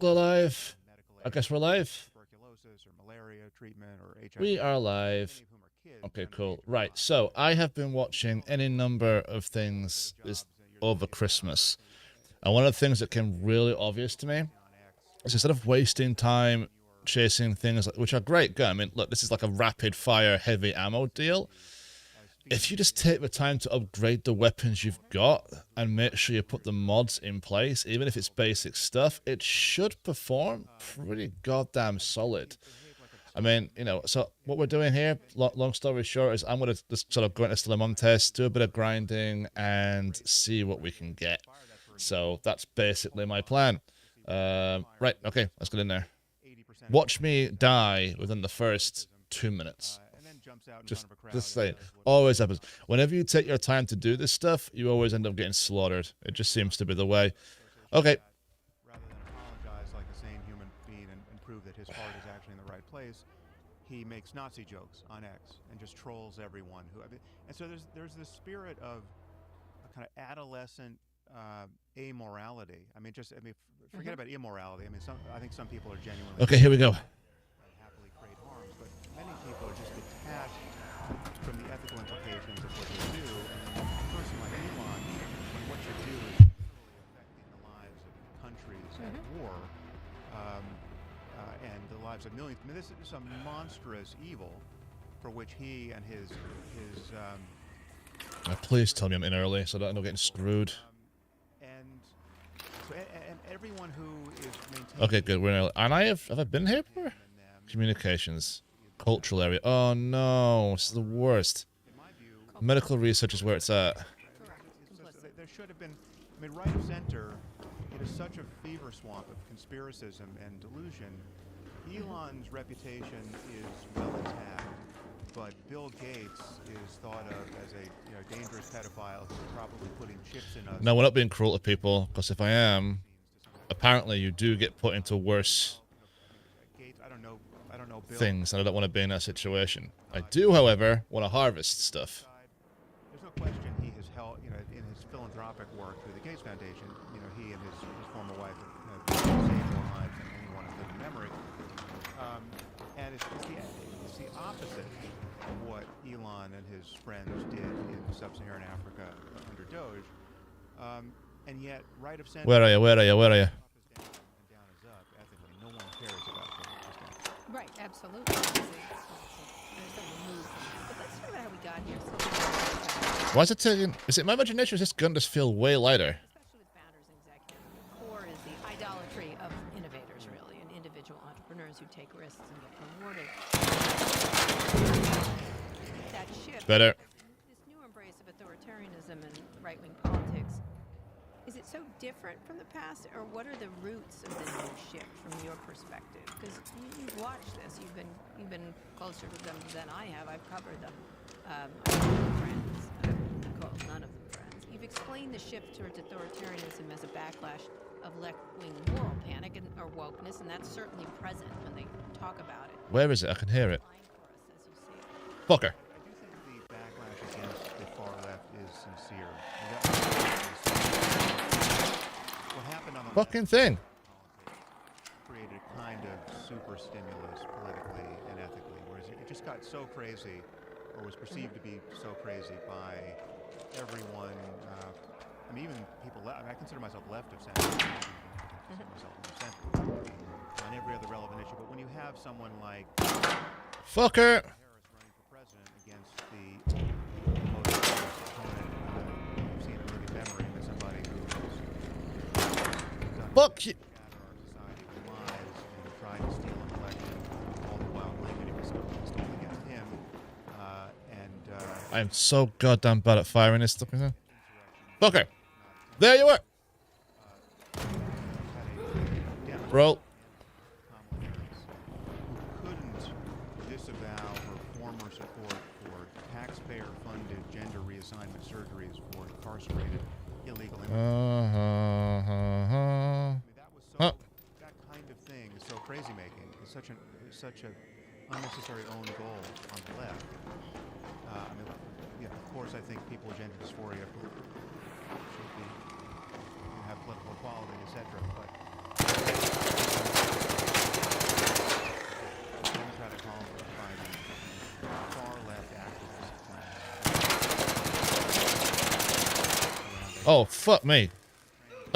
We're live. I guess we're live. Tuberculosis or malaria treatment or HIV, We are live. many of whom are kids Okay, under the age cool. of Right. 5. So I have been watching any number of things Good this jobs. You're over looking at Christmas. hurricanes And one of the things that came really obvious to me on X. is instead of wasting time chasing things which are great, good. I mean, look, this is like a rapid fire heavy ammo deal. If you just take the time to upgrade the weapons you've got and make sure you put the mods in place, even if it's basic stuff, it should perform pretty goddamn solid. I mean, you know, so what we're doing here, long story short, is I'm going to just sort of go into Stillamontes, do a bit of grinding, and see what we can get. So that's basically my plan. Right, okay, let's get in there. Watch me die within the first 2 minutes. And then jumps out in Just, front of a crowd. just saying. Always happens. Whenever you take your time to do this stuff, you always end up getting slaughtered. It just seems to be the way. Okay. Rather than apologize like a sane human being and prove that his heart is actually in the right place, he makes Nazi jokes on X and just trolls everyone who. And so there's this spirit of a kind of adolescent amorality. Forget about immorality. I think some people are genuinely Okay, here we go. happily create harms, but many people are just detached from the ethical implications of what they do. And a person like Elon, when what you do is literally affecting the lives of countries at war and the lives of millions. I mean, this is a monstrous evil for which he and his Now, please tell me I'm in early so that I'm not getting screwed. and everyone who is maintaining. Okay, good. We're in early. And have I been here before? Communications. Cultural area. Oh no, this is the worst. In my view, Medical research is where it's at. there should have been. I mean, right of center. It is such a fever swamp of conspiracism and delusion. Elon's reputation is well intact, but Bill Gates is thought of as a dangerous pedophile who's probably putting chips in us. No, we're not being cruel to people, because if I am, apparently you do get put into worse Gates, I don't know Bill. things, and I don't want to be in that situation. I do, however, want to harvest stuff. There's no question he has helped, in his philanthropic work through the Gates Foundation, he and his former wife have saved more lives than anyone in living memory. And it's the opposite of what Elon and his friends did in sub-Saharan Africa under Doge. And yet, right of center. Where are you? Where are you? Where are you? Up is down and down is up. Ethically, no one cares about that. Right, absolutely. There's a remove from that. But let's talk about how we got here. So, Why is it taking... Is it my imagination or does this gun just feel way lighter? especially with founders and executives, the core is the idolatry of innovators, really, and individual entrepreneurs who take risks and get rewarded. That shift, Better. this new embrace of authoritarianism and right-wing politics, is it so different from the past, or what are the roots of the new shift from your perspective? Because you've watched this, you've been closer to them than I have. I've covered them. I have friends. I call none of them friends. You've explained the shift towards authoritarianism as a backlash of left-wing moral panic or wokeness, and that's certainly present when they talk about it. Where is it? I can hear it. Line for us as you see it. Fucker. I do think the backlash against the far left is sincere. What happened on the Fucking left thing. created a kind of super stimulus politically and ethically, whereas it just got so crazy, or was perceived to be so crazy by everyone. Even people. I consider myself left of center. I consider myself left center on every other relevant issue. But when you have someone like Fucker. Harris running for president against the most dangerous opponent you've seen in living memory, with somebody who has done Fuck you. shatter our society with lies and tried to steal an election, all the while claiming it was stolen against him. I am so goddamn bad at firing this stuff. Fucker. There you are. Roll. Kamala Harris, who couldn't disavow her former support for taxpayer-funded gender reassignment surgeries for incarcerated illegal immigrants. That was so. Huh. That kind of thing is so crazy-making. It's such an unnecessary own goal on the left. Of course, I think people with gender dysphoria should have political equality, etc. But Oh, fuck me.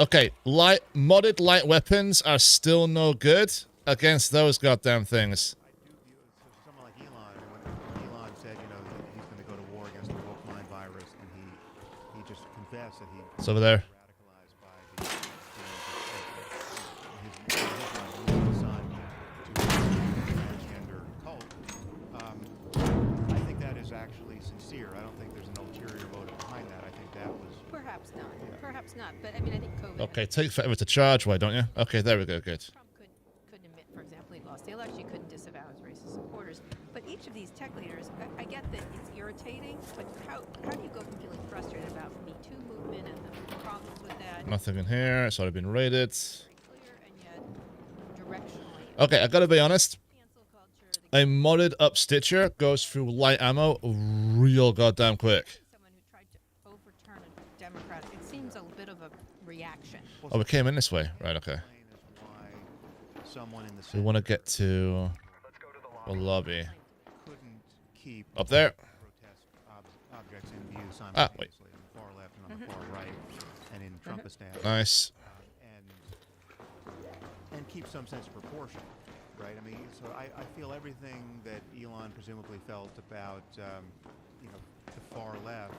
Okay, modded light weapons are still no good against those goddamn things. I do view it, so someone like Elon, when Elon said, you know, that he's going to go to war against the woke mind virus, and he just confessed that he It's over there. radicalized by the, his son to a transgender cult. I think that is actually sincere. I don't think there's an ulterior motive behind that. I think that was Perhaps not. Perhaps not. But I mean, I think COVID. Okay, take forever to charge, why don't you? Okay, there we go, good. Trump couldn't admit, for example, he lost the election. He couldn't disavow his racist supporters. But each of these tech leaders, I get that it's irritating, but how do you go from feeling frustrated about the Me Too movement and the problems with that? Nothing in here, it's already been raided. Very clear, and yet directionally. Okay, I gotta be honest. Cancel culture. The A modded up Stitcher goes through light ammo real goddamn quick. someone who tried to overturn a Democrat. It seems a bit of a reaction. Oh, we came in this way. Right, okay. Someone in the So we want to get to the lobby. couldn't keep Up there. grotesque objects in view Ah, wait. simultaneously on the far left and on the far right, and in Trumpistan, Nice. and keep some sense of proportion, right? I mean, so I feel everything that Elon presumably felt about you know, the far left,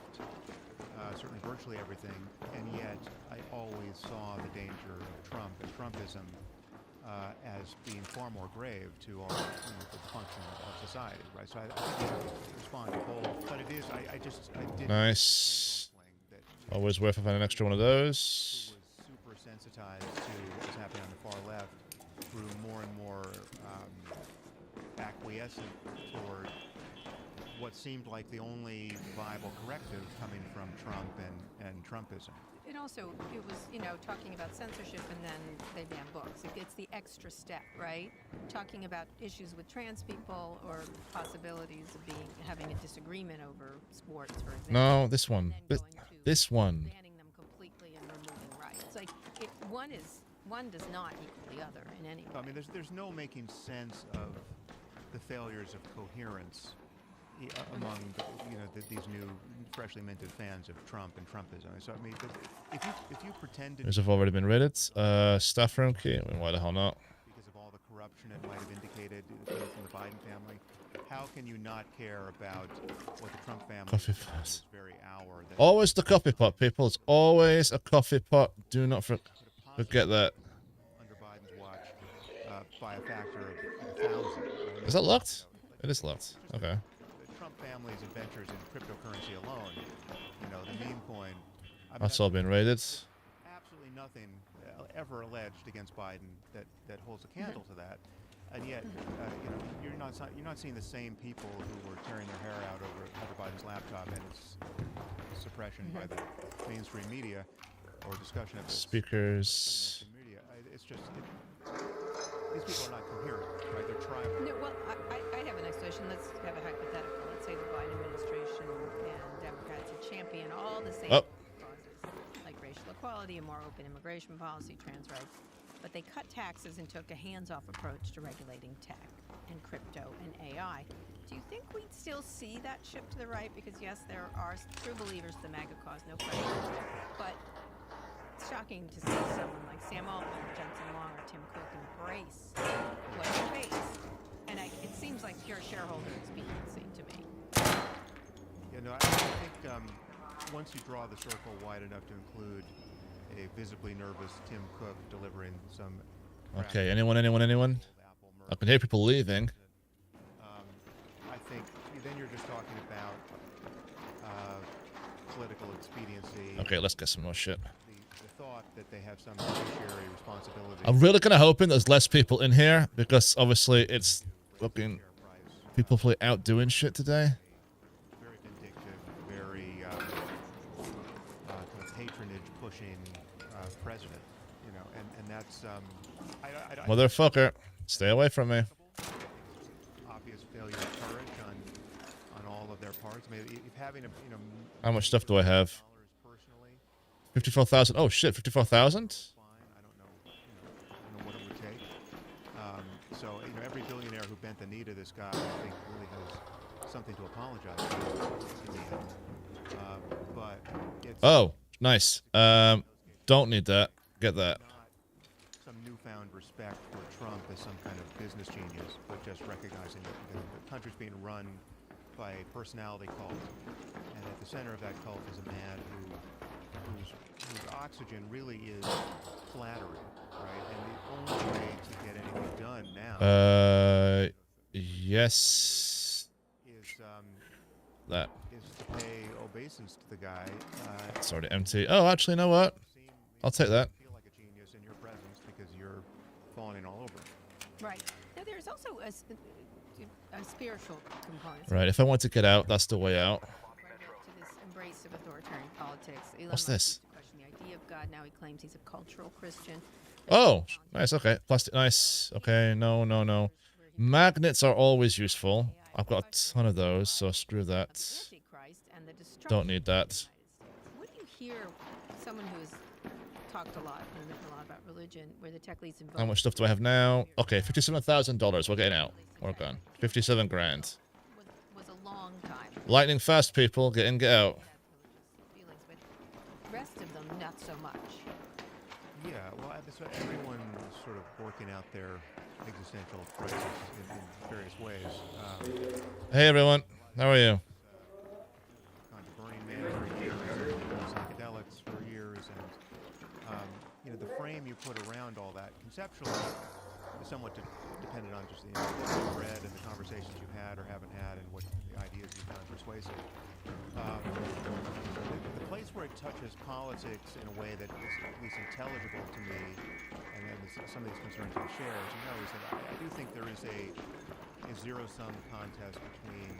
certainly virtually everything, and yet I always saw the danger of Trump and Trumpism as being far more grave to our the function of society, right? So I think you have to respond to both, but it is I did Nice. that Always worth having an extra one of who those. was super sensitized to what was happening on the far left grew more and more acquiescent toward what seemed like the only viable corrective coming from Trump and Trumpism. And also, it was, you know, talking about censorship and then they ban books. It's the extra step, right? Talking about issues with trans people or possibilities of having a disagreement over sports, for example. No, this one. And then going to This one. banning them completely and removing rights. Like, one does not equal the other in any way. I mean, there's no making sense of the failures of coherence among these new, freshly minted fans of Trump and Trumpism. So I mean, if you pretend to, These have already been raided. Staff room key. I mean, why the hell not? because of all the corruption it might have indicated from the Biden family, how can you not care about what the Trump family Coffee has done pot. this very hour? That Always the coffee pot, people. It's always a coffee pot. Do not forget that. under Biden's watch by a factor of 1,000. Is that locked? It is locked. Okay. The Trump family's adventures in cryptocurrency alone, the meme coin. I mean, That's all been raided. absolutely nothing ever alleged against Biden that holds a candle to that, and yet you're not seeing the same people who were tearing their hair out over Hunter Biden's laptop and its suppression by the mainstream media or discussion of it. Speakers. Mainstream media. It's just these people are not coherent, right? They're tribal. No, well, I have an explanation. Let's have a hypothetical. Let's say the Biden administration and Democrats would champion all the same Oh. causes, like racial equality, a more open immigration policy, trans rights, but they cut taxes and took a hands-off approach to regulating tech and crypto and AI. Do you think we'd still see that shift to the right? Because yes, there are true believers in the MAGA cause, no question, but it's shocking to see someone like Sam Altman, or Jensen Long, or Tim Cook embrace what they face. And it seems like pure shareholder expediency to me. I think once you draw the circle wide enough to include a visibly nervous Tim Cook delivering some. Okay, anyone? I can hear people leaving. I think then you're just talking about political expediency. Okay, let's get some more shit. The thought that they have some fiduciary responsibility. I'm really kind of hoping there's less people in here because obviously it's fucking people play out doing shit today. Very vindictive, very kind of patronage pushing president, and that's I Motherfucker, stay away from me. obvious failure of courage on all of their parts. I mean, if having a How much stuff do I have? personally, 54,000. Oh shit, 54,000? fine. I don't know what it would take. So every billionaire who bent the knee to this guy, I think, really has something to apologize for in the end. But it's Oh Nice. Don't need that. Get that. Not some newfound respect for Trump as some kind of business genius, but just recognizing that the country's being run by a personality cult, and at the center of that cult is a man whose oxygen really is flattery, right? And the only way to get anything done now Yes. That. is to pay obeisance to the guy. It's already empty. Oh, actually, you know what? I'll take that. Feel like a genius in your presence because you're falling all over. Right. Now, there's also a spiritual component. Right, if I want to get out, that's the way out. Right up to this embrace of authoritarian politics. Elon What's Musk this? used to question the idea of God. Now he claims he's a cultural Christian. Oh, nice, okay. Plastic, nice. Okay, no, no, no. Magnets are always useful. I've got a ton of those, so screw that. Antichrist and the destruction Don't need that. of the United States. When you hear someone who's talked a lot and written a lot about religion, where the tech leads invoke How much stuff do I have now? Okay, $57,000. We're getting out. We're gone. 57 grand. was a long time. Lightning fast, people. Get in, get out. Feelings, but the rest of them not so much. Yeah, well, so everyone is sort of working out their existential crisis in various ways. Hey, everyone. How are you? Gone to Burning Man for years, psychedelics for years, and you know, the frame you put around all that conceptually is somewhat dependent on just what you've read and the conversations you've had or haven't had, and what the ideas you found persuasive. The place where it touches politics in a way that is at least intelligible to me, and then some of these concerns you share, as you know, is that I do think there is a zero-sum contest between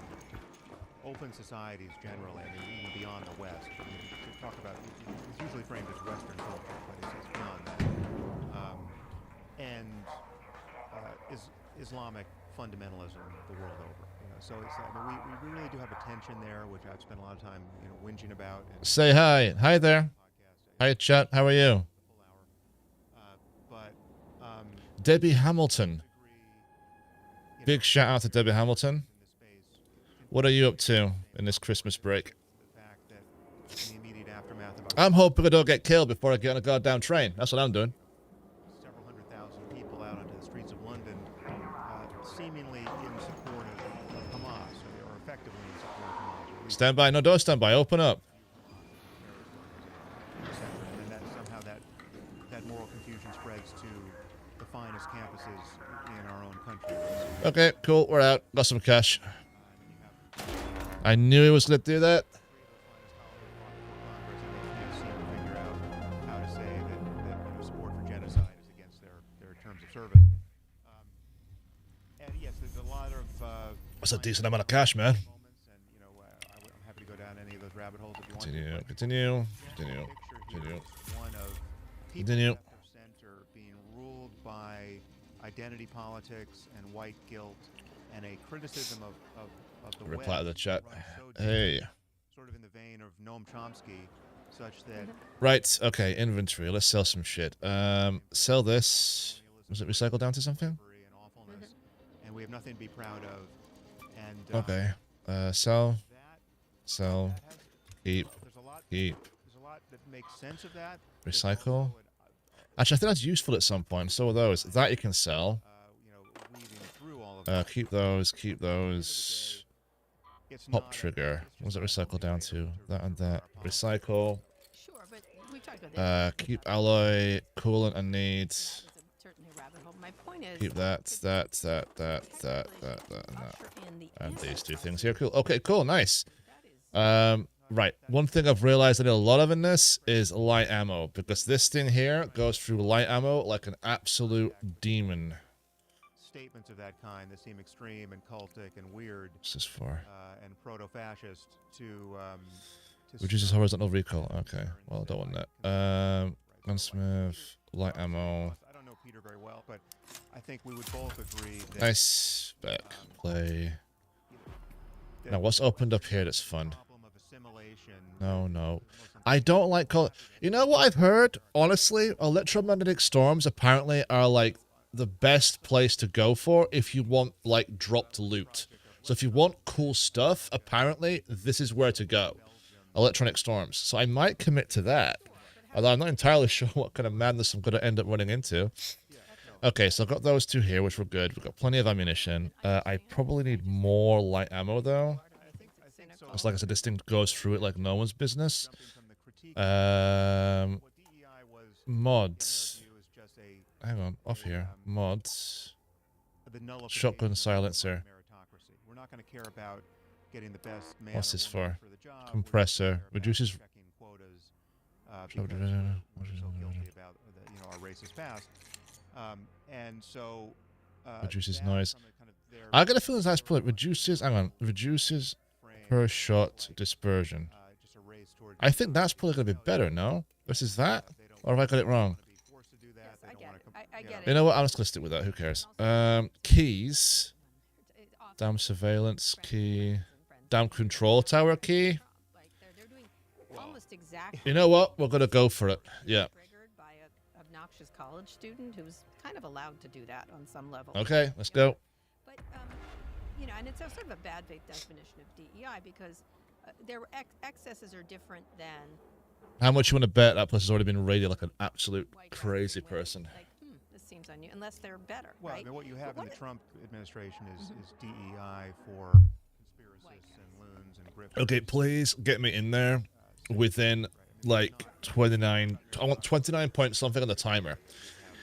open societies generally, I mean, even beyond the West. I mean, to talk about, it's usually framed as Western culture, but it's beyond that. And Islamic fundamentalism the world over. You know, so it's, I mean, we really do have a tension there, which I've spent a lot of time, you know, whinging about. And Say hi. Hi there. Hi, chat. How are you? But Debbie Hamilton. Big shout out to Debbie Hamilton. What are you up to in this Christmas break? the fact that in the immediate aftermath of I'm hoping I don't get killed before I get on a goddamn train. That's what I'm doing. several hundred thousand people out onto the streets of London, seemingly in support of Hamas, or effectively in support of Hamas. Or at least Stand by. No, don't stand by. Open up. and that somehow that moral confusion spreads to the finest campuses in our own country. Okay, cool. We're out. Got some cash. I knew he was going to do that. Congress, and they can't seem to figure out how to say that you know, support for genocide is against their terms of service. And yes, there's a lot of That's a decent amount of cash, man. moments, and you know, I'm happy to go down any of those rabbit holes if you want to. Continue. but Continue. the picture here Continue. is one of people Continue. left of center being ruled by identity politics and white guilt and a criticism of the Reply to the West chat. runs so deep, Hey. sort of in the vein of Noam Chomsky, such that Right. Okay. Inventory. Let's sell some shit. Sell this. Was it recycled down to something? and awfulness, and we have nothing to be proud of. And Okay. Sell. that, Sell. that has, Keep. there's a lot. Keep. There's a lot that makes sense of that. There's Recycle. also Actually, I think that's useful at some point. So are those. That you can sell. you know, weaving through all of that. Keep those. Keep those. It's Pop not a- trigger. it's What was it just not recycle down to? related That and that. our politics. Recycle. Sure, but we talked about that. Keep alloy. Coolant and need. That is certainly a rabbit hole. My point is, Keep that. That. That. That. That. technically, That. That. And that. usher in the And end these two of things here. Cool. Okay. Cool. Nice. that is Right. One thing I've realized I need a lot of in this is light ammo, because this thing here goes through light ammo like an absolute demon. Statements of that kind that seem extreme and cultic and weird What's this for? and proto-fascist to Reduces horizontal recoil. Okay. Well, I don't want that. Gunsmith, light ammo. I don't know Peter very well, but I think we would both agree that Nice. Back. Play. that Now, what's opened up here that's fun? problem of assimilation No, no. is the most I don't like call. You know what I've heard? Honestly, electromagnetic storms apparently are like the best place to go for if you want like dropped loot. So if you want cool stuff, apparently this is where to go. electronic storms. So I might commit to that. Although I'm not entirely sure what kind of madness I'm going to end up running into. Okay, so I've got those two here, which were good. We've got plenty of ammunition. I probably need more light ammo, though. It's like I said, this thing goes through it like no one's business. Mods. Hang on, off here. Mods. Shotgun silencer. We're not going to care about getting the best man What's this or woman for? the job. Compressor. Reduces... Checking quotas, because we're so guilty about our racist past. And so Reduces that's noise. some of kind of their I get a feeling that's put reduces... Hang on. Reduces frame, per shot dispersion. just a race toward I think that's probably going to be better, no? Versus that? Or have I got it wrong? be forced to do that. Yes, They I don't get wanna it. com- I you get know. it. You know what? I'm just going to stick with that. Who cares? Keys. It's awesome. Damn surveillance key. Damn control tower key. Like they're doing almost exactly. You know what? We're going to go for it. Yeah. Triggered by a obnoxious college student who's kind of allowed to do that on some level. Okay, let's go. But and it's a sort of a bad faith definition of DEI because their excesses are different than How much you want to bet that place has already been raided like an absolute white crazy passing women. person? Like, this seems unusual, unless they're better, Well, right? I mean, what you have But in the what- Trump administration is DEI for conspiracists and loons and grifters. Okay, please get me in there within like 29. I want 29 point something on the timer.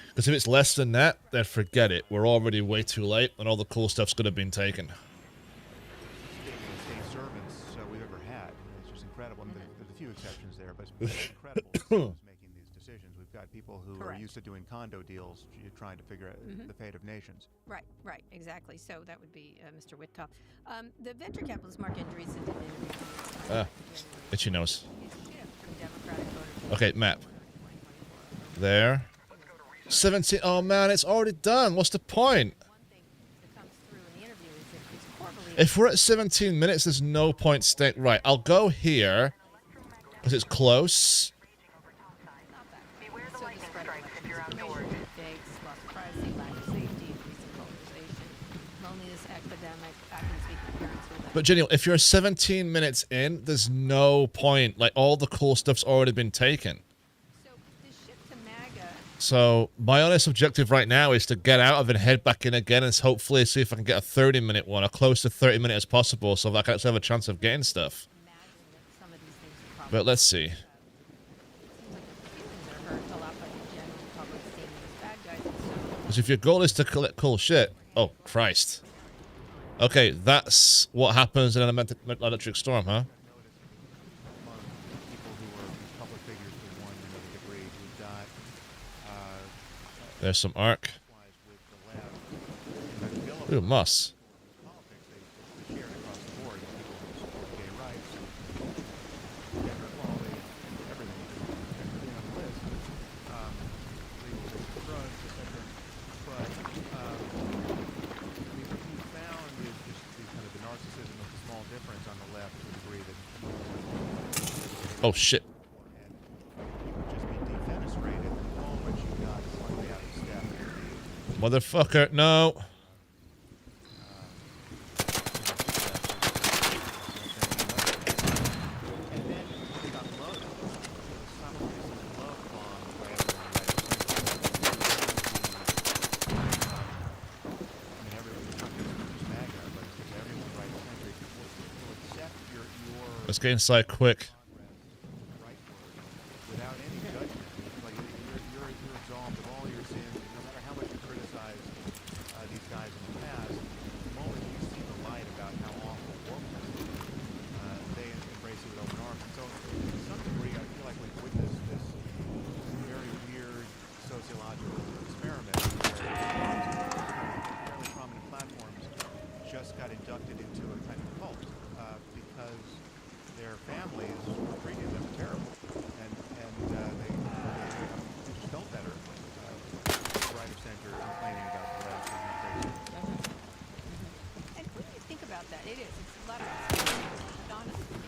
Because if it's less than that, then forget it. We're already way too late, and all the cool stuff's going to have been taken. State servants we've ever had. It's just incredible. I mean, there's a few exceptions there, but it's incredible who's making these decisions. We've got people who are Correct. used to doing condo deals, trying to figure out the fate of nations. Right, exactly. So that would be Mr. Witkoff. The venture capitalist Mark Andreessen did an interview. Ah, itchy nose. Shift from Democratic voters to Okay, map. 2024. There. 17. Oh, man, it's already done. What's the point? One thing that comes through in the interview is that his core belief If we're at 17 minutes, there's no point staying. Right, I'll go here. Because it's close. not that great. So the spread of elections, fakes, loss of privacy, lack of safety, increasing polarization, loneliness, epidemic, acting speaking parents who But, Jenny, if you're 17 minutes in, there's no point. Like, all the cool stuff's already been taken. So this shift to MAGA, So, my honest objective right now is to get out of it and head back in again and hopefully see if I can get a 30-minute one, or close to 30 minutes as possible, so that I can actually have a chance of getting stuff. imagine that some of these things are probably But let's see. seems like the feelings are hurt a lot by the general public seeing them as bad guys, and so Because if your goal is to collect cool shit... Oh, Christ. Okay, that's what happens in an electric storm, huh? Among people who are public figures to one or another degree, we've got There's some arc. wise with the left. In the bill of Ooh, moss. politics, they share it across the board. You know, people who support gay rights and gender equality and everything on the list. Legalization of drugs, etc. But I mean, what you found is just kind of the narcissism of the small difference on the left to a degree that Oh, shit. and you would just be defenestrated the moment you got slightly out of step with the Motherfucker, no. and then it got loaded. Simultaneously love bombed by everyone I mean, everyone was talking about just MAGA, but it's just everyone right centric will accept your Let's get inside quick. right word without any judgment. It's like you're absolved of all your sins, no matter how much you criticize these guys in the past. The moment you see the light about how awful wokeness is, they embrace it with open arms. And so, to some degree, I feel like we've witnessed this very weird sociological experiment where fairly prominent platforms just got inducted into a kind of cult because their families were treating them terrible, and they just felt better. Right of center complaining about the left organization. and when you think about that, it's a lot of honestly.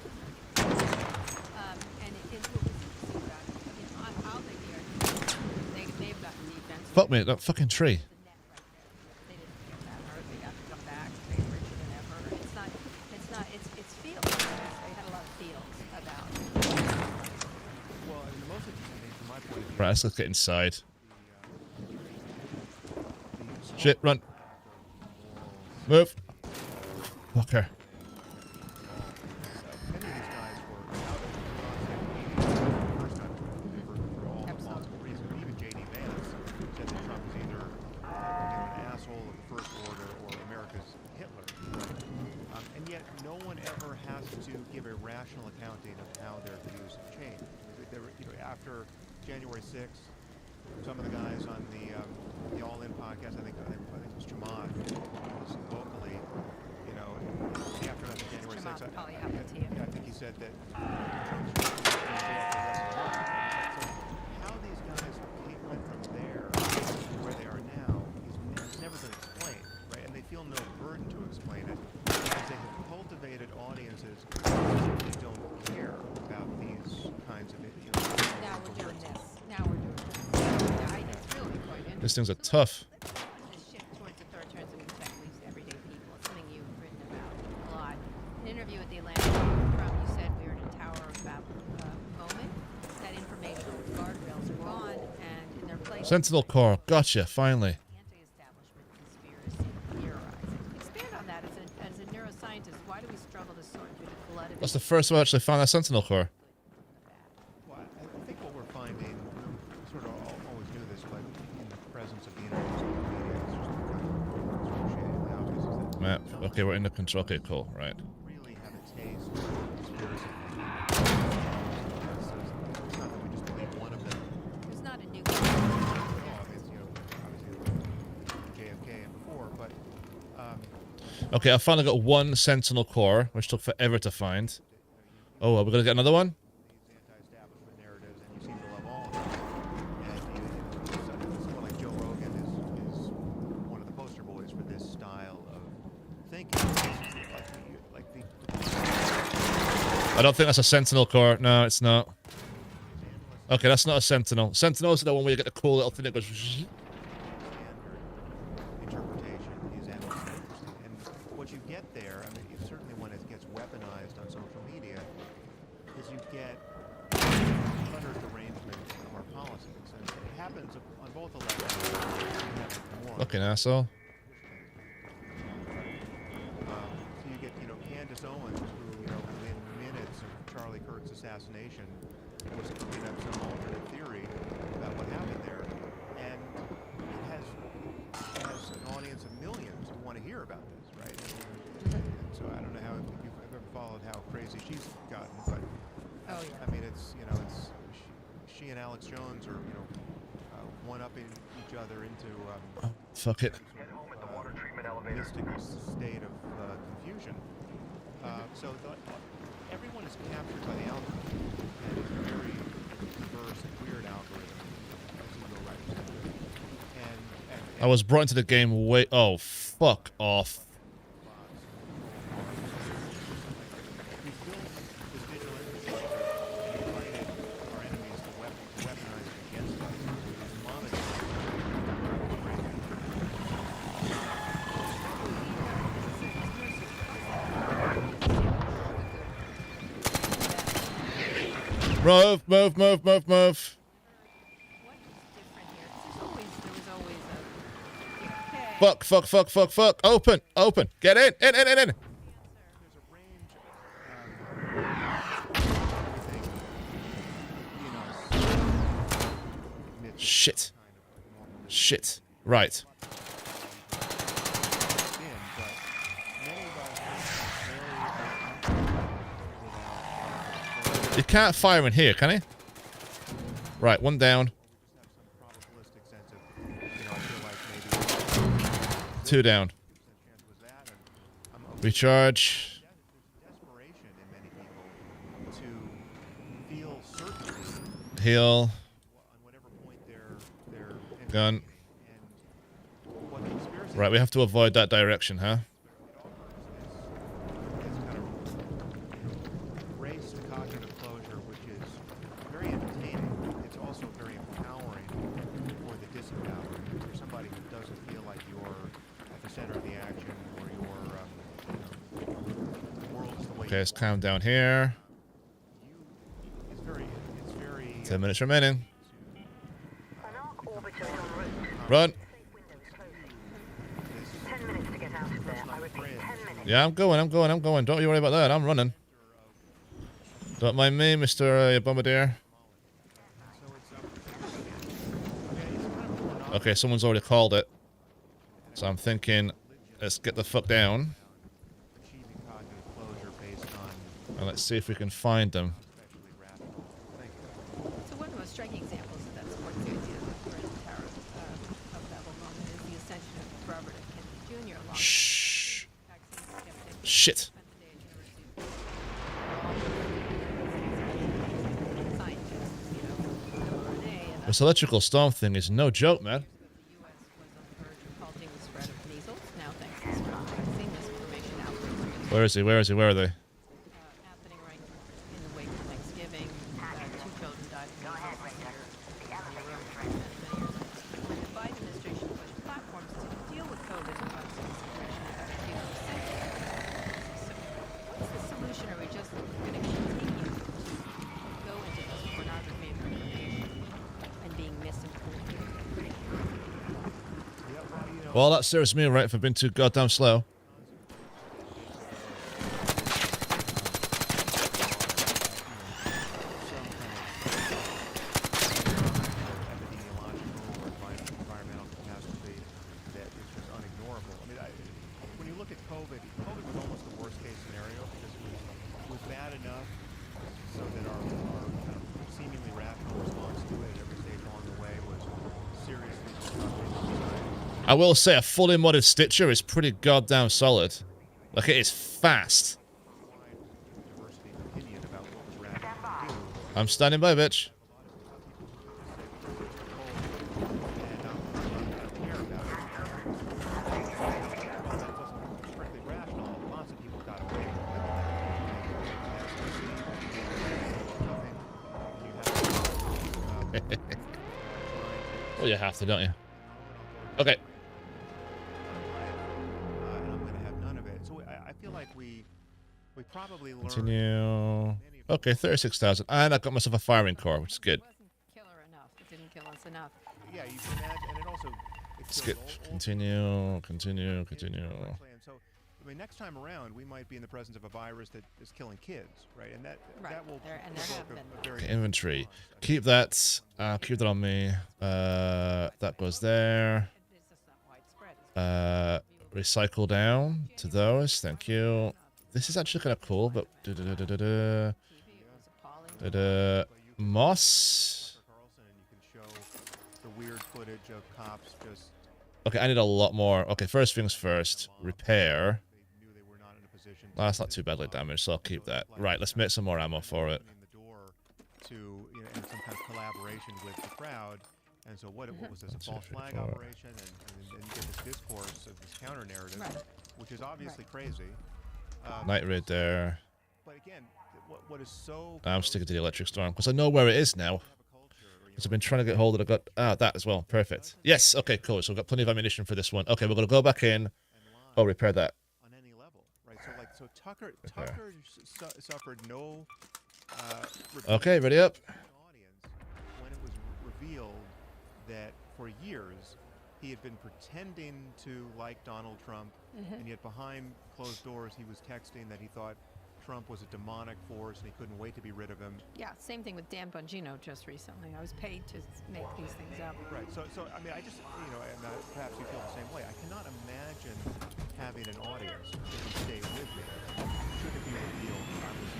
And what was interesting about it, I mean, I'll make the argument they've gotten defense. Fuck me, that fucking tree. The net right there. They didn't get that hurt. They got to come back. They're richer than ever. It's feels. They had a lot of feels about Right, let's get inside. Shit, run. Move. Fucker. Many of these guys were out of the first time for all possible reasons. Even J.D. Vance said that Trump was either an asshole of the First Order or America's Hitler. And yet no one ever has to give a rational accounting of how their views have changed. After January 6th, some of the guys on the All In podcast, I think it was Jamad, was vocally, after January 6th, I think he said that. How these guys went from there to where they are now has never been explained, right? And they feel no burden to explain it because they have cultivated audiences who don't care about these kinds of issues. Now we're doing this. Now we're doing this. Yeah, it's really quite interesting. These things are tough. This shift towards authoritarianism affects at least everyday people. It's something you've written about a lot. In an interview with the Atlantic Forum, you said we are in a tower of Babel moment. That informational guardrails are gone, and in their place, Sentinel Core. Gotcha, finally. anti-establishment conspiracy theorizing. Expand on that. As a neuroscientist, why do we struggle to sort through the flood of That's the first one I actually found that Sentinel Core. Well, I think what we're finding, we sort of always knew this, but in the presence of the internet, social media, it's just associated nowadays, is that Map. Okay, we're in the control. Okay, cool. Right. really have a taste of conspiracy theories. It's not that we just believe one of them. There's not a new At all. It's, obviously JFK and before, but Okay, I finally got one Sentinel Core, which took forever to find. Oh, are we gonna get another one? these anti-establishment narratives, and you seem to love all of them. And someone like Joe Rogan is one of the poster boys for this style of thinking. I don't think that's a Sentinel Core. No, it's not. Okay, that's not a Sentinel. Sentinel's the one where you get the cool little thing that goes. Standard interpretation is endlessly interesting. And what you get there, I mean, certainly when it gets weaponized on social media, is you get cluttered arrangements of our politics. And it happens on both elections. Fucking asshole. So you get, Candace Owens, who, within minutes of Charlie Kirk's assassination, was cooking up some alternate theory about what happened there, and it has an audience of millions who want to hear about this, right? And so I don't know if you've ever followed how crazy she's gotten, but Oh, yeah. I mean, it's she and Alex Jones are one-upping each other into Fuck it. mystical state of confusion. So everyone is captured by the algorithm, and it's a very diverse and weird algorithm as you go right. And I was brought into the game way. Oh, fuck off. we built this digital infrastructure and invited our enemies to weaponize it against us. We monetize Move, move, move, move, move. What is different here? 'Cause there was always a Fuck, fuck, fuck, fuck, fuck. Open, open. Get in, in. There's a range of everything, Shit. Shit. Right. You can't fire in here, can you? Right, one down. Two down. Recharge. Desperation in many people to feel certainty Heal. on whatever point they're in. Gun. And what the conspiracy Right, we have to avoid that direction, huh? is kind of race to cognitive closure, which is very entertaining. It's also very empowering for the disempowered. For somebody who doesn't feel like you're at the center of the action, or the world is the way Okay, let's calm down here. it's very 10 minutes remaining. Run. This 10 minutes to get out of there. I repeat, 10 minutes. Yeah, I'm going. Don't you worry about that. I'm running. Don't mind me, Mr. Bombardier. so it's I mean, it's kind of a phenomenon. Okay, someone's already called it. So I'm thinking, let's get the fuck down. Achieving cognitive closure based on And let's see if we can find them. especially rational thinking. So one of the most striking examples of that sports idea for the Tower of Babel moment is the ascension of Robert F. Kennedy Jr. along Shh. vaccine skeptic Shit. at the University of scientists, mRNA, and This electrical storm thing is no joke, man. the U.S. was on the verge of halting the spread of measles. Now, thanks to strong vaccine misinformation outbreaks Where is he? Where are they? happening right in the wake of Thanksgiving. 2 children died of measles this year. When the Biden administration pushed platforms to deal with COVID and vaccine misinformation, so what's the solution? Are we just going to continue to go into this pornography and information and being misinformed? Yeah, well, you know, Well, that serves me right for being too goddamn slow. epidemiological or environmental catastrophe that is just unignorable. I mean, when you look at COVID was almost the worst case scenario because it was bad enough so that our kind of seemingly rational response to it at every stage along the way was seriously disrupting. I will say a fully modded Stitcher is pretty goddamn solid. Like, it is fast. Wide diversity of opinion about what was rational to do. I'm standing by, bitch. Well, you have to, don't you? Okay. And I'm going to have none of it. So I feel like we probably learned. Continue. Okay, 36,000. And I got myself a firing core, which is good. It wasn't killer enough. It didn't kill us enough. Yeah, you can imagine, and it also Skip. kills Continue. kids Continue. directly. And so, I mean, next time around, we might be in the presence of a virus that is killing kids, right? And that will There have provoke been a very Okay, inventory. Keep that. Keep that on me. That goes there. It's just not widespread. Recycle down to those. Thank you. This is actually kind of cool, but TV, it was appalling. moss. Carlson, and you can show the weird footage of cops just. Okay, I need a lot more. Okay, first things first. Repair. They knew they were not in a position. Oh, that's not too badly damaged, so I'll keep that. Right, let's make some more ammo for it. Opening the door to and some kind of collaboration with the crowd. And so what was this, a false flag operation? And you get this discourse of this counter narrative, Right. which is obviously crazy. Night raid there. But again, what is so I'm sticking to the electric storm because I know where it is now. Because I've been trying to get hold of it. I got that as well. Perfect. Yes. Okay. Cool. So we've got plenty of ammunition for this one. Okay, we're gonna go back in. Oh, repair that. on any level, right? So Tucker suffered no. Okay, ready up. Audience when it was revealed that for years he had been pretending to like Donald Trump, and yet behind closed doors he was texting that he thought Trump was a demonic force and he couldn't wait to be rid of him. Yeah, same thing with Dan Bongino just recently. I was paid to make these things up. Right. So I mean, I just, and perhaps you feel the same way. I cannot imagine having an audience that would stay with me. Should it be revealed that I was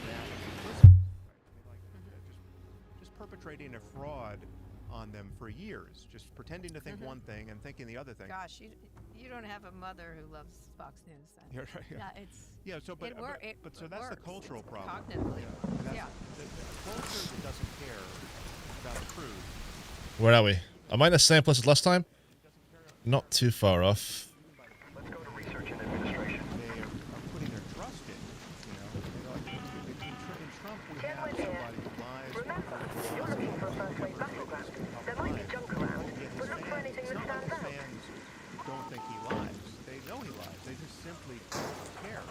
that implicit, right? I mean, like, just perpetrating a fraud on them for years, just pretending to think one thing and thinking the other thing. Gosh, you don't have a mother who loves Fox News. Then. Yeah, right, yeah. Yeah, it's Yeah. So, but so that's the works. cultural It's problem. Cognitively, And that's yeah. the culture that doesn't care about the truth. Where are we? Am I in the same place as last time? Not too far off. Let's go to research and administration. They are putting their trust in. In Trump, we have somebody who lies. Remember, you're looking for a first-rate battleground. There might be junk around, but look for anything that stands out. Fans don't think he lies. They know he lies. They just simply don't care.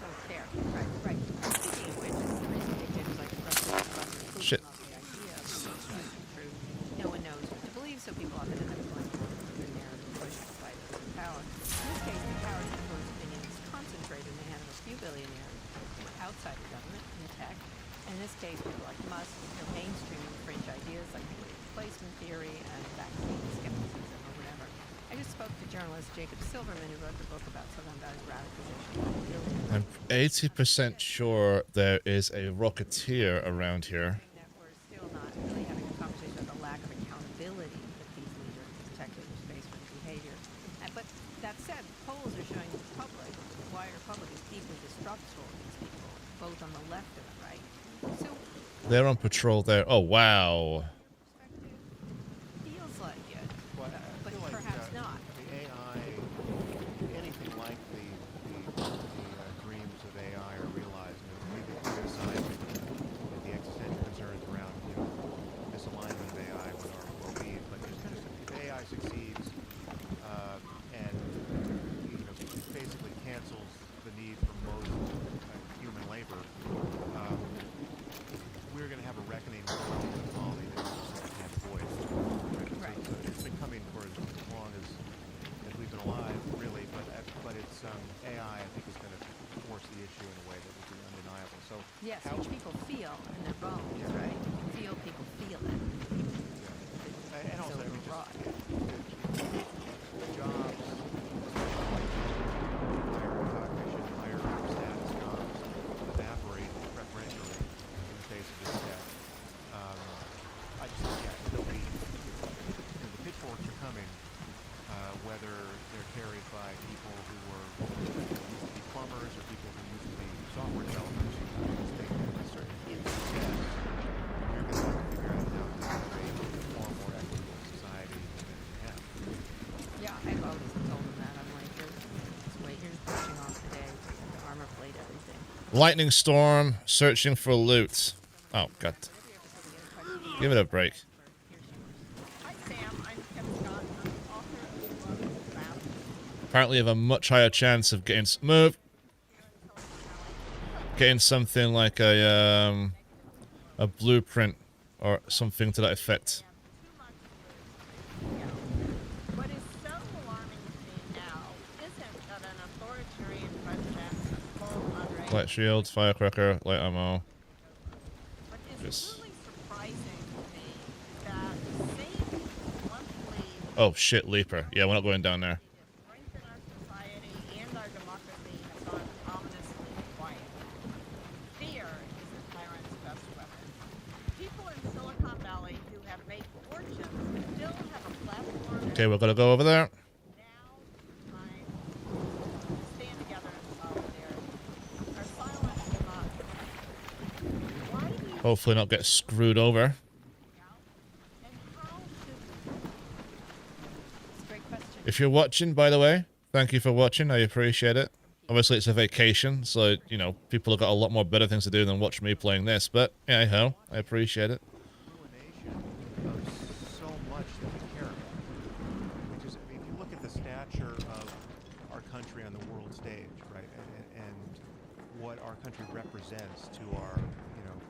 Don't care. Right. Speaking of which, it's the reason dictators like the president trust Shit. the idea of truth. No one knows what to believe, so people often end up going outside the government in tech. And in this case, people like Musk, mainstreaming fringe ideas like the replacement theory and vaccine skepticism or whatever. I just spoke to journalist Jacob Silverman, who wrote the book about Silicon Valley's radicalization. I'm 80% sure there is a Rocketeer around here. That we're still not really having a conversation about the lack of accountability that these leaders, tech leaders, face for behavior. But that said, polls are showing the public, the wider public, is deeply distrustful of these people, both on the left and the right. So, They're on patrol there. Oh, wow. perspective feels like it, Well, I but feel like, perhaps not. The AI, anything like the dreams of AI are realized. Leave it aside the existential concerns around misalignment of AI with our well-being, but just if AI succeeds and basically cancels the need for most human labor, we're going to have a reckoning with quality that we just can't avoid. Right. So it's been coming for as long as we've been alive, really. But it's AI, I think, is going to force the issue in a way that will be undeniable. So Yes, how, which people feel in their bones, right? You feel people feel it. yeah. And also, I mean, overwrought. the jobs, higher cognition, higher status jobs evaporate preferentially in the face of this tech. I just think, there'll be, the pitchforks are coming, whether they're carried by people who used to be plumbers or people who used to be software developers. I just think that in success, you're going to have to figure out how to create a far more equitable society than we have. Yeah, I've always told them that. I'm like, here's pushing off today, the armor plate, everything. Lightning storm, searching for loot. Oh, God. Give it a break. Hi, Sam. I'm Kevin Scott. I'm the author of the book Lab. Apparently, you have a much higher chance of getting getting something like a blueprint or something to that effect. What is so alarming to me now isn't that an authoritarian president has pulled on Light shield, firecracker, light ammo. What is Just... really surprising to me is that the same monthly Oh, shit, Leaper. Yeah, we're not going down there. strength in our society and our democracy have gone ominously quiet. Fear is the tyrant's best weapon. People in Silicon Valley who have made fortunes still have a platform. Okay, we're gonna go over there. Now is the time to stand together in solidarity. Our silence will not. Why do we Hopefully not get screwed over. out? And how should It's a great question. If you're watching, by the way, thank you for watching. I appreciate it. Obviously, it's a vacation, so, people have got a lot more better things to do than watch me playing this, but, yeah, hey-ho, I appreciate it. Ruination of so much that we care about. Which is, I mean, if you look at the stature of our country on the world stage, right, and what our country represents to our,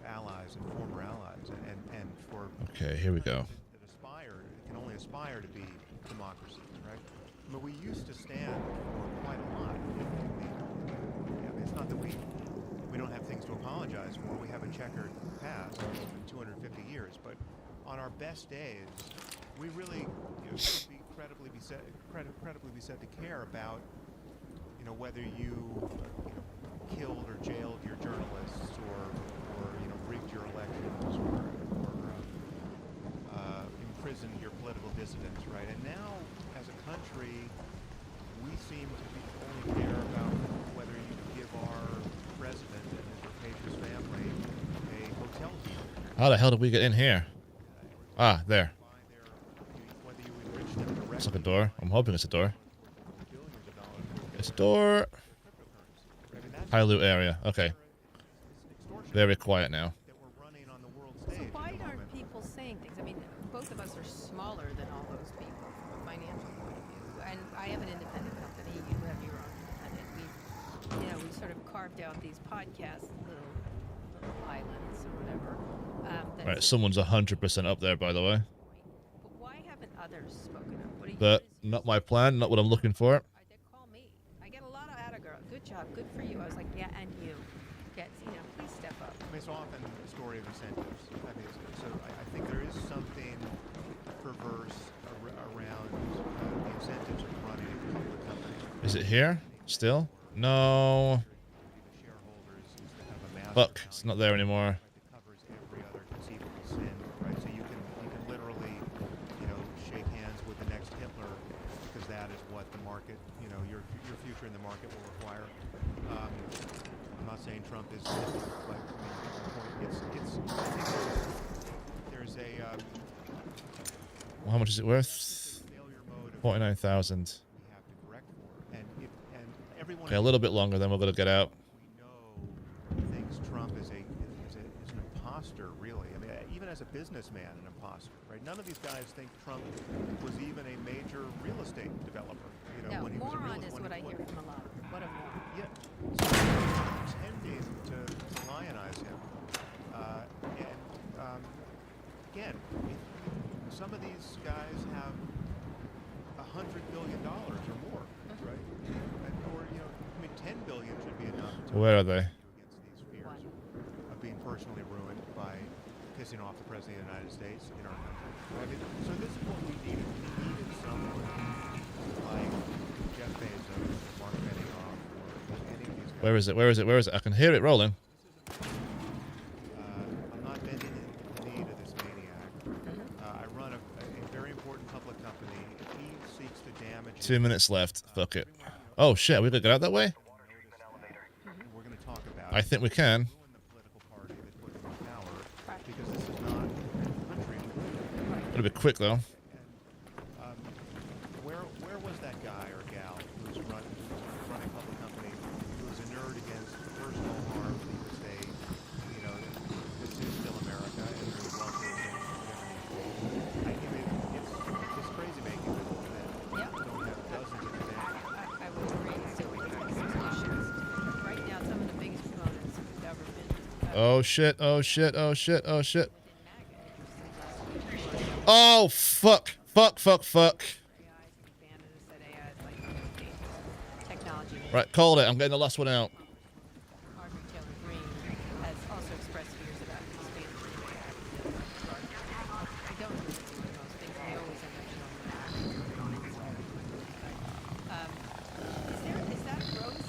allies and former allies, and for Okay, here we go. that can only aspire to be democracies, right? But we used to stand for quite a lot. It's not that we don't have things to apologize for. We have a checkered past, 250 years. But on our best days, we really should be credibly be said to care about, whether you killed or jailed your journalists or rigged your elections or imprisoned your political dissidents, right? And now, as a country, we seem to only care about whether you give our president and his rapacious family a hotel deal. How the hell did we get in here? Ah, there. Whether you enrich them directly. It's like a door. I'm hoping it's a door. Billions of dollars. It's a door. I mean, that's High loot area. Okay. extortion Very quiet now. that we're running on the world So stage. why at the aren't moment. people saying things? I mean, both of us are smaller than all those people from a financial point of view. And I have an independent company. You have your own independent. We sort of carved out these podcast little islands or whatever. Right, someone's 100% up there, by the way. But why haven't others spoken up? What But is your not my plan, not what I'm looking for. They call me. I get a lot of atta girl. Good job. Good for you. I was like, yeah, and you. Get, it's often a story of incentives. I mean, so I think there is something perverse around the incentives of running a public company. Is it here? Still? No. The shareholders is to have a master Fuck, it's not there anymore. right, that covers every other conceivable sin, right? So you can literally, shake hands with the next Hitler because that is what the market, your future in the market will require. I'm not saying Trump is Hitler, but I mean, the point I think there's a Well, how much is it worth? failure mode of 49,000. we have to correct for, and everyone. Okay, a little bit longer, then we're gonna get out. We know thinks Trump is an imposter, really. I mean, even as a businessman, an imposter, right? None of these guys think Trump was even a major real estate developer. No, when he was a moron real, is when what he, I hear from a lot. What a moron. Yeah, so tending to lionize him, again, some of these guys have $100 billion or more, right? Or I mean, 10 billion should be enough to Where are they? against these fears of being personally ruined by pissing off the president of the United States in our country. I mean, so this is what we needed. We needed someone like Jeff Bezos, Mark Benioff, or any of these guys. Where is it? Where is it? Where is it? I can hear it rolling. I'm not bending the knee to this maniac. I run a very important public company. If he seeks to damage 2 minutes left. Fuck it. Oh shit, are we gonna get out that way? we're going to talk about I think we can. ruin the political party that put him in power because this is not a country. It'll be quick though. And where was that guy or gal who was running a public company who was inured against personal harm because they, this is still America and there's wealthy it's crazy making that Yep. don't have dozens of examples. I would agree. So institutions. Right now, some of the biggest proponents of the government. Oh shit, oh shit, oh shit, oh shit. Within MAGA, interestingly last week, Oh fuck. Fuck, fuck, fuck. AI is abandoned and said AI is like dangerous technology. Right, called it. I'm getting the last one out. Margaret Taylor Greene has also expressed fears about the expansion of AI. I don't agree with you on most things. We always end up showing that. Is that growing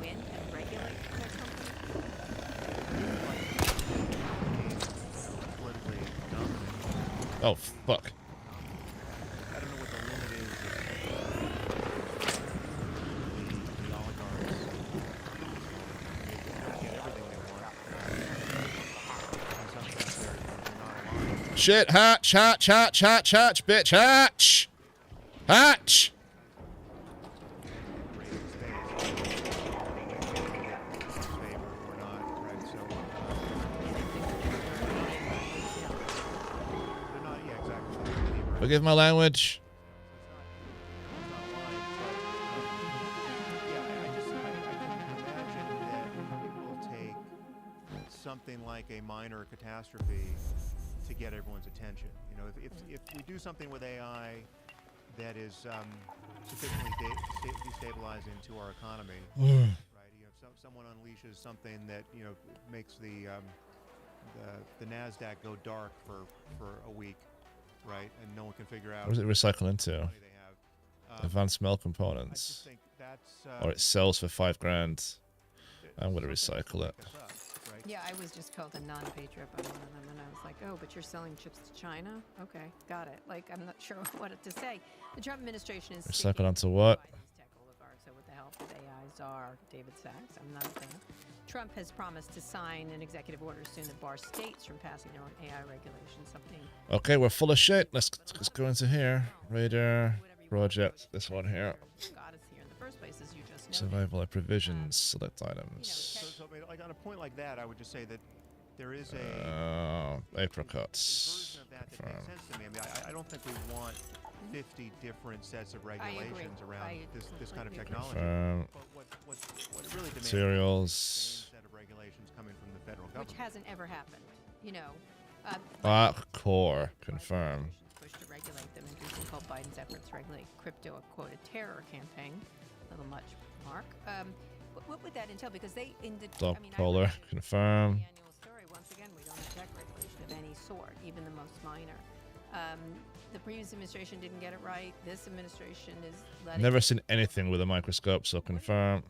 win and regulate their company? Politically dominant. Oh fuck. I don't know what the limit is of the oligarchs get everything they want. And sometimes they're not aligned. Shit, hatch, hatch, hatch, hatch, hatch, bitch, hatch! Hatch! Raise the stakes. Favor or not, right? So they're not, yeah, exactly. Forgive my language. It's not lying, but yeah, I can imagine that it will take something like a minor catastrophe to get everyone's attention. If we do something with AI that is sufficiently destabilizing to our economy, right? Someone unleashes something that makes the Nasdaq go dark for a week, right? And no one can figure out What does it recycle into? money they have. Advanced metal I just components. think that's Or it sells for $5 grand. I'm gonna something recycle it. to wake us up, right? Yeah, I was just called a non-patriot by one of them, and I was like, oh, but you're selling chips to China? Okay, got it. Like, I'm not sure what to say. The Trump administration is Recycle sticking onto what? to Biden's tech oligarchs, so with the help of AI czar David Sachs, I'm not a fan. Trump has promised to sign an executive order soon that bars states from passing their own AI regulations, something Okay, we're full of shit. Let's go into here. Radar project. This one here. got us here in the first place, as you just noted. Survival provisions. Select So, items. so I mean, like on a point like that, I would just say that there is a Apricots. version of that that Confirm. makes sense to me. I mean, I don't think we want 50 different sets of agree. regulations around I this kind of completely agree. technology. Confirm. But what it really demands is the Materials. same set of regulations coming from the federal Which government. hasn't ever happened, Black core. Confirm. Push to regulate them and do something called Biden's efforts to regulate crypto, a quote, a terror campaign. little much, Mark. What would that entail? Because they Dog I mean, I collar, read in confirm. the annual story. Once again, we don't have tech regulation of any sort, even the most minor. The previous administration didn't get it right. This administration is letting. Never seen anything with a microscope, so confirm.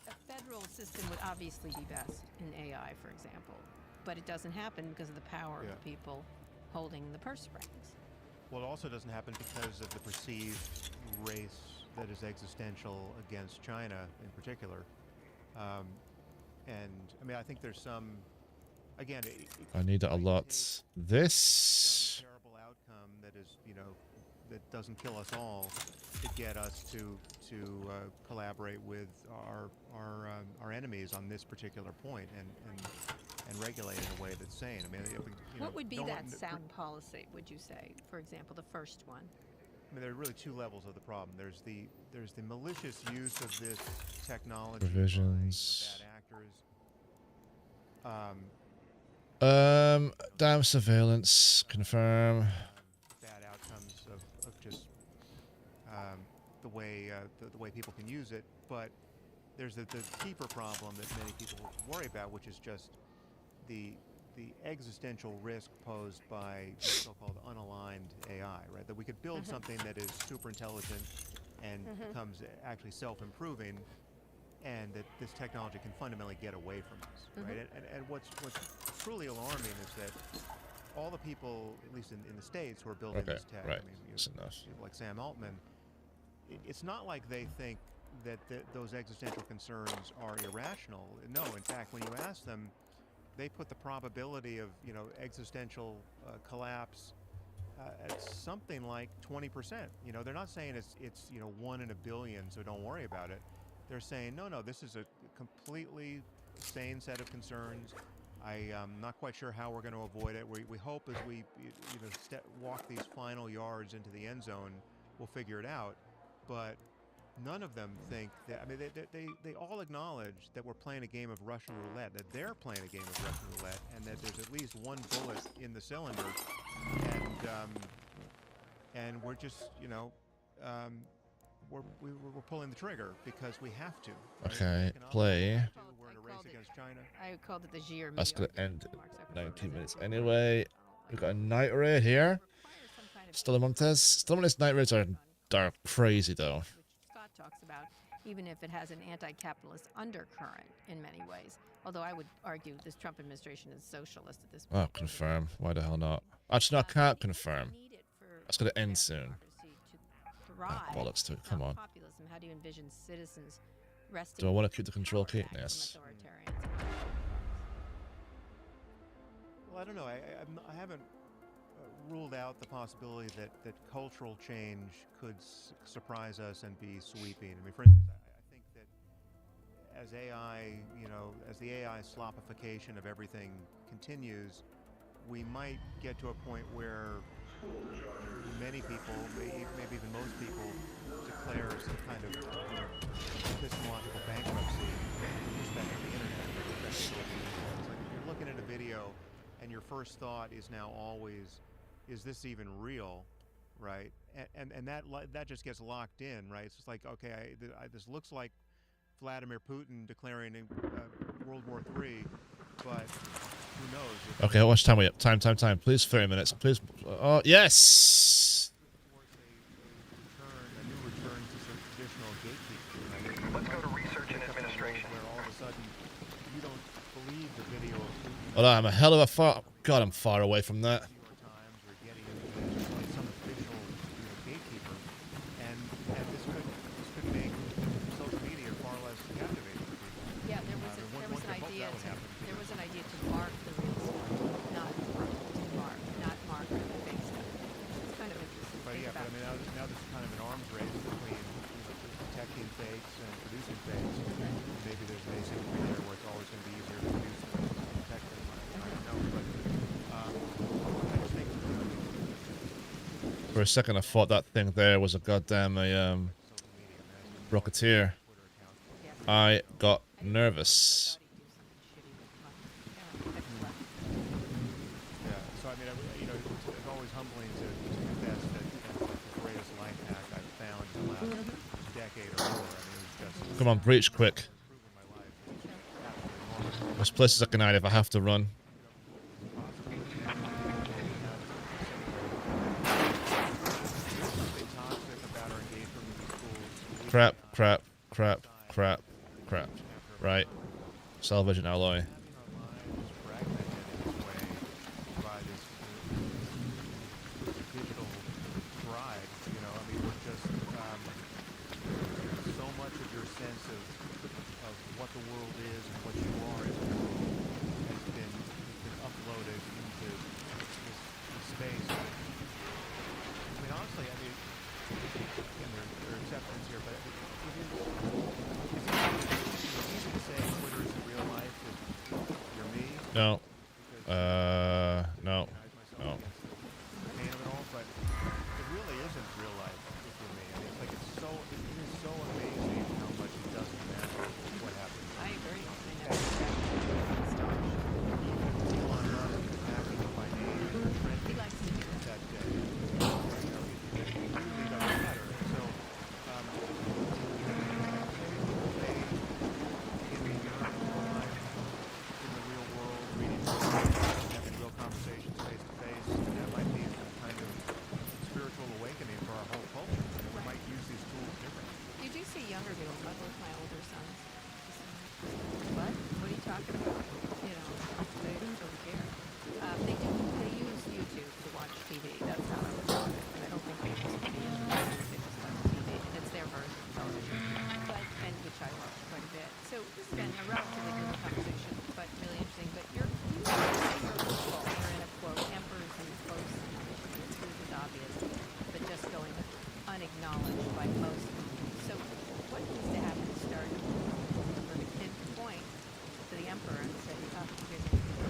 A federal system would obviously be best in AI, for example, but it doesn't happen because of the power of the people holding the purse strings. Well, it also doesn't happen because of the perceived race that is existential against China in particular. And I mean, I think there's some, again, I need it a lot. some This. terrible outcome that is, that doesn't kill us all to get us to collaborate with our enemies on this particular point and regulate in a way that's sane. I mean, what would be that sound policy? Would you say, for example, the first one? I mean, there are really two levels of the problem. There's the malicious use of this technology Provisions. by bad actors. Damn surveillance, confirm. Bad outcomes of just the way people can use it. But there's the deeper problem that many people worry about, which is just the existential risk posed by so-called unaligned AI, right? That we could build something that is super intelligent and becomes actually self-improving, and that this technology can fundamentally get away from us, right? And what's truly alarming is that all the people, at least in the States, who are building this tech, right. I mean, That's enough. people like Sam Altman, it's not like they think that those existential concerns are irrational. No, in fact, when you ask them, they put the probability of existential collapse at something like 20%. They're not saying it's 1 in a billion, so don't worry about it. They're saying no, this is a completely sane set of concerns. I'm not quite sure how we're going to avoid it. We hope as we walk these final yards into the end zone, we'll figure it out. But none of them think that. I mean, they all acknowledge that we're playing a game of Russian roulette, that they're playing a game of Russian roulette, and that there's at least one bullet in the cylinder, and we're just we're pulling the trigger because we have to. Right? Okay, play. We're in a race against China. I called it the Gier. That's gonna end in 19 minutes anyway. We've got a night raid here. Stillamontes night raids are crazy though. Which Scott talks about, even if it has an anti-capitalist undercurrent in many ways. Although I would argue this Trump administration is socialist at this point. Oh, confirm. Why the hell not? Actually, no, I can't confirm. That's gonna end soon. Oh, bollocks to it. Come on. Populism. How do you envision citizens resting? Do I want to keep the control key? Yes. Well, I don't know. I haven't ruled out the possibility that cultural change could surprise us and be sweeping. I mean, for instance, I think that as AI, as the AI slopification of everything continues, we might get to a point where many people, maybe even most people, declare some kind of epistemological bankruptcy with respect to the internet. It's like if you're looking at a video and your first thought is now always, is this even real, right? And that just gets locked in, right? It's just like, okay, this looks like Vladimir Putin declaring World War III, but who knows? Okay, how much time we have? Time. Please, 30 minutes. Please. Oh, yes! A new return to some traditional gatekeeping. Let's go to research and administration. Where all of a sudden you don't believe the video of Putin. Hold on, I'm a hell of a far. God, I'm far away from that. New York Times or Getty Images, just like some official gatekeeper, and this could make social media far less captivating for people. Yeah, there was an idea to mark the real stuff, not mark the fake stuff. It's kind of interesting. But yeah, but I mean now there's kind of an arms race between detecting fakes and producing fakes. Maybe there's an asymmetry there where it's always going to be easier to produce than to detect them. I don't know, but I just think For a second, I thought that thing there was a goddamn rocketeer. I got nervous. Yeah, so I mean, it's always humbling to confess that that's like the greatest life hack I've found in the last decade or more. I mean, just Come on, breach quick. improving my life. It's absolutely enormous. There's places I can hide if I have to run. Toxic about our engagement with the schools. Crap, crap, crap, crap, crap. Right. Salvage an alloy. Having our lives fragmented in this way by this digital drive, you know, I mean, we're just so much of your sense of what the world is and what you are as a world has been uploaded into this space. I mean, honestly, I mean, again, there are exceptions here, but it is easy to say Twitter isn't real life if you're me. No. Because No. recognize myself No. against the pain of it all, but it really isn't real life if you're me. I mean, it's like it is so amazing how much it doesn't matter what happens. I agree. I never expected Elon Musk attacking by name and He trending likes to do that. that day. You know, it really doesn't matter. So, maybe people say in the life, in the real world, reading books, having real conversations face to face, that might be some kind of spiritual awakening for our whole culture. And we might use these tools differently. You do see younger people, like with my older sons. What? What are you talking about? You know, they don't care. They use YouTube to watch TV. That's how I was taught it. I don't think they use it. They just watch TV, and it's their version of television, and which I watch quite a bit. So this has been a relatively good conversation, but really interesting. But you're hopeful. You're in a quote, emperors and close. The truth is obvious, but just going unacknowledged by most. So what needs to happen to start for the kid to point to the emperor and say, oh, here's what you do.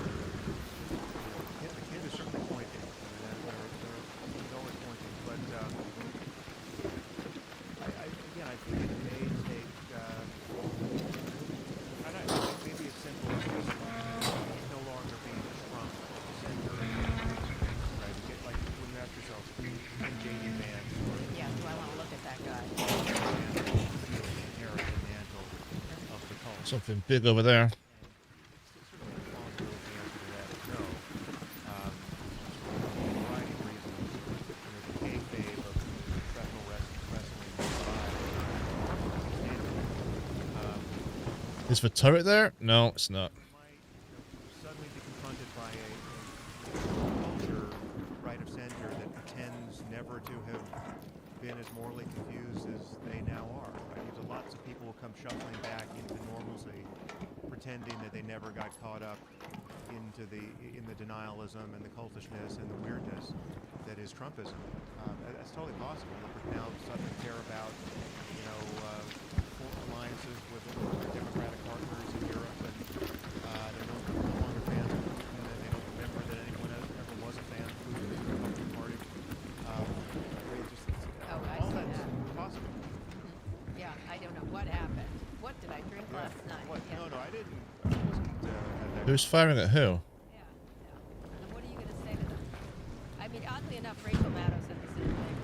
Yeah, the kid is certainly pointing. I mean, he's always pointing. But I think it may take. I don't know. Maybe it's simple as just no longer being Trump center, right? You get like when you ask yourself, can J.D. Vance or Yeah, do I want to look at that guy? inherit the mantle of the cult? Something big over there. Certainly the plausible answer to that is no. For a variety of reasons, you know, the kayfabe of professional wrestling Is the turret there? No, it's not. might suddenly be confronted by a culture right of center that pretends never to have been as morally confused as they now are. Right? Lots of people will come shuffling back into normalcy, pretending that they never got caught up into in the denialism and the cultishness and the weirdness that is Trumpism. That's totally possible. They now suddenly care about, you know, alliances with their Democratic partners in Europe, and they're no longer fans of Putin, and they don't remember that anyone ever was a fan of Putin in the Republican Party. I All see that's that. possible. Yeah, I don't know what happened. What did I drink last night? What? Yeah. No, I didn't. I wasn't at that. Who's firing at who? Yeah. And what are you going to say to them? I mean, oddly enough, Rachel Maddow said the same thing.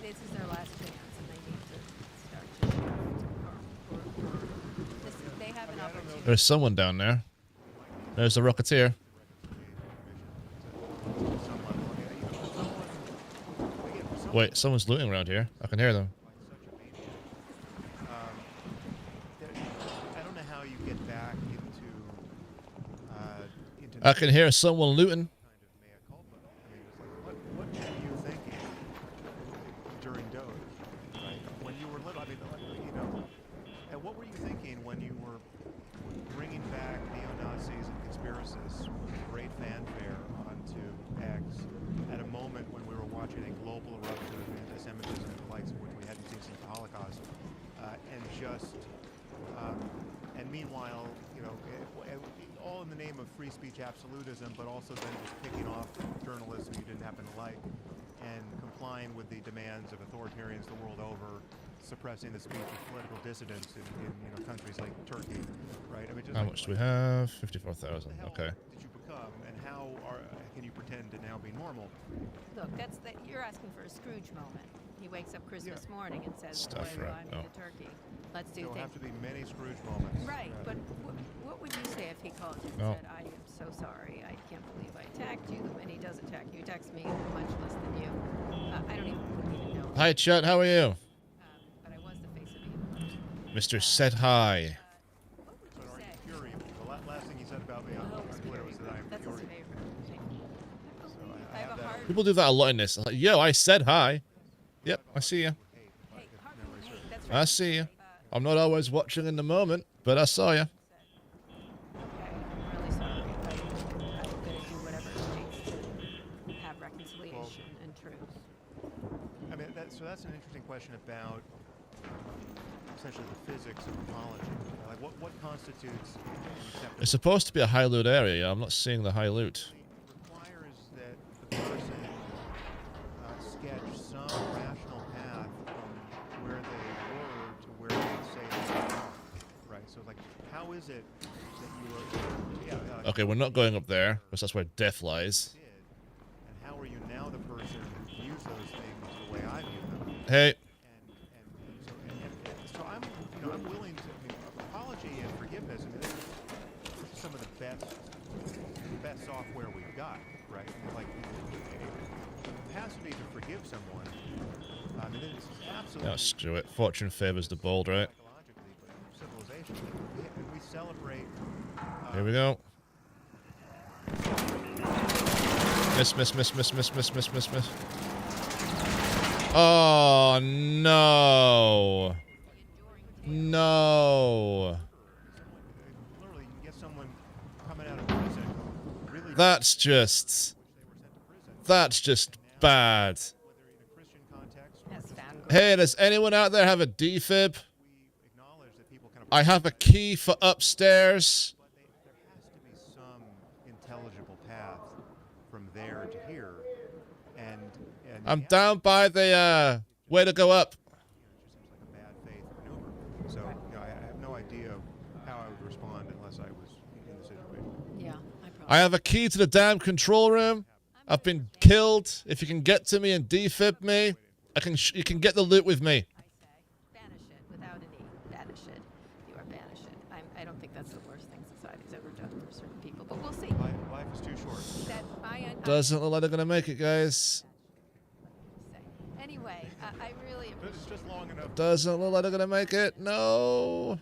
This is their last chance, and they need to start to they have an opportunity. There's someone down there. There's the Rocketeer. Wait, someone's looting around here. I can hear them. I don't know how you get back into I can hear someone looting. kind of mea culpa. I mean, it's like, what were you thinking during Doge, right? When you were little, I mean, you know, and what were you thinking when you were bringing back neo-Nazis and conspiracists with great fanfare onto X at a moment when we were watching a global eruption of anti-Semitism, the likes of which we hadn't seen since the Holocaust, and meanwhile, you know, all in the name of free speech absolutism, but also then just picking off journalists who you didn't happen to like, and complying with the demands of authoritarians the world over, suppressing the speech of political dissidents in you know, countries like Turkey, right? I mean, just How like, much do we have? what 54,000. the hell Okay. did you become, and how can you pretend to now be normal? Look, you're asking for a Scrooge moment. He wakes up Christmas morning and says, Stuff, "Boy, right, I need no. a turkey. Let's do There'll things." have to be many Scrooge moments. Right, but what would you say if he called you and No. said, "I am so sorry. I can't believe I attacked you." And he does attack you. He attacks me much less than you. I don't even know. Hi, Chet. How are you? But I was the face of the Mr. Said Hi. What would But you are say? you furious? The last thing he said about me on Twitter was that I am That's his furious. favorite. Thank you. I have a that hard. People do that a lot in this. Like, yo, I said hi. Yep, I see you. Hey, Harpoon, hey, that's I right. see you. I'm not always watching in the moment, but I saw you. Okay, I'm really sorry. I'm going to do whatever it takes to have reconciliation and truth. I mean, so that's an interesting question about essentially the physics of apology. Like, what constitutes an acceptable? It's supposed to be a high loot area. Yeah, I'm not seeing the high loot. Requires that the person sketch some rational path from where they were to where they say they are. Right. So, like, how is it that you were? Yeah. Okay, we're not going up there, because that's where death lies. Did, and how are you now the person who views those things the way I view them? Hey, So I'm, I'm willing to. I mean, apology and forgiveness. I mean, this is some of the best software we've got, right? I mean, like the capacity to forgive someone. I mean, it's absolutely. no, screw it. Fortune favors the bold, right? Psychologically, but civilization. We celebrate. Here we go. Miss. Oh, no. No. Literally, you can get someone coming out of prison. Really. That's just They were sent to prison. bad. Whether in a Christian context. That's found. Hey, does anyone out there have a defib? We acknowledge that people kind of. I have a key for upstairs. But there has to be some intelligible path from there to here, and I'm yeah, down by the way to go up. it just seems like a bad faith maneuver. So I have no idea how I would respond unless I was in the situation. Yeah, I probably. I have a key to the damn control room. I've been killed. If you can get to me and defib me, you can get the loot with me. I say, banish it without an E. Banish it. You are banish it. I don't think that's the worst thing society's ever done for certain people, but we'll see. Life is too short. That Doesn't look like they're gonna make it, guys. Anyway, I really It's appreciate just long enough. Doesn't look like they're gonna make it. No.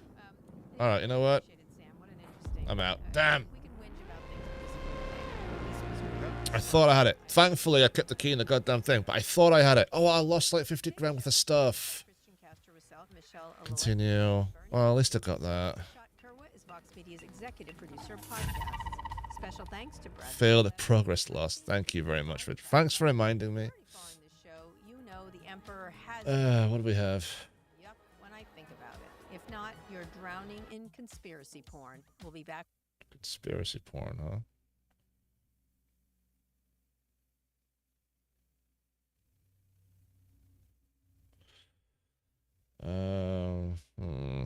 All right, you know what? appreciated, Sam. What an interesting. I'm out. Damn. We can whinge about things, but this was I thought I had it. Thankfully, I kept the key in the goddamn thing, but I thought I had it. Oh, I lost like 50 grand worth of stuff. Christian Castro Russell, Michelle Aloy, Continue. Well, at least I got that. Shot Kerwa is Vox Media's executive producer of podcasts. Special thanks to Brad. Failed progress lost. Thank you very much, Rich. Thanks for reminding me. Following this show, you know the Emperor has. What do we have? Yep, when I think about it. If not, you're drowning in conspiracy porn. We'll be back. Conspiracy porn, huh? Hmm.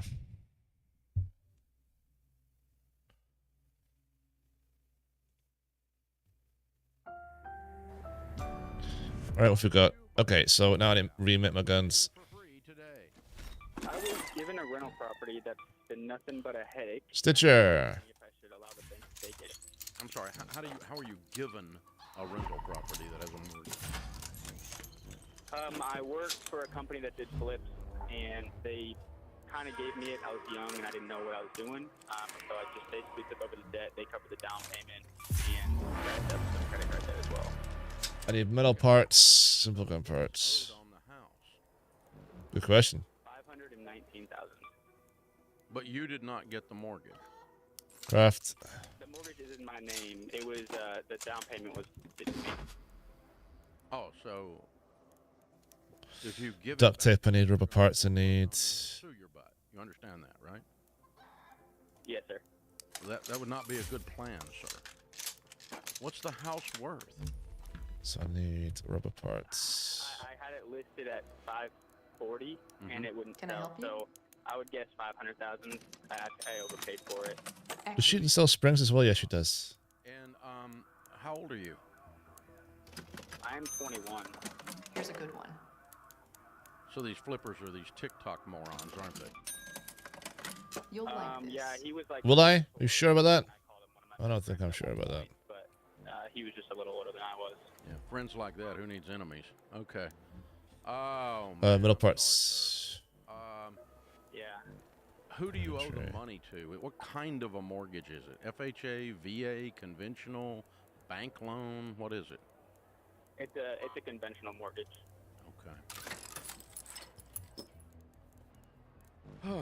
All right, what we got? Okay, so now I didn't remit my guns. I was given a rental property that's been nothing but a headache. Stitcher. If I should allow the bank to take it. I'm sorry. How are you given a rental property that has a mortgage? I worked for a company that did flips, and they kind of gave me it. I was young and I didn't know what I was doing, so I just basically took over the debt. They covered the down payment and racked up some credit card debt as well. I need metal parts, simple gun parts. Owed on the house. Good question. $519,000. But you did not get the mortgage. Craft. The mortgage is in my name. It was the down payment was it's me. Oh, so if you give Duct it back, tape, I need rubber parts, I need... sue your butt. You understand that, right? Yes, sir. That would not be a good plan, sir. What's the house worth? So I need rubber parts. I had it listed at 540, and it wouldn't Can I sell. help you? So I would guess 500,000. I overpaid for it. Does she sell springs as well? Yes, she does. And how old are you? I am 21. Here's a good one. So these flippers are these TikTok morons, aren't they? You'll like this. Yeah, he was like. Will I? You sure about that? I called him one of my I don't think I'm friends sure at one about that. point, But he was just a little older than I was. Yeah, friends like that. Who needs enemies? Okay. Oh, man. Middle I'm sorry, parts. sir. Yeah. Who do you owe Sure. the money to? What kind of a mortgage is it? FHA, VA, conventional, bank loan? What is it? It's a conventional mortgage. Okay.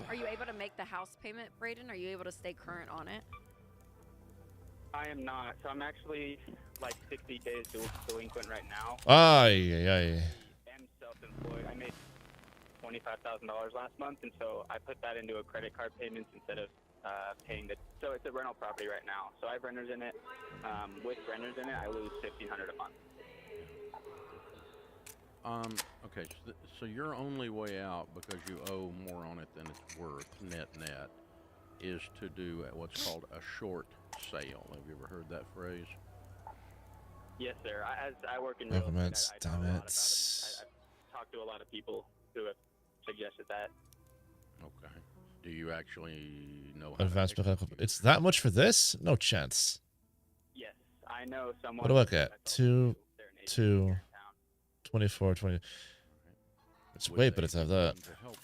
Are you able to make the house payment, Braden? Are you able to stay current on it? I am not. So I'm actually like 60 days delinquent right now. Ay. I am self-employed. I made $25,000 last month, and so I put that into a credit card payments instead of paying the. So it's a rental property right now. So I have renters in it. With renters in it, I lose $1,500 a month. Okay, so your only way out, because you owe more on it than it's worth, net, is to do what's called a short sale. Have you ever heard that phrase? Yes, sir. As I work in real estate, Governments, I know a damn lot it. about it. I've talked to a lot of people who have suggested that. Okay. Do you actually know how to Advanced execute mechanical. It's that much for this? No chance. Yes, I know someone. What do I get? that's Two, they're an agent two. here in town. 24, 20. It's with way a better to have that. team to help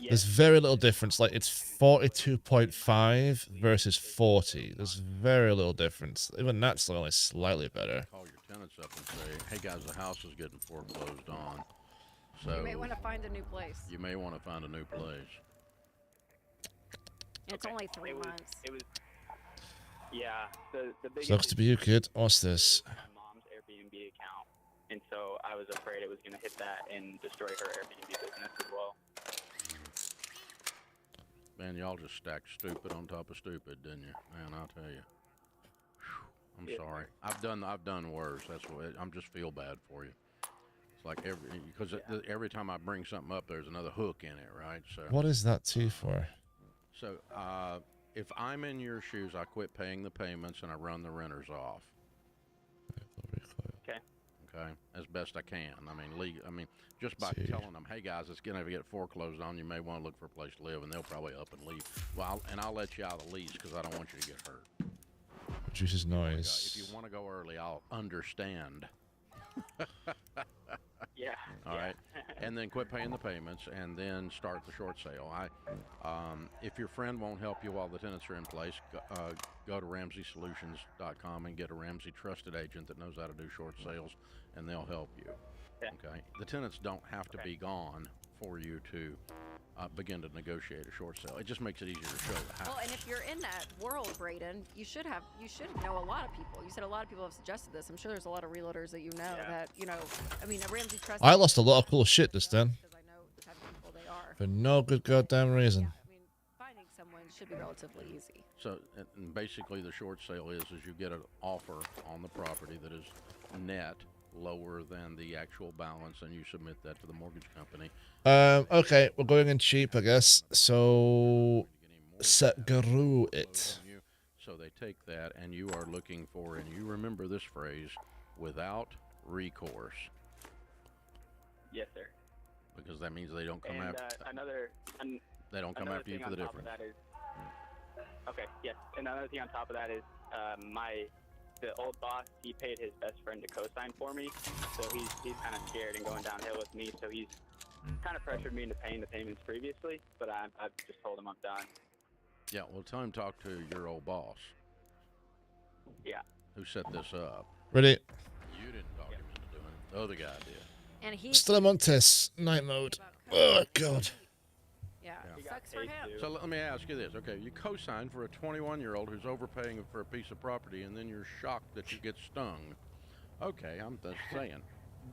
you? There's very little difference. Like, it's 42.5 versus 40. There's very little difference. Even that's only slightly better. Call your tenants up and say, hey guys, the house is getting foreclosed on. So You may want to find a new place. you may want to find a new place. It's Okay. only 3 It was- months. It was. Yeah, the biggest. Sucks to be you, kid. What's this? My mom's Airbnb account, and so I was afraid it was going to hit that and destroy her Airbnb business as well. Man, y'all just stacked stupid on top of stupid, didn't you? Man, I'll tell you. Whew, I'm Yeah. sorry. I've done worse. That's what I'm just feel bad for you. It's like every time I bring something up, there's another hook in it, right? So What is that T for? So, if I'm in your shoes, I quit paying the payments and I run the renters off. Okay. Okay, as best I can. I mean, just by See. telling them, hey guys, it's gonna get foreclosed on. You may want to look for a place to live, and they'll probably up and leave. Well, I'll let you out of the lease because I don't want you to get hurt. Produces If noise. you want to go early, I'll understand. Yeah. All yeah. right, and then quit paying the payments, and then start the short sale. If your friend won't help you while the tenants are in place, go to RamseySolutions.com and get a Ramsey trusted agent that knows how to do short sales, and they'll help you. Okay. The tenants don't have to be gone for you to begin to negotiate a short sale. It just makes it easier to show the house. Well, and if you're in that world, Braden, you should know a lot of people. You said a lot of people have suggested this. I'm sure there's a lot of realtors that you know that, I mean, a Ramsey Trust. I lost a lot of cool shit just then. Because I know the type of people they are. For no good goddamn Yeah, reason. I mean, finding someone should be relatively easy. So, and basically, the short sale is you get an offer on the property that is net lower than the actual balance, and you submit that to the mortgage company. Okay, we're going in cheap, I guess. So, set guru it. So they take that, and you are looking for, and you remember this phrase, without recourse, Yes, sir. because that means they don't come And after. They don't come another after you thing for the on top of difference. that is. Okay. Yes. And another thing on top of that is the old boss. He paid his best friend to co-sign for me, so he's kind of scared and going downhill with me. So he's kind of pressured me into paying the payments previously, but I've just told him I'm done. Yeah, well, tell him to talk to your old boss. Yeah. Who set this up? Ready? You didn't talk him into doing it. The other guy did. And he. Stelamontes, night mode. Oh, God. Yeah, He got sucks for paid him. too. So let me ask you this. Okay, you co-sign for a 21-year-old who's overpaying for a piece of property, and then you're shocked that you get stung. Okay, I'm just saying.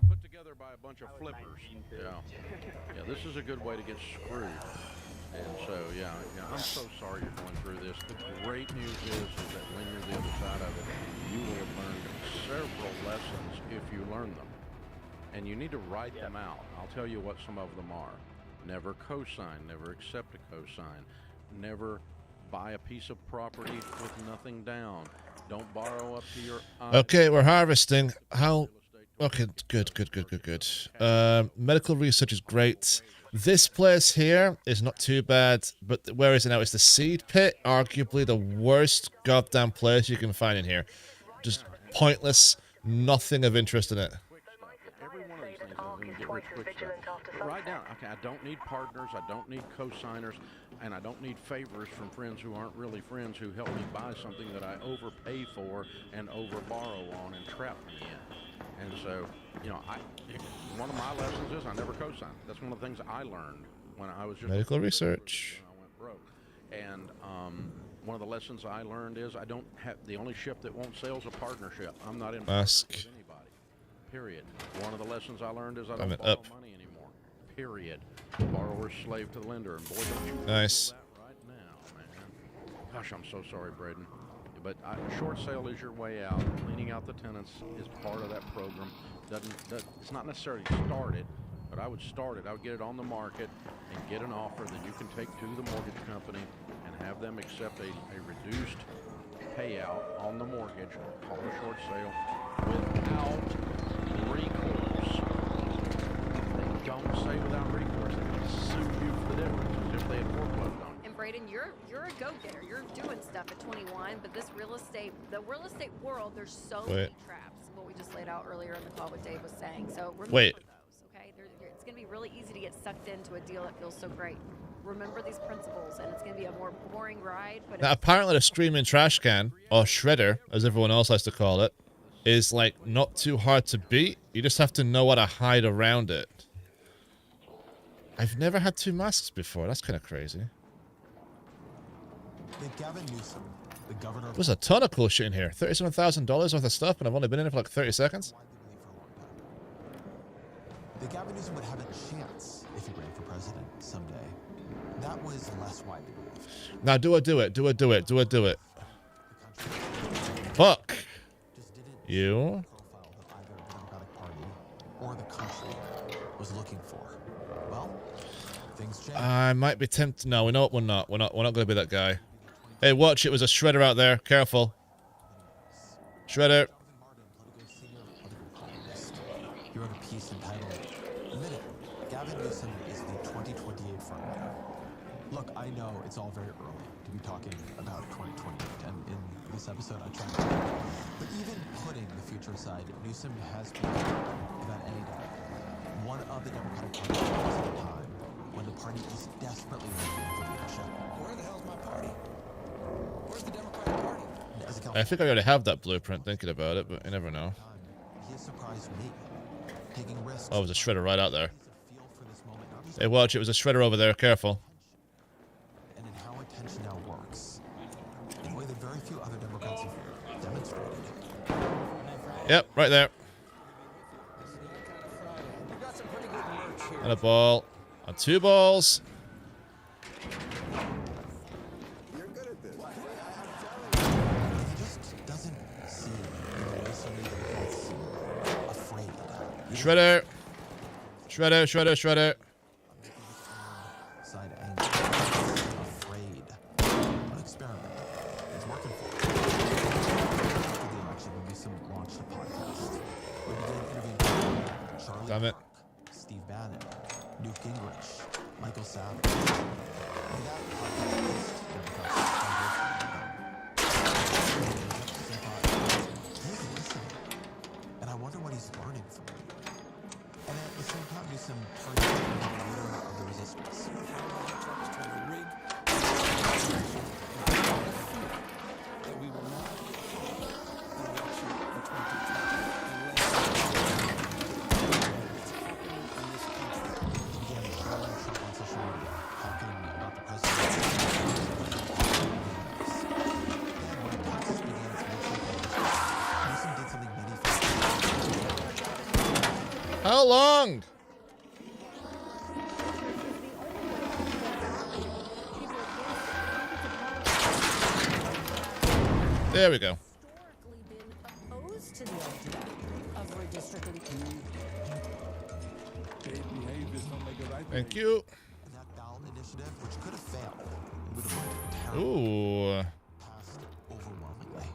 Put together by a bunch of I was flippers. 19 too. Yeah, this is a good way to get screwed. And so, yeah, I'm so sorry you're going through this. The great news is that when you're the other side of it, you will have learned several lessons if you learn them. And you need to write them out. I'll tell you what some of them are. Never co-sign, never accept a co-sign, never buy a piece of property with nothing down. Don't borrow up to your eyes. Okay, we're harvesting. How Okay, good. Medical research is great. This place here is not too bad, but where is it now? It's the seed pit, arguably the worst goddamn place you can find in here. Just pointless, nothing of interest in it. Every one of these things is going to get rich quick stuff. But right now, okay, I don't need partners, I don't need co-signers, and I don't need favors from friends who aren't really friends who help me buy something that I overpay for and overborrow on and trap me in. And so, you know, one of my lessons is I never co-sign. That's one of the things I learned when I was just medical research. I went broke. And one of the lessons I learned is I don't have the only ship that won't sail is a partnership. I'm not in partnership with anybody. Period. One of the lessons I learned is I don't borrow money anymore. Period. Borrower's slave to the lender, and boy, don't you nice. feel that right now, man. Gosh, I'm so sorry, Braden. But short sale is your way out. Cleaning out the tenants is part of that program. It's not necessarily started, but I would start it. I would get it on the market and get an offer that you can take to the mortgage company and have them accept a reduced payout on the mortgage, call it a short sale, without recourse. They don't say without recourse. They're going to sue you for the difference as if they had foreclosed on you. And Braden, you're a go-getter. You're doing stuff at 21, but the real estate world, there's so many traps. What we just laid out earlier in the call, what Dave was saying. So remember those, okay? It's going to be really easy to get sucked into a deal that feels so great. Remember these principles, and it's going to be a more boring ride. But now, apparently the screaming trash can, or shredder, as everyone else likes to call it, is like not too hard to beat. You just have to know how to hide around it. I've never had two masks before. That's kind of crazy. Gavin Newsom, the governor. There's a ton of cool shit in here. $37,000 worth of stuff, and I've only been in it for like 30 seconds. That Gavin Newsom would have a chance if he ran for president someday. That was less widely believed. Now, do it. Fuck. You. Profile that either the Democratic Party or the country was looking for. Well, things change. I might be tempted. No, we know what we're not. We're not going to be that guy. Hey, watch it. Was a shredder out there. Careful. Shredder. He wrote a piece entitled, "Admit it, Gavin Newsom is the 2028 frontrunner." Look, I know it's all very early to be talking about 2028, and in this episode I tried to. But even putting the future aside, Newsom has been, without any doubt, one of the Democratic Party leaders at a time when the party is desperately looking for leadership. Where the hell's my party? Where's the Democratic Party? I think I already have that blueprint thinking about it, but you never know. He has surprised me, taking risks. Oh, there's a shredder right out there. Hey, watch it. Was a shredder over there. Careful. And in how attention now works, in a way that very few other Democrats have demonstrated. Yep, right there. And a ball. And two balls. Shredder. Shredder. Side angle. Afraid. An experiment. It's working for him. After the election, Newsom launched a podcast. We began interviewing Charlie Damn it. Kirk, Steve Bannon, Newt Gingrich, Michael Savage. And that podcast he's listening. And I wonder what he's learning from me. And at the same time, Newsom turned into the leader of the resistance. How long? There we go. Opposed to the idea of redistricting. Thank you. That ballot initiative, which could have failed, it would have looked terrible. Ooh. Passed overwhelmingly.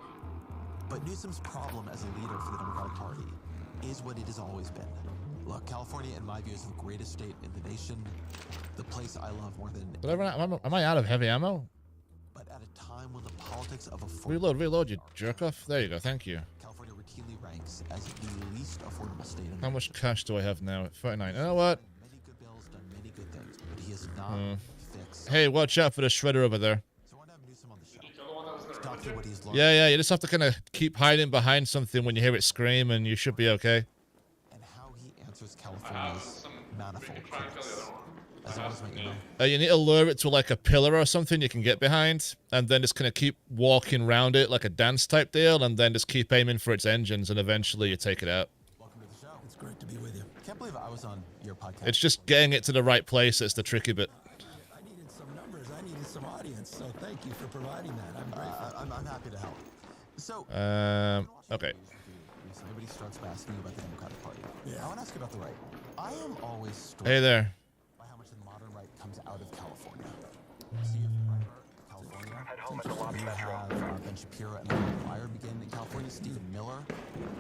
But Newsom's problem as a leader for the Democratic Party is what it has always been. Look, California, in my view, is the greatest state in the nation. The place I love more than. Did I run out, am I out of heavy ammo? But at a time when the politics of affordability. Reload, you jerk off. There you go. Thank you. California routinely ranks as the least affordable state in the How much cash do I have now? 39. You know what? Many good bills, done many good things, but he has not fixed. Hey, watch out for the shredder over there. So I want to have Newsom on the show to talk through what he's learned. Yeah, you just have to kind of keep hiding behind something when you hear it scream, and you should be okay. And how he answers California's manifold critics. As long as my email. You need to lure it to like a pillar or something you can get behind, and then just kind of keep walking around it like a dance type deal, and then just keep aiming for its engines, and eventually you take it out. Welcome to the show. It's great to be with you. Can't believe I was on your podcast. It's just getting it to the right place that's the tricky bit. I needed some numbers. I needed some audience. So thank you for providing that. I'm grateful. I'm happy to help. So. Okay. Everybody starts by asking you about the Democratic Party. Yeah. I want to ask you about the right. I am always struck Hey there. by how much the modern right comes out of California. So you have California. You have Ben Shapiro and Larry Pryor begin in California. Stephen Miller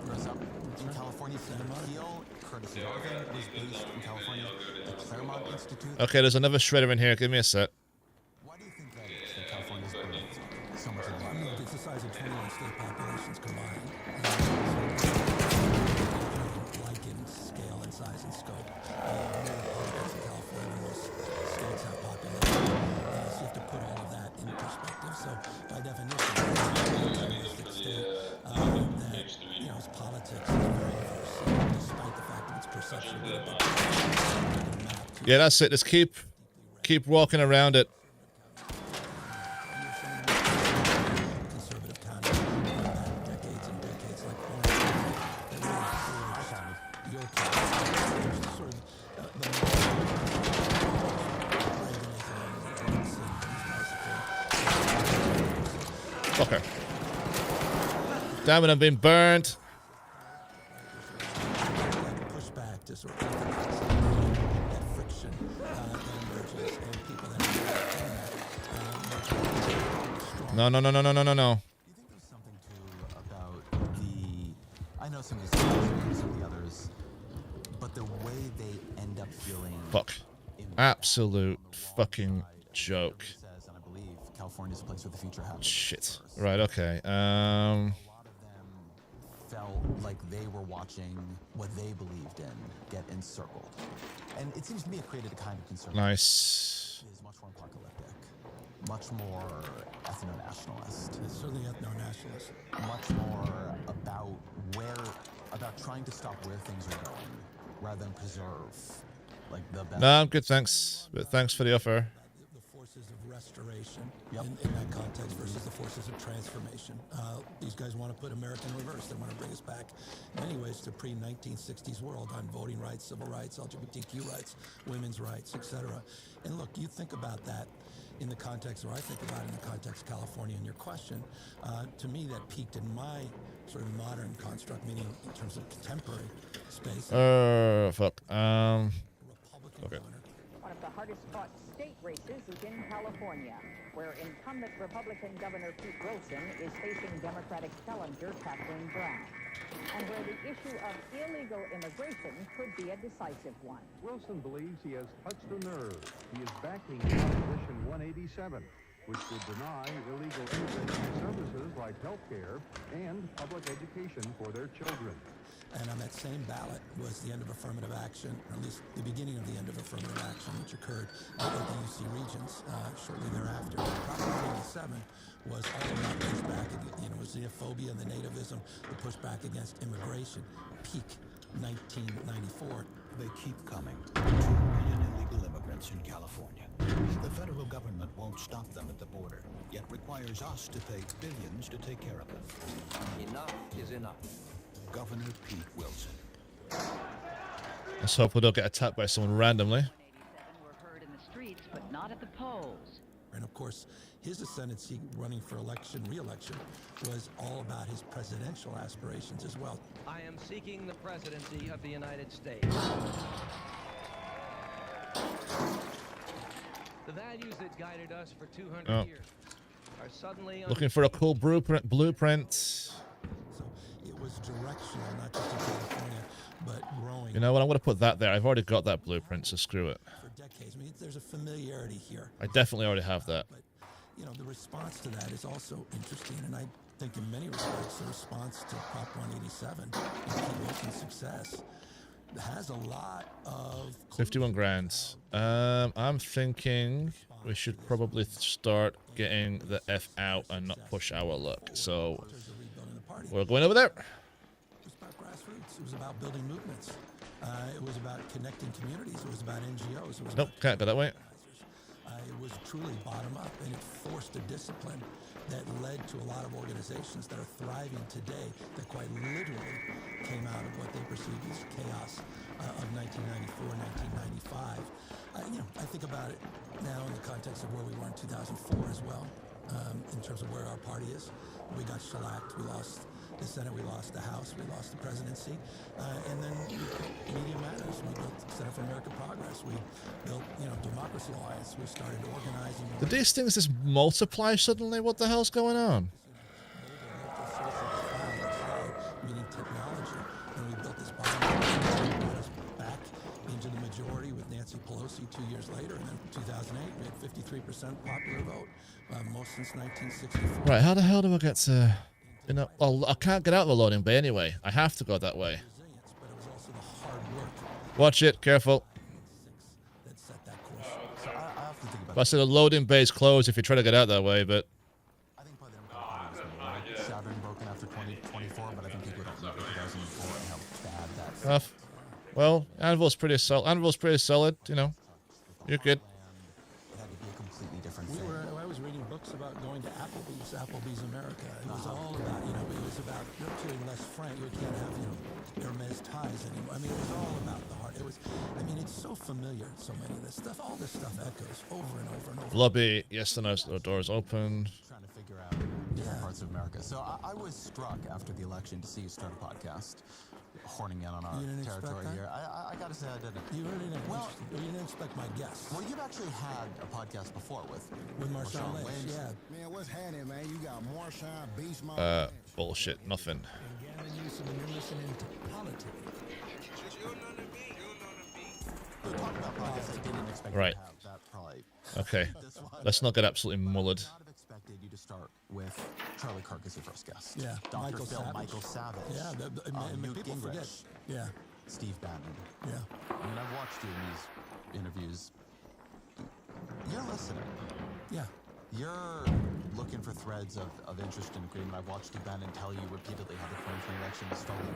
grows up in California. Peter Thiel, Curtis Yarvin was based in California. The Claremont Institute. Okay, there's another shredder in here. Give me a sec. Why do you think that is that California's birthed so much of the I mean, it's the size of 21 state populations combined. Like in scale and size and scope. California, most states have population. So you have to put all of that in perspective. So by definition, it's a realistic state that, you know, its politics is very diverse, despite the fact that it's perceptually a big Yeah, that's it. Just keep walking around it. conservative county decades and decades like that really your sort of Okay. Damn it, I'm being burned. pushback to sort of that friction that emerges and people that No. Do you think there's something too about the? I know some of these things, some of the others, but the way they end up feeling. Fuck. Absolute fucking joke. Says, and I believe California's a place where the future happens. Shit. Right, okay. A lot of them felt like they were watching what they believed in get encircled, and it seems to me it created a kind of concern. Nice. It is much more apocalyptic, much more ethno-nationalist. It's certainly ethno-nationalist. Much more about trying to stop where things are going rather than preserve like the best. No, I'm good, thanks. But thanks for the offer. The forces of restoration in that context versus the forces of transformation. These guys want to put America in reverse. They want to bring us back in many ways to pre-1960s world on voting rights, civil rights, LGBTQ rights, women's rights, etc. And look, you think about that in the context, or I think about it in the context of California and your question, to me that peaked in my sort of modern construct, meaning in terms of contemporary space. Fuck. Republican Okay. governor. One of the hardest fought state races is in California, where incumbent Republican Governor Pete Wilson is facing Democratic challenger Kathleen Brown, and where the issue of illegal immigration could be a decisive one. Wilson believes he has touched a nerve. He is backing Proposition 187, which would deny illegal immigration services like health care and public education for their children. And on that same ballot was the end of affirmative action, or at least the beginning of the end of affirmative action, which occurred at the UC Regents shortly thereafter. Proposition 87 was all about pushback, was xenophobia and the nativism, the pushback against immigration. Peak 1994. They keep coming. 2 million illegal immigrants in California. The federal government won't stop them at the border, yet requires us to pay billions to take care of them. Enough is enough. Governor Pete Wilson. Let's hope we don't get attacked by someone randomly. Were heard in the streets, but not at the polls. And of course, his ascendancy running for re-election, was all about his presidential aspirations as well. I am seeking the presidency of the United States. The values that guided us for 200 years are suddenly Looking for a cool blueprint. So it was directional, not just in California, but growing. You know what? I'm going to put that there. I've already got that blueprint, so screw it. For decades. I mean, there's a familiarity here. I definitely already have that. But, you know, the response to that is also interesting, and I think in many respects the response to Prop 187 and Pete Wilson's success has a lot of 51 grand. I'm thinking we should probably start getting the F out and not push our luck. So we're going over there. It was about grassroots. It was about building movements. It was about connecting communities. It was about NGOs. It was Nope, can't go that way. It was truly bottom up, and it forced a discipline that led to a lot of organizations that are thriving today that quite literally came out of what they perceived as chaos of 1994, 1995. You know, I think about it now in the context of where we were in 2004 as well, in terms of where our party is. We got shellacked. We lost the Senate, we lost the House, we lost the presidency, and then we built Media Matters, we built Center for American Progress, we built, you know, Democracy Alliance, we started organizing. Did these things just multiply suddenly? What the hell's going on? Meaning technology, and we built this bottom that brought us back into the majority with Nancy Pelosi 2 years later, and then 2008 we had 53% popular vote, most since 1964. Right, how the hell do I get to... You know, well, I can't get out of the loading bay anyway. I have to go that way. Watch it, careful. I said the loading bay's closed if you try to get out that way, but... I think by then shattering broken after 2024, but I think people don't know 2004 and how bad that. Well, Anvil's pretty solid. Anvil's pretty solid, you know. You're good. It had to be a completely different thing. I was reading books about going to Applebee's America. It was all about, you know, it was about nurturing less frank. You can't have, you know, Hermes ties anymore. I mean, it was all about the heart. It was, I mean, it's so familiar, so many of this stuff. All this stuff echoes over and over and over. Lobby, yes, the door's open. Trying to figure out different parts of America. So I was struck after the election to see you start a podcast. Horning in on our territory here. I gotta say I didn't. You really didn't. Well, you didn't expect my guess. Well, you've actually had a podcast before with Marshawn Lynch. Yeah. Man, what's happening, man? You got Marshawn, Beast Mode. Bullshit, nothing. Gavin Newsom, and you're listening to politics. We talked about podcasts I didn't expect right. to have that probably. Okay. Let's not get absolutely mullered. I would have expected you to start with Charlie Kirk as your first guest. Yeah. Dr. Phil, Michael Savage. Yeah. Newt People Gingrich. forget. Yeah. Steve Bannon. Yeah. I mean, I've watched you in these interviews. You're listening. Yeah. You're looking for threads of interest and agreement. I've watched Steve Bannon tell you repeatedly how the 2020 election is stolen.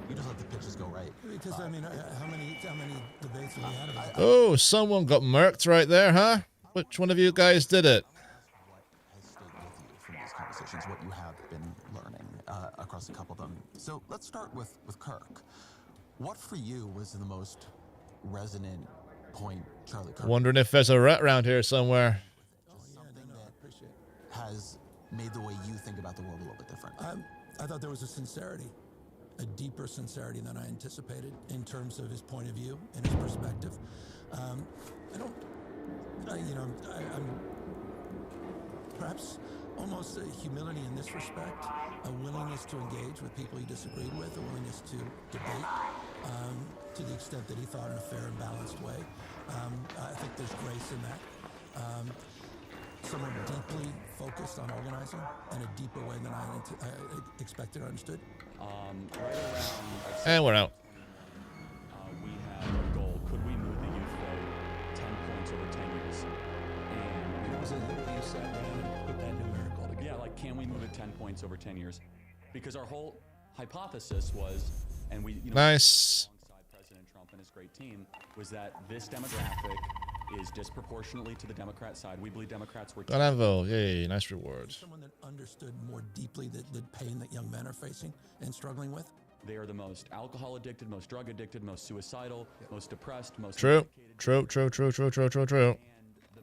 You just let the pitches go right. Because I mean, how many debates have we had about that? Oh, someone got murked right there, huh? Which one of you guys did it? What has stayed with you from these conversations, what you have been learning across a couple of them. So let's start with Kirk. What for you was the most resonant point Charlie Kirk? Wondering if there's a rat around here somewhere. Something that has made the way you think about the world a little bit different. I thought there was a sincerity, a deeper sincerity than I anticipated in terms of his point of view and his perspective. I'm perhaps almost a humility in this respect, a willingness to engage with people he disagreed with, a willingness to debate to the extent that he thought in a fair and balanced way. I think there's grace in that. Someone deeply focused on organizing in a deeper way than I expected or understood. Right around, And we're out. we had a goal. Could we move the youth vote 10 points over 10 years? And it was a literally you sat down and put that numerical together. Yeah, like, can we move it 10 points over 10 years? Because our whole hypothesis was, and we, you know, nice. alongside President Trump and his great team, was that this demographic is disproportionately to the Democrat side. We believe Democrats were... Got Anvil, yay, nice reward. Someone that understood more deeply the pain that young men are facing and struggling with. They are the most alcohol addicted, most drug addicted, most suicidal, most depressed, most... True. And the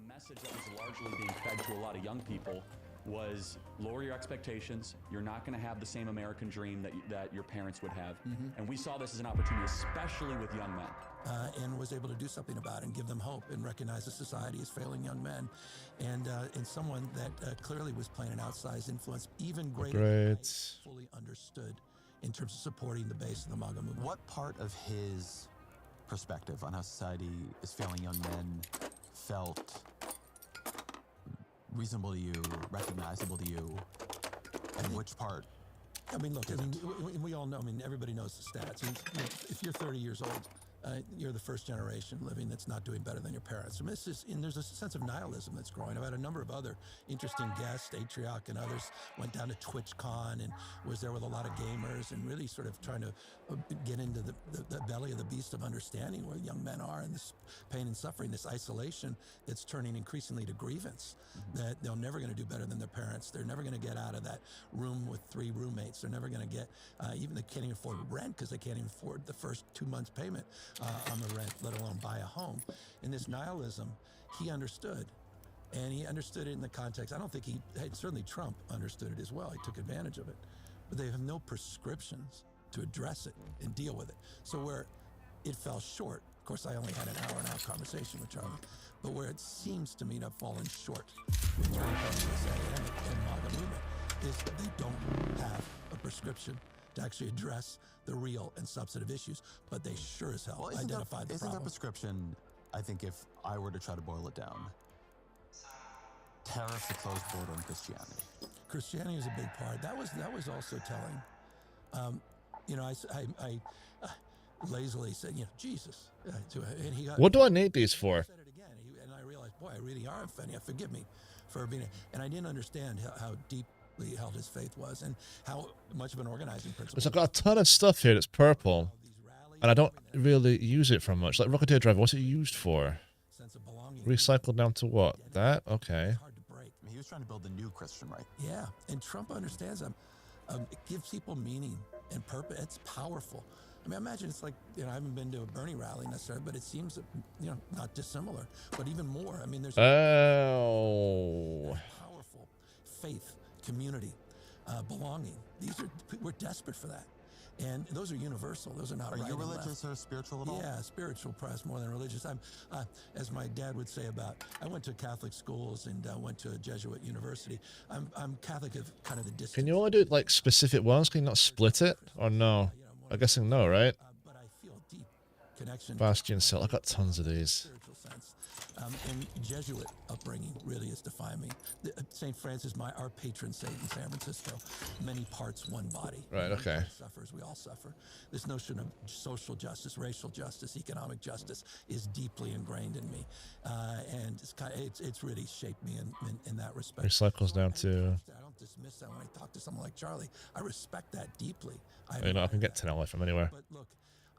message that was largely being fed to a lot of young people was lower your expectations. You're not going to have the same American dream that your parents would have. And we saw this as an opportunity, especially with young men. And was able to do something about it and give them hope and recognize that society is failing young men. And someone that clearly was playing an outsized influence, even greater than I fully understood in terms of supporting the base of the MAGA movement. What part of his perspective on how society is failing young men felt reasonable to you, recognizable to you, and which part? I mean, look, I mean, we all know, I mean, everybody knows the stats. I mean, if you're 30 years old, you're the first generation living that's not doing better than your parents. I mean, and there's a sense of nihilism that's growing. I've had a number of other interesting guests, Atrioc and others, went down to TwitchCon and was there with a lot of gamers and really sort of trying to get into the belly of the beast of understanding where young men are and this pain and suffering, this isolation that's turning increasingly to grievance, that they're never going to do better than their parents. They're never going to get out of that room with 3 roommates. They're never going to get, even they can't even afford rent because they can't even afford the first 2 months payment on the rent, let alone buy a home. In this nihilism, he understood. And he understood it in the context. I don't think certainly Trump understood it as well. He took advantage of it. But they have no prescriptions to address it and deal with it. So where it fell short, of course, I only had an hour and a half conversation with Charlie, but where it seems to me to have fallen short with Trump and the MAGA movement is that they don't have a prescription to actually address the real and substantive issues, but they sure as hell identified the problem. Isn't there prescription, I think if I were to try to boil it down, tariff the closed border and Christianity? Christianity was a big part. That was also telling. You know, I lazily said, you know, Jesus. And he got, what do I need these for? I said it again, and I realized, boy, I really are offending. Forgive me for being, and I didn't understand how deep held his faith was and how much of an organizing principle. So I've got a ton of stuff here that's purple, and I don't really use it for much. Like Rocketeer Driver, what's it used for? Recycled down to what? That? Okay. He was trying to build the new Christian right. Yeah, and Trump understands them. It gives people meaning and purpose. It's powerful. I mean, imagine it's like, you know, I haven't been to a Bernie rally necessarily, but it seems, you know, not dissimilar, but even more. I mean, there's powerful faith, community, belonging. We're desperate for that. And those are universal. Those are not right. Are you religious or spiritual at all? Yeah, spiritual perhaps more than religious. I'm, as my dad would say I went to Catholic schools and went to a Jesuit university. I'm Catholic of kind of the distance. Can you only do like specific ones? Can you not split it? Or no? I'm guessing no, right? But I feel deep connection. Bastion Cell. I got tons of these. Spiritual sense. And Jesuit upbringing really has defined me. St. Francis, our patron saint in San Francisco, many parts, one body. Right, okay. Suffers, we all suffer. This notion of social justice, racial justice, economic justice is deeply ingrained in me. And it's really shaped me in that respect. Recycles down to... I don't dismiss that when I talk to someone like Charlie. I respect that deeply. You know, I can get 10 LA from anywhere. But look,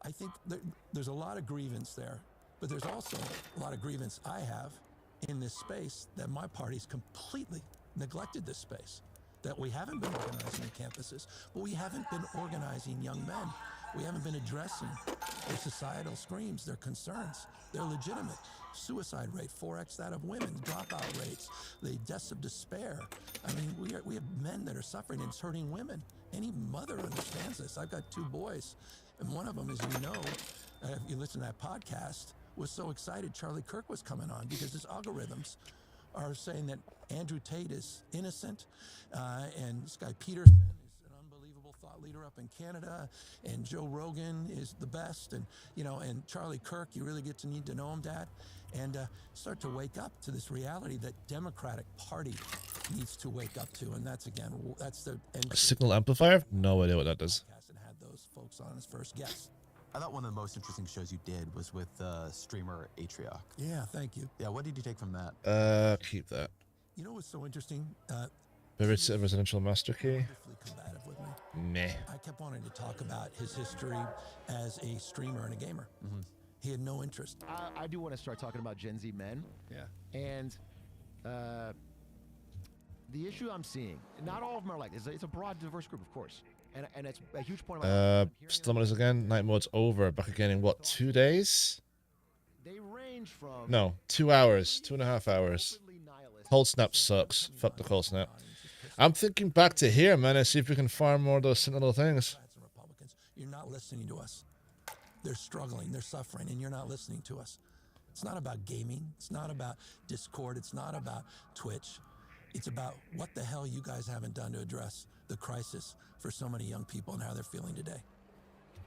I think there's a lot of grievance there. But there's also a lot of grievance I have in this space that my party's completely neglected this space. That we haven't been organizing the campuses, but we haven't been organizing young men. We haven't been addressing their societal screams, their concerns. They're legitimate. Suicide rate, 4x that of women, dropout rates, the deaths of despair. I mean, we have men that are suffering and it's hurting women. Any mother understands this. I've got 2 boys, and one of them, as you know, if you listen to that podcast, was so excited Charlie Kirk was coming on because his algorithms are saying that Andrew Tate is innocent, and this guy Peterson is an unbelievable thought leader up in Canada, and Joe Rogan is the best, and you know, and Charlie Kirk, you really get to need to know him, Dad, and start to wake up to this reality that Democratic Party needs to wake up to, and that's the Signal amplifier? No idea what that does. And had those folks on as first guests. I thought one of the most interesting shows you did was with streamer Atrioc. Yeah, thank you. Yeah, what did you take from that? Keep that. You know what's so interesting? Favorite residential master key? Combative with me. Meh. I kept wanting to talk about his history as a streamer and a gamer. Mm-hmm. He had no interest. I do want to start talking about Gen Z men. Yeah. And the issue I'm seeing, not all of them are like this. It's a broad, diverse group, of course. And it's a huge point of Stimulus again. Night mode's over. Back again in what, 2 days? They range from... No, 2 hours. 2.5 hours. Cold snap sucks. Fuck the cold snap. I'm thinking back to here, man, and see if we can farm more of those Sentinel things. You're not listening to us. They're struggling. They're suffering, and you're not listening to us. It's not about gaming. It's not about Discord. It's not about Twitch. It's about what the hell you guys haven't done to address the crisis for so many young people and how they're feeling today.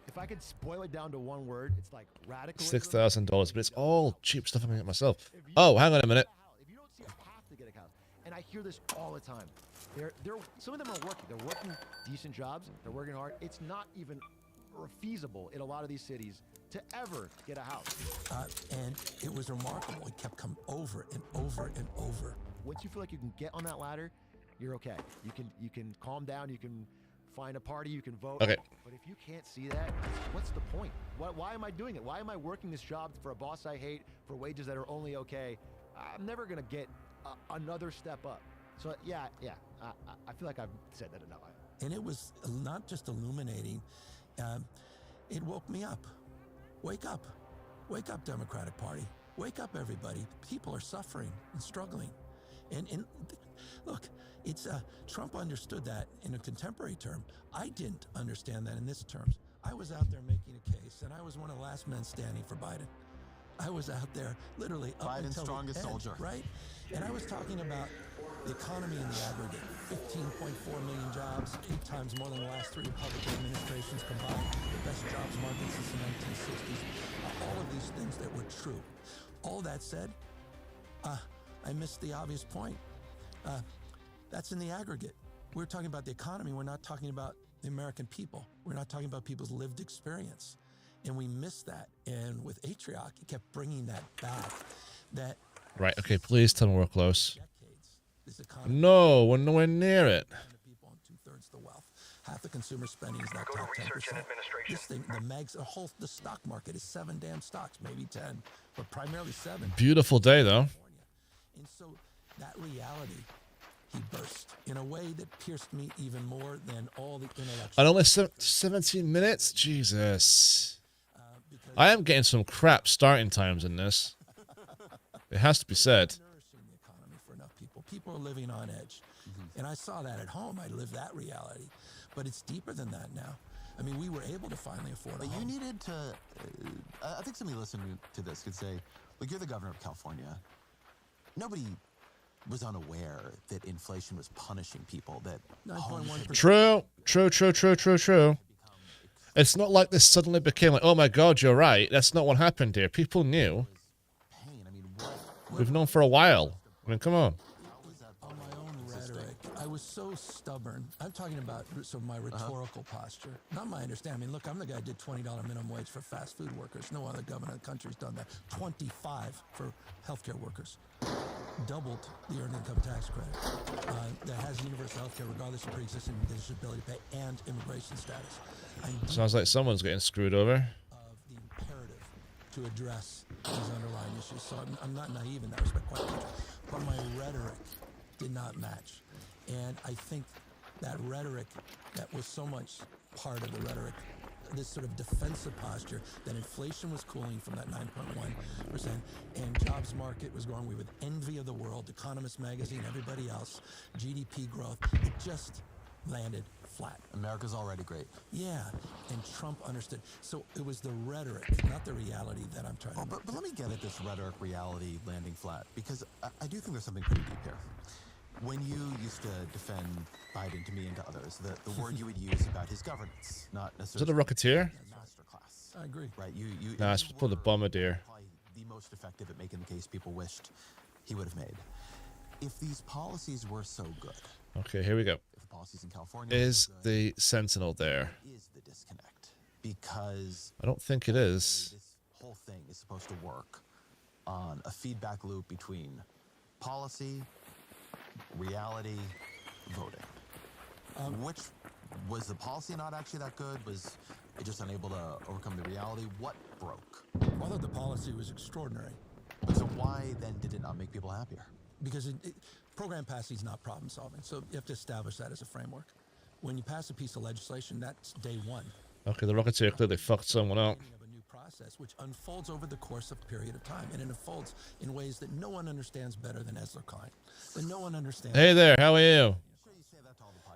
If I could boil it down to one word, it's like radical. $6,000, but it's all cheap stuff I'm gonna get myself. Oh, hang on a minute. If you don't see a path to get a house, and I hear this all the time. Some of them are working. They're working decent jobs. They're working hard. It's not even feasible in a lot of these cities to ever get a house. And it was remarkable. It kept coming over and over and over. Once you feel like you can get on that ladder, you're okay. You can calm down. You can find a party. You can vote. Okay. But if you can't see that, what's the point? Why am I doing it? Why am I working this job for a boss I hate for wages that are only okay? I'm never gonna get another step up. So yeah. I feel like I've said that enough. And it was not just illuminating. It woke me up. Wake up. Wake up, Democratic Party. Wake up, everybody. People are suffering and struggling. And look, it's Trump understood that in a contemporary term. I didn't understand that in this terms. I was out there making a case, and I was one of the last men standing for Biden. I was out there literally up Biden's until strongest the edge, soldier. right? And I was talking about the economy in the aggregate, 15.4 million jobs, 8 times more than the last 3 Republican administrations combined, the best jobs market since the 1960s. All of these things that were true. All that said, I missed the obvious point. That's in the aggregate. We're talking about the economy. We're not talking about the American people. We're not talking about people's lived experience. And we missed that. And with Atrioc, it kept bringing that back. That Right, okay, please tell me we're close. No, we're nowhere near it. people and 2/3 the wealth. Half the consumer spending is that top 10%. This thing, the stock market is 7 damn stocks, maybe 10, but primarily 7. Beautiful day, though. And so that reality, he burst in a way that pierced me even more than all the intellectual. And only 17 minutes? Jesus. I am getting some crap starting times in this. It has to be said. Nourishing the economy for enough people. People are living on edge. And I saw that at home. I lived that reality. But it's deeper than that now. I mean, we were able to finally afford a But you home. needed to, I think somebody listening to this could say, look, you're the governor of California. Nobody was unaware that inflation was punishing people, that 9.1%. True. It's not like this suddenly became like, oh my God, you're right. That's not what happened here. People knew. We've known for a while. I mean, come on. On my own rhetoric, I was so stubborn. I'm talking about my rhetorical posture, not my understanding. I mean, look, I'm the guy who did $20 minimum wage for fast food workers. No other government in the country's done that. 25 for healthcare workers. Doubled the earned income tax credit that has universal health care regardless of pre-existing disability pay and immigration status. Sounds like someone's getting screwed over. Of the imperative to address these underlying issues. So I'm not naive in that respect, quite much. But my rhetoric did not match. And I think that rhetoric that was so much part of the rhetoric, this sort of defensive posture that inflation was cooling from that 9.1% and jobs market was growing. We were the envy of the world, Economist magazine, everybody else, GDP growth. It just landed flat. America's already great. Yeah, and Trump understood. So it was the rhetoric, not the reality that I'm trying to make. But let me get at this rhetoric reality landing flat, because I do think there's something pretty deep here. When you used to defend Biden to me and to others, the word you would use about his governance, not Is necessarily... it a Rocketeer? I agree. Right, Nah, it's for the Bombardier. the most effective at making the case people wished he would have made. If these policies were so good... Okay, here we go. If the policies in California Is the Sentinel there? is the disconnect, because I don't think it is. this whole thing is supposed to work on a feedback loop between policy, reality, voting. Which was the policy not actually that good? Was it just unable to overcome the reality? What broke? I thought the policy was extraordinary. But so why then did it not make people happier? Because program passing is not problem solving. So you have to establish that as a framework. When you pass a piece of legislation, that's day one. Okay, the Rocketeer clearly fucked someone up. Of a new process, which unfolds over the course of a period of time. And it unfolds in ways that no one understands better than Ezra Klein. That no one understands. Hey there, how are you?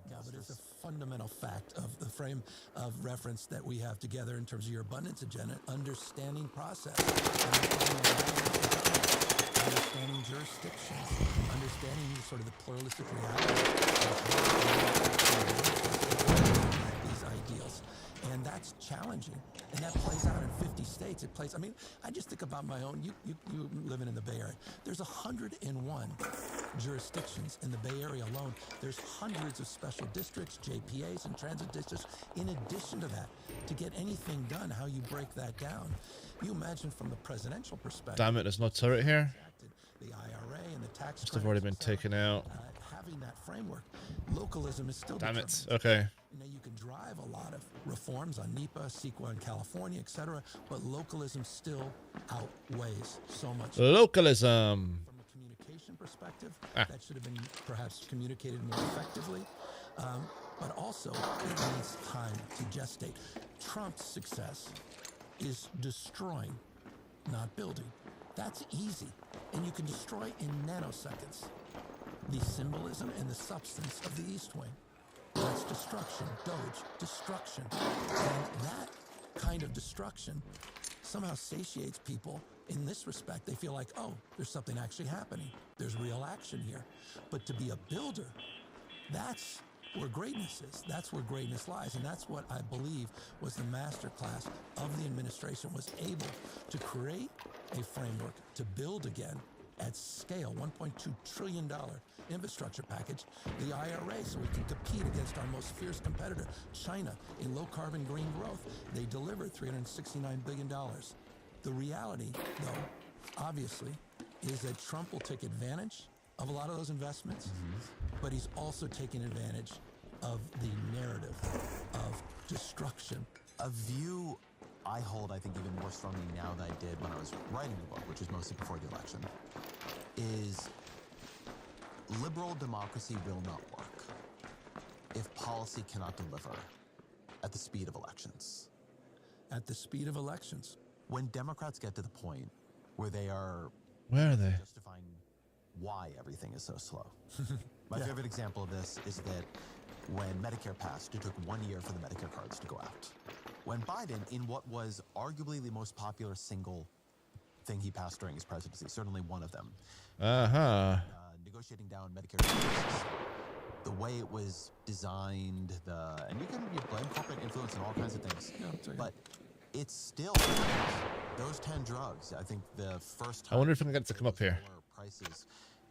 No, but it's a fundamental fact of the frame of reference that we have together in terms of your abundance agenda, understanding process. understanding jurisdictions, understanding sort of the pluralistic reality of these ideals. And that's challenging. And that plays out in 50 states. It plays, I mean, I just think about my own, you living in the Bay Area. There's 101 jurisdictions in the Bay Area alone. There's hundreds of special districts, JPAs, and transit districts. In addition to that, to get anything done, how you break that down. You imagine from the presidential perspective. Damn it, there's no turret here. The IRA and the tax Must have already been taken out. Having that framework, localism is still Damn determined. it. Okay. You know, you can drive a lot of reforms on NEPA, CEQA in California, etc., but localism still outweighs so much. Localism. From a communication perspective, that should have been perhaps communicated more effectively, but also it needs time to gestate. Trump's success is destroying, not building. That's easy, and you can destroy in nanoseconds the symbolism and the substance of the East Wing. That's destruction, Doge, destruction. And that kind of destruction somehow satiates people. In this respect, they feel like, oh, there's something actually happening. There's real action here. But to be a builder, that's where greatness is. That's where greatness lies. And that's what I believe was the masterclass of the administration, was able to create a framework to build again at scale, $1.2 trillion infrastructure package, the IRA, so we can compete against our most fierce competitor, China, in low-carbon green growth. They delivered $369 billion. The reality, though, obviously, is that Trump will take advantage of a lot of those investments, but he's also taking advantage of the narrative of destruction. A view I hold, I think, even more strongly now than I did when I was writing the book, which was mostly before the election, is liberal democracy will not work if policy cannot deliver at the speed of elections. At the speed of elections. When Democrats get to the point where they are justifying why everything is so slow. My favorite example of this is that when Medicare passed, it took 1 year for the Medicare cards to go out. When Biden, in what was arguably the most popular single thing he passed during his presidency, certainly one of them, negotiating down Medicare services, the way it was designed, and you can blame corporate influence and all kinds of things, but it's still those 10 drugs. I think the first time I wonder if I can get it to come up here. Prices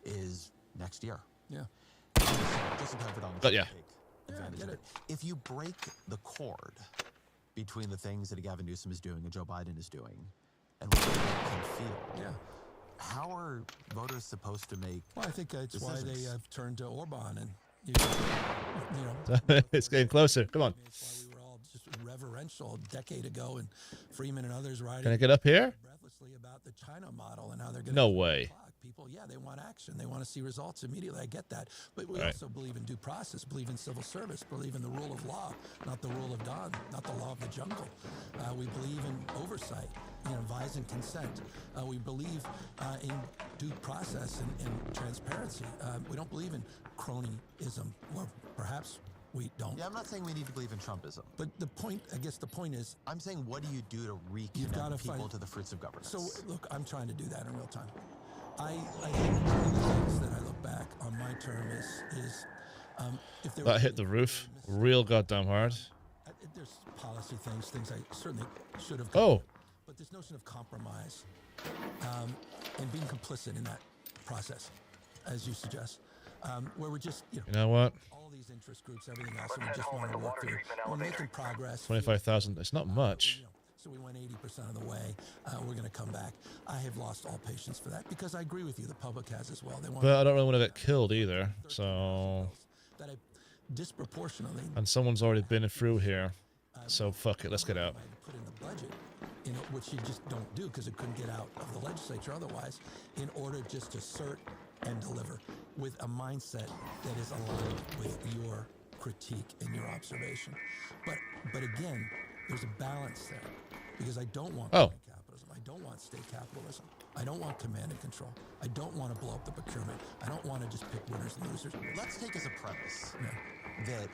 is next year. Yeah. Just in time for Donald But Trump yeah. to take advantage of it. If you break the cord between the things that Gavin Newsom is doing and Joe Biden is doing, and what they can feel, how are voters supposed to make Well, I think that's decisions? why they have turned to Orban, and you know, It's getting closer. Come on. that's why we were all just reverential a decade ago, and Freeman and others writing Can I get up here? breathlessly about the China model and how they're going No way. People, they want action. They want to see results immediately. I get that. But we Right. also believe in due process, believe in civil service, believe in the rule of law, not the rule of dawn, not the law of the jungle. We believe in oversight, advise and consent. We believe in due process and transparency. We don't believe in cronyism, or perhaps we don't. Yeah, I'm not saying we need to believe in Trumpism. But the point is, I'm saying, what do you do to you've got to reconnect people find, to the fruits of governance? So look, I'm trying to do that in real time. I think one of the things that I look back on my term is if there That hit the roof real goddamn hard. There's policy things I certainly should have. Oh. But this notion of compromise and being complicit in that process, as you suggest, where we're just You know what? all these interest groups, everything else, and we just want to work through. We're making progress. 25,000. It's not much. So we went 80% of the way. We're going to come back. I have lost all patience for that because I agree with you. The public has as well. They want. But I don't really want to get killed either. So. That I disproportionately. And someone's already been through here. So fuck it. Let's get out. Put in the budget, which you just don't do because it couldn't get out of the legislature otherwise, in order just to assert and deliver with a mindset that is aligned with your critique and your observation. But again, there's a balance there. Because I don't want capitalism. I don't want state capitalism. I don't want command and control. I don't want to blow up the procurement. I don't want to just pick winners and losers. Let's take as a premise that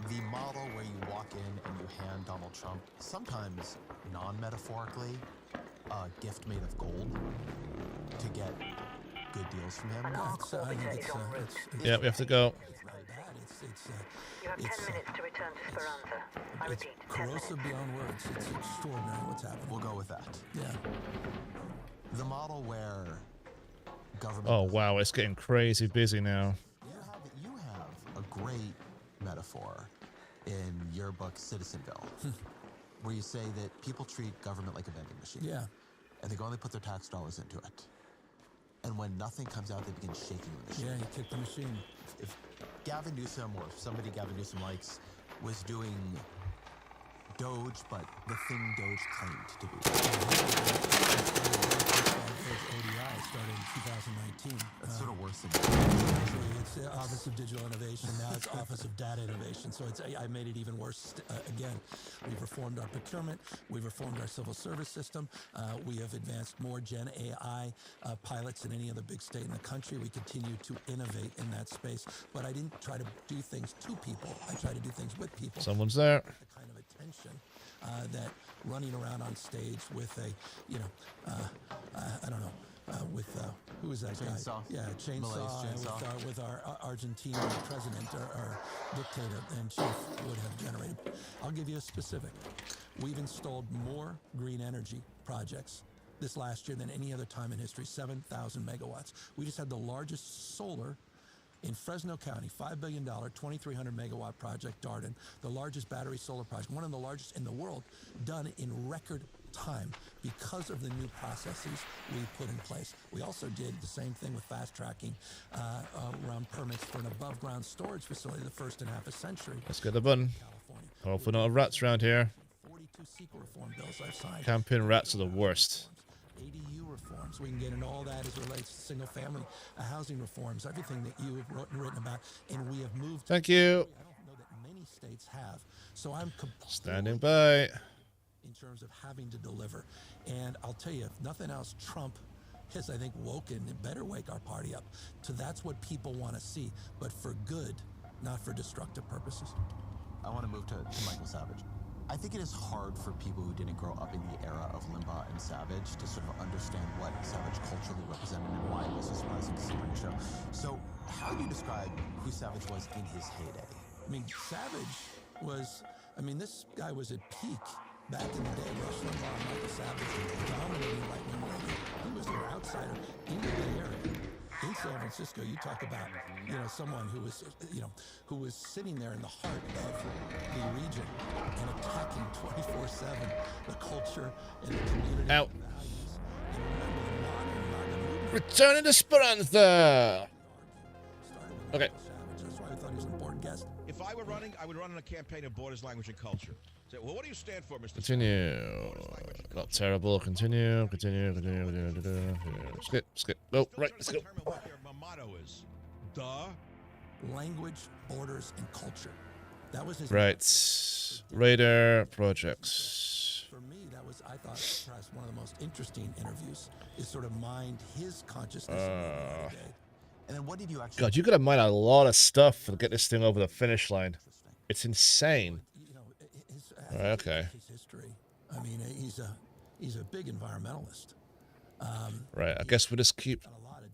the model where you walk in and you hand Donald Trump, sometimes non-metaphorically, a gift made of gold, to get good deals from him. Yeah, we have to go. You have 10 minutes to return to Speranza. I It's repeat, 10 corrosive minutes. beyond words. It's extraordinary what's happening. We'll go with that. Yeah. The model where government. Oh wow, it's getting crazy busy now. You have a great metaphor in your book Citizenville, where you say that people treat government like a vending machine. Yeah. And they go and they put their tax dollars into it. And when nothing comes out, they begin shaking the machine. Yeah, you kick the machine. If Gavin Newsom, or somebody Gavin Newsom likes, was doing Doge, but the thing Doge claimed to be. ODI started in 2019. That's sort of worse than Actually, it's the Office of Digital Innovation. Now it's Office of Data Innovation. So I made it even worse again. We've reformed our procurement. We've reformed our civil service system. We have advanced more Gen AI pilots than any other big state in the country. We continue to innovate in that space. But I didn't try to do things to people. I try to do things with people. Someone's there. The kind of attention that running around on stage with a, I don't know, with who is that chainsaw. guy? Yeah, chainsaw. With our Argentine president or dictator and chief would have generated. I'll give you a specific. We've installed more green energy projects this last year than any other time in history. 7,000 megawatts. We just had the largest solar in Fresno County, $5 billion, 2,300 megawatt project, Darden, the largest battery solar project, one of the largest in the world, done in record time because of the new processes we put in place. We also did the same thing with fast tracking around permits for an above ground storage facility, the first in half a century. Let's get the button. Hopefully not rats around here. 42 secret reform bills I've signed. Campaign rats are the worst. ADU reforms. We can get into all that as it relates to single-family housing reforms, everything that you have written about, and we have moved. Thank you. I don't know that many states have, so I'm standing by. In terms of having to deliver, and I'll tell you, if nothing else, Trump has, I think, woken and better wake our party up. So that's what people want to see, but for good, not for destructive purposes. I want to move to Michael Savage. I think it is hard for people who didn't grow up in the era of Limbaugh and Savage to sort of understand what Savage culturally represented and why it was so surprising to see him on your show. So how do you describe who Savage was in his heyday? I mean, Savage was, this guy was at peak back in the day. Rush Limbaugh and Michael Savage dominating right-wing radio. He was their outsider in the Bay Area. In San Francisco, you talk about, someone who was sitting there in the heart of the region and attacking 24/7 the culture and the community Out. values. And remember, the modern movement Returning to Speranza. Okay. That's why I thought he was an important guest. If I were running, I would run on a campaign of borders, language, and culture. Say, well, what do you stand for, Mr. Continue. Not terrible. Continue. Skip. Go. Right. Let's go. Determine what their motto is. Language, borders, and culture. That was his. Right. Radar projects. For me, that was, I thought, perhaps one of the most interesting interviews. Is sort of mined his consciousness. And then what did you actually? God, you gotta mine a lot of stuff to get this thing over the finish line. It's insane. Right, okay. His history. He's a big environmentalist. Right. I guess we'll just keep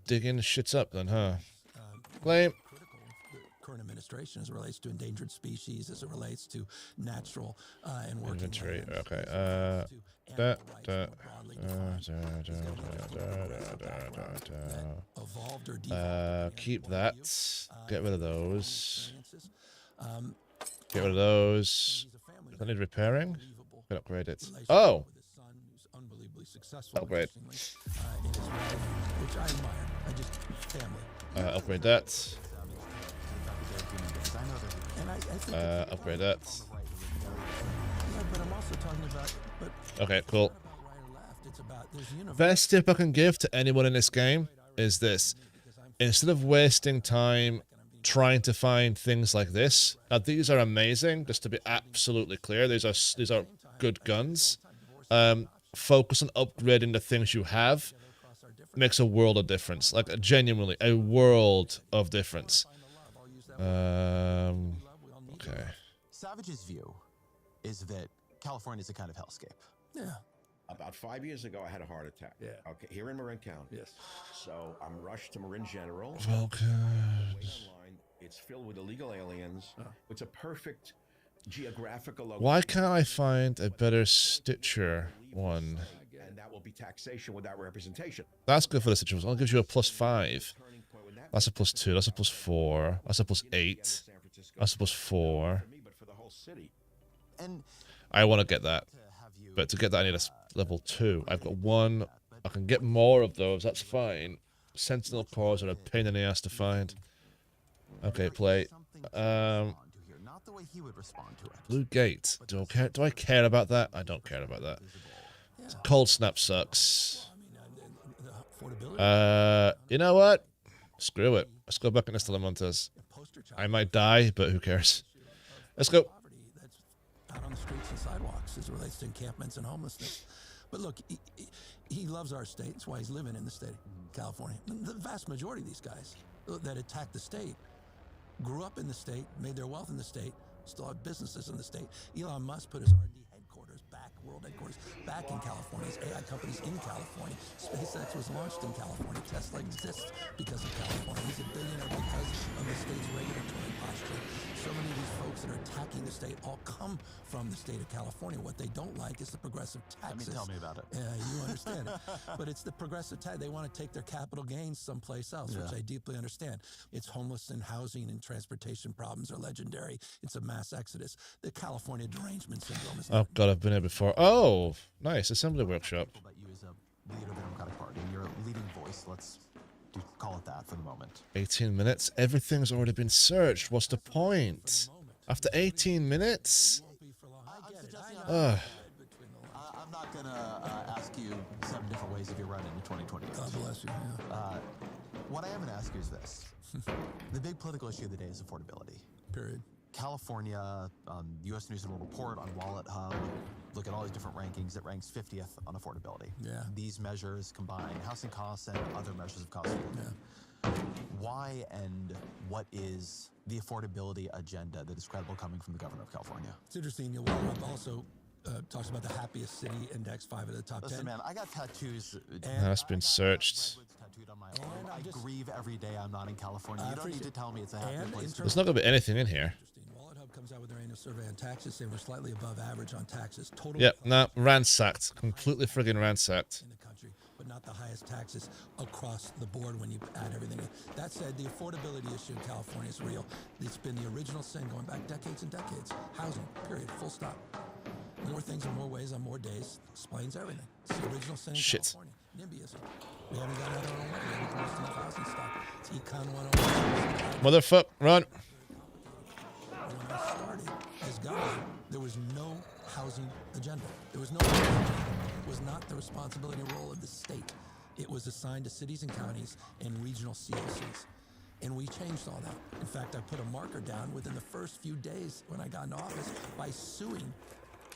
digging shit up then, huh? Claim. Current administration as it relates to endangered species, as it relates to natural and working Inventory. lands, Okay. evolved or devolved. Keep that. Get rid of those. Get rid of those. Does that need repairing? Can upgrade it. Oh! Upgrade. Which I admire. I just family. Upgrade that. And I think upgrade that. yeah, but I'm also talking about. But Okay, cool. it's about there's universe. Best tip I can give to anyone in this game is this. Instead of wasting time trying to find things like this, now these are amazing, just to be absolutely clear. These are good guns. Focus on upgrading the things you have. Makes a world of difference. Like, genuinely, a world of difference. Okay. Savage's view is that California is a kind of hellscape. Yeah. About 5 years ago, I had a heart attack. Yeah. Okay, here in Marin County. Yes. So I'm rushed to Marin General. Oh, Wait online. It's filled with illegal aliens. It's a perfect geographical location. Why can't I find a better Stitcher one? And that will be taxation without representation. That's good for the Stitcher one. It gives you a +5. That's a +2. That's a +4. That's a +8. That's a +4. And I want to get that. But to get that, I need a level 2. I've got 1. I can get more of those. That's fine. Sentinel cores are a pain in the ass to find. Okay, play. not the way he would respond to it. Blue Gate. Do I care about that? I don't care about that. Cold Snap sucks. You know what? Screw it. Let's go back into Telemontes. I might die, but who cares? Let's go. Out on the streets and sidewalks as it relates to encampments and homelessness. But look, he loves our state. That's why he's living in the state of California. The vast majority of these guys that attack the state grew up in the state, made their wealth in the state, still have businesses in the state. Elon Musk put his R&D headquarters back, world headquarters, back in California. His AI companies in California. SpaceX was launched in California. Tesla exists because of California. He's a billionaire because of the state's regulatory posture. So many of these folks that are attacking the state all come from the state of California. What they don't like is the progressive taxes. Tell me about it. Yeah, you understand it. But it's the progressive tax. They want to take their capital gains someplace else, which I deeply understand. It's homeless and housing and transportation problems are legendary. It's a mass exodus. The California derangement syndrome is Oh, God, I've been here before. Oh, nice. Assembly workshop. But you as a leader of the Democratic Party, and you're a leading voice. Let's call it that for the moment. 18 minutes. Everything's already been searched. What's the point? After 18 minutes? Ugh. I'm not going to ask you 7 different ways if you're running in 2020. God bless you. Yeah. What I am going to ask you is this. The big political issue of the day is affordability. Period. California, U.S. News and World Report, on Wallet Hub, look at all these different rankings. It ranks 50th on affordability. Yeah. These measures combine housing costs and other measures of cost of living. Yeah. Why and what is the affordability agenda that is credible coming from the governor of California? It's interesting. Wallet Hub also talks about the happiest city index, 5 of the top 10. Listen, man, I got tattoos. That's been searched. Tattooed on my arm. I grieve every day I'm not in California. You don't need to tell me it's a happy place. There's not going to be anything in here. Wallet Hub comes out with their annual survey on taxes, saying we're slightly above average on taxes. Total. Yep, no, ransacked. Completely friggin' ransacked. In the country, but not the highest taxes across the board when you add everything in. That said, the affordability issue in California is real. It's been the original sin going back decades and decades. Housing, period, full stop. More things in more ways on more days explains everything. It's the original sin in California. NIMBYism. We haven't got out our own way. We haven't produced enough housing stock. It's Econ 101. Motherfuck, run. When I started as governor, there was no housing agenda. There was no housing agenda. It was not the responsibility and role of the state. It was assigned to cities and counties and regional COCs. And we changed all that. In fact, I put a marker down within the first few days when I got into office by suing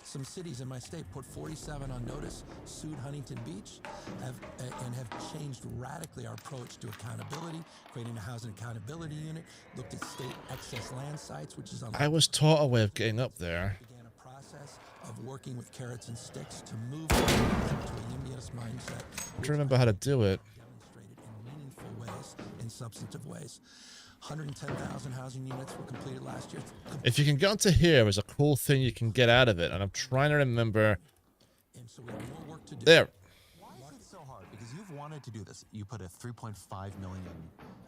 some cities in my state, put 47 on notice, sued Huntington Beach, and have changed radically our approach to accountability, creating a housing accountability unit, looked at state excess land sites, which is on. I was taught a way of getting up there. Began a process of working with carrots and sticks to move to a NIMBYist mindset. I don't remember how to do it. Demonstrated in meaningful ways, in substantive ways. 110,000 housing units were completed last year. If you can get onto here, there's a cool thing you can get out of it, and I'm trying to remember. And so we have more work to do. There. Why is it so hard? Because you've wanted to do this. You put a 3.5 million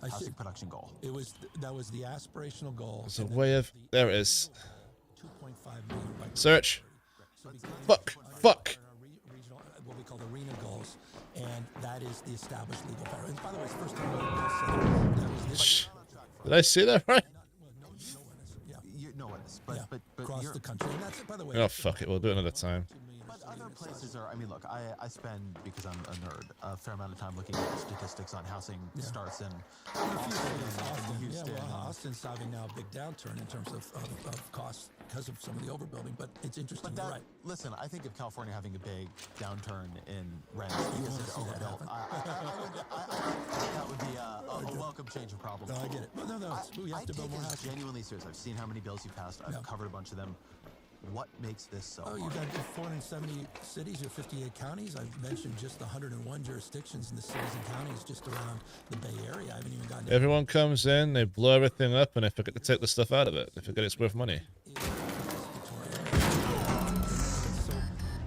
housing production goal. That was the aspirational goal. There's a way of. There it is. 2.5 million by Search. Fuck. Fuck. Regional, what we call the RENA goals, and that is the established legal power. And by the way, it's the first time we that was this. Did I see that right? No one is. But across the country. And that's, by the way, Oh, fuck it. We'll do it another time. But other places are, I mean, look, I spend, because I'm a nerd, a fair amount of time looking at statistics on housing starts in Houston. Austin's having now a big downturn in terms of costs because of some of the overbuilding, but it's interesting. But You're right. Listen, I think of California having a big downturn in rent because it's overbuilt. That would be a welcome change of problem. No, I get it. No, we have to build more housing. Genuinely serious. I've seen how many bills you passed. I've covered a bunch of them. what makes this so Oh, hard? you got 470 cities or 58 counties. I've mentioned just the 101 jurisdictions in the cities and counties just around the Bay Area. I haven't even gotten. Everyone comes in, they blow everything up, and they forget to take the stuff out of it. They forget it's worth money. So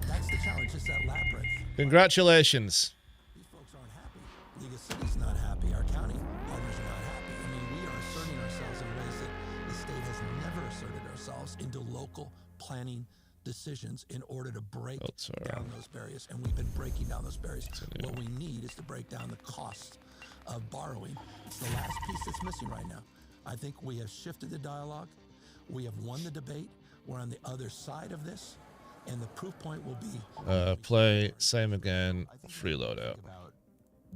that's the challenge. Just that labyrinth. Congratulations. These folks aren't happy. League of Cities not happy. Our county partners are not happy. I mean, we are asserting ourselves in ways that the state has never asserted ourselves into local planning decisions in order to break down those barriers. And we've been breaking down those barriers. What we need is to break down the cost of borrowing. It's the last piece that's missing right now. I think we have shifted the dialogue. We have won the debate. We're on the other side of this. And the proof point will be Play same again, free loadout. About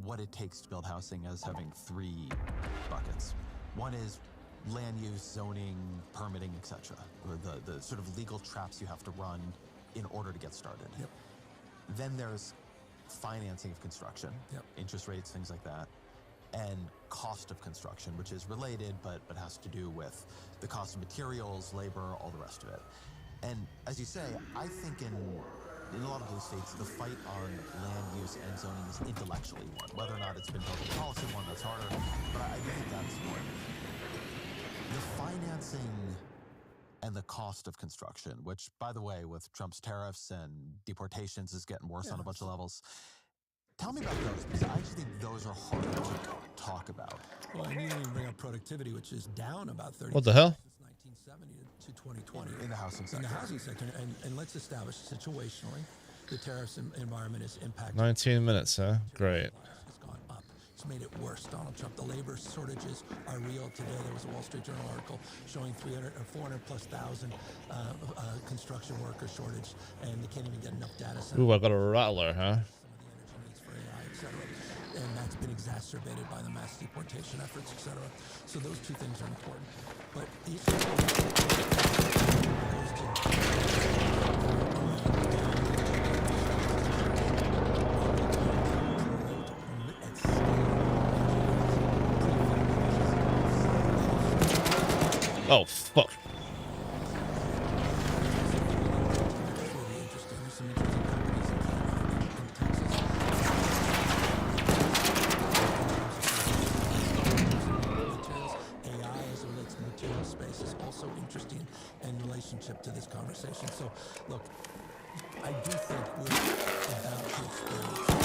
what it takes to build housing as having 3 buckets. One is land use, zoning, permitting, etc. Or the sort of legal traps you have to run in order to get started. Yep. Then there's financing of construction, interest rates, things like that, and cost of construction, which is related but has to do with the cost of materials, labor, all the rest of it. And as you say, I think in a lot of blue states, the fight on land use and zoning is intellectually one. Whether or not it's been built in policy one, that's harder, but I do think that's important. The financing and the cost of construction, which, by the way, with Trump's tariffs and deportations is getting worse on a bunch of levels. Tell me about those, because I actually think those are harder to talk about. Well, and you didn't even bring up productivity, which is down about 30%. What the hell? Since 1970 to 2020. In the housing sector. In the housing sector. And let's establish situationally, the tariffs environment is impacting. 19 minutes, huh? Great. It's gone up. It's made it worse, Donald Trump. The labor shortages are real today. There was a Wall Street Journal article showing 400 plus thousand construction worker shortage, and they can't even get enough data centers. Ooh, I got a rattler, huh? For AI, et cetera. And that's been exacerbated by the mass deportation efforts, et cetera. So those two things are important. But the Oh, fuck. to this conversation. So, look, I do think we're about to experience a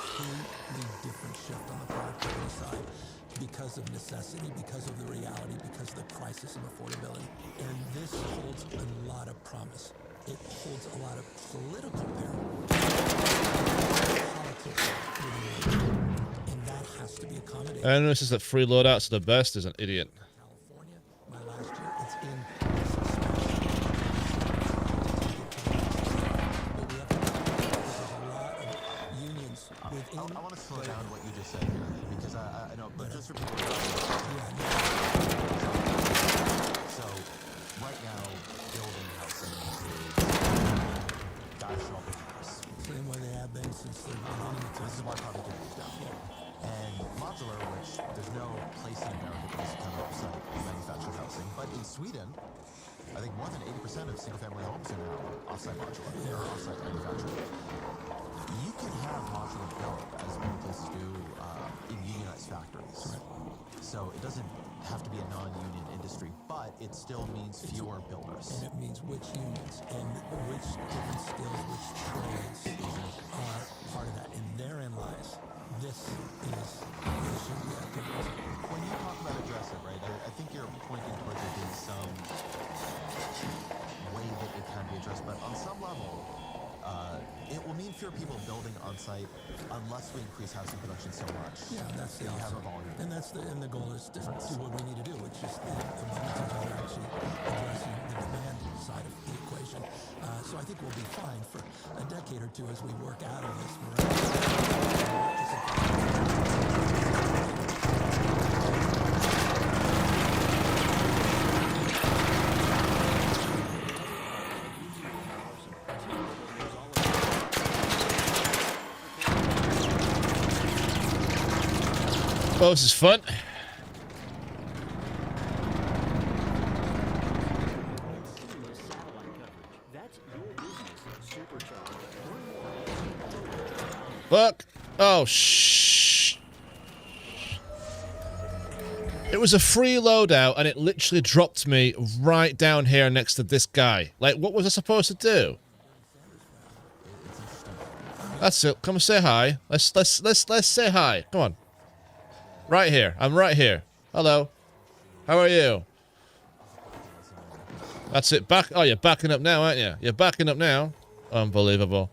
completely different shift on the productivity side because of necessity, because of the reality, because of the crisis of affordability. And this holds a lot of promise. It holds a lot of political politics, and that has to be accommodated. I notice that free loadouts are the best is an idiot. California, my last year, it's in. I want to slow down what you just said here, because I know, but just for people. So, right now, building housing is national business. Same way they have been since the beginning. This is why product is down. And modular, which there's no place in America that doesn't come outside manufactured housing, but in Sweden, I think more than 80% of single-family homes are now offsite modular. They're offsite manufactured. You can have modular built, as many places do, in unionized factories. So it doesn't have to be a non-union industry, but it still means fewer builders. And it means which unions and which different skills, which trades are part of that. And therein lies. This is the issue we have to address. When you talk about address it, right, I think you're pointing towards there being some way that it can be addressed, but on some level, it will mean fewer people building on site unless we increase housing production so much. Yeah, that's the you have a volume. And that's the goal is to do what we need to do, which is the fundamentals are actually addressing the demand side of the equation. So I think we'll be fine for a decade or two as we work out of this. Well, this is fun. Fuck. Oh, shh. It was a free loadout, and it literally dropped me right down here next to this guy. Like, what was I supposed to do? That's it. Come say hi. Let's say hi. Come on. Right here. I'm right here. Hello. How are you? That's it. Back. Oh, you're backing up now, aren't you? You're backing up now. Unbelievable.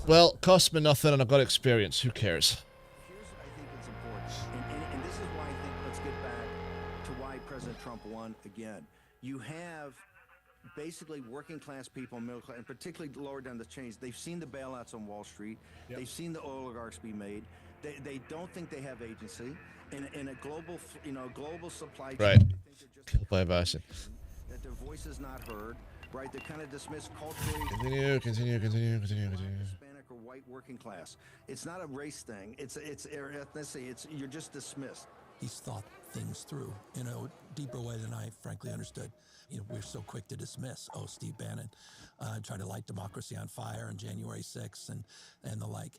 Well, cost me nothing, and I've got experience. Who cares? Here's, I think, what's important, and this is why I think, let's get back to why President Trump won again. You have basically working class people, middle class, and particularly lower down the chains. They've seen the bailouts on Wall Street. Yep. They've seen the oligarchs be made. They don't think they have agency in a global, global supply chain. Right. They think they're just Killed by a bison. that their voice is not heard. Right. They're kind of dismissed culturally. Continue. Hispanic or white working class. It's not a race thing. It's ethnicity. You're just dismissed. He's thought things through in a deeper way than I frankly understood. We're so quick to dismiss. Oh, Steve Bannon tried to light democracy on fire on January 6th and the like.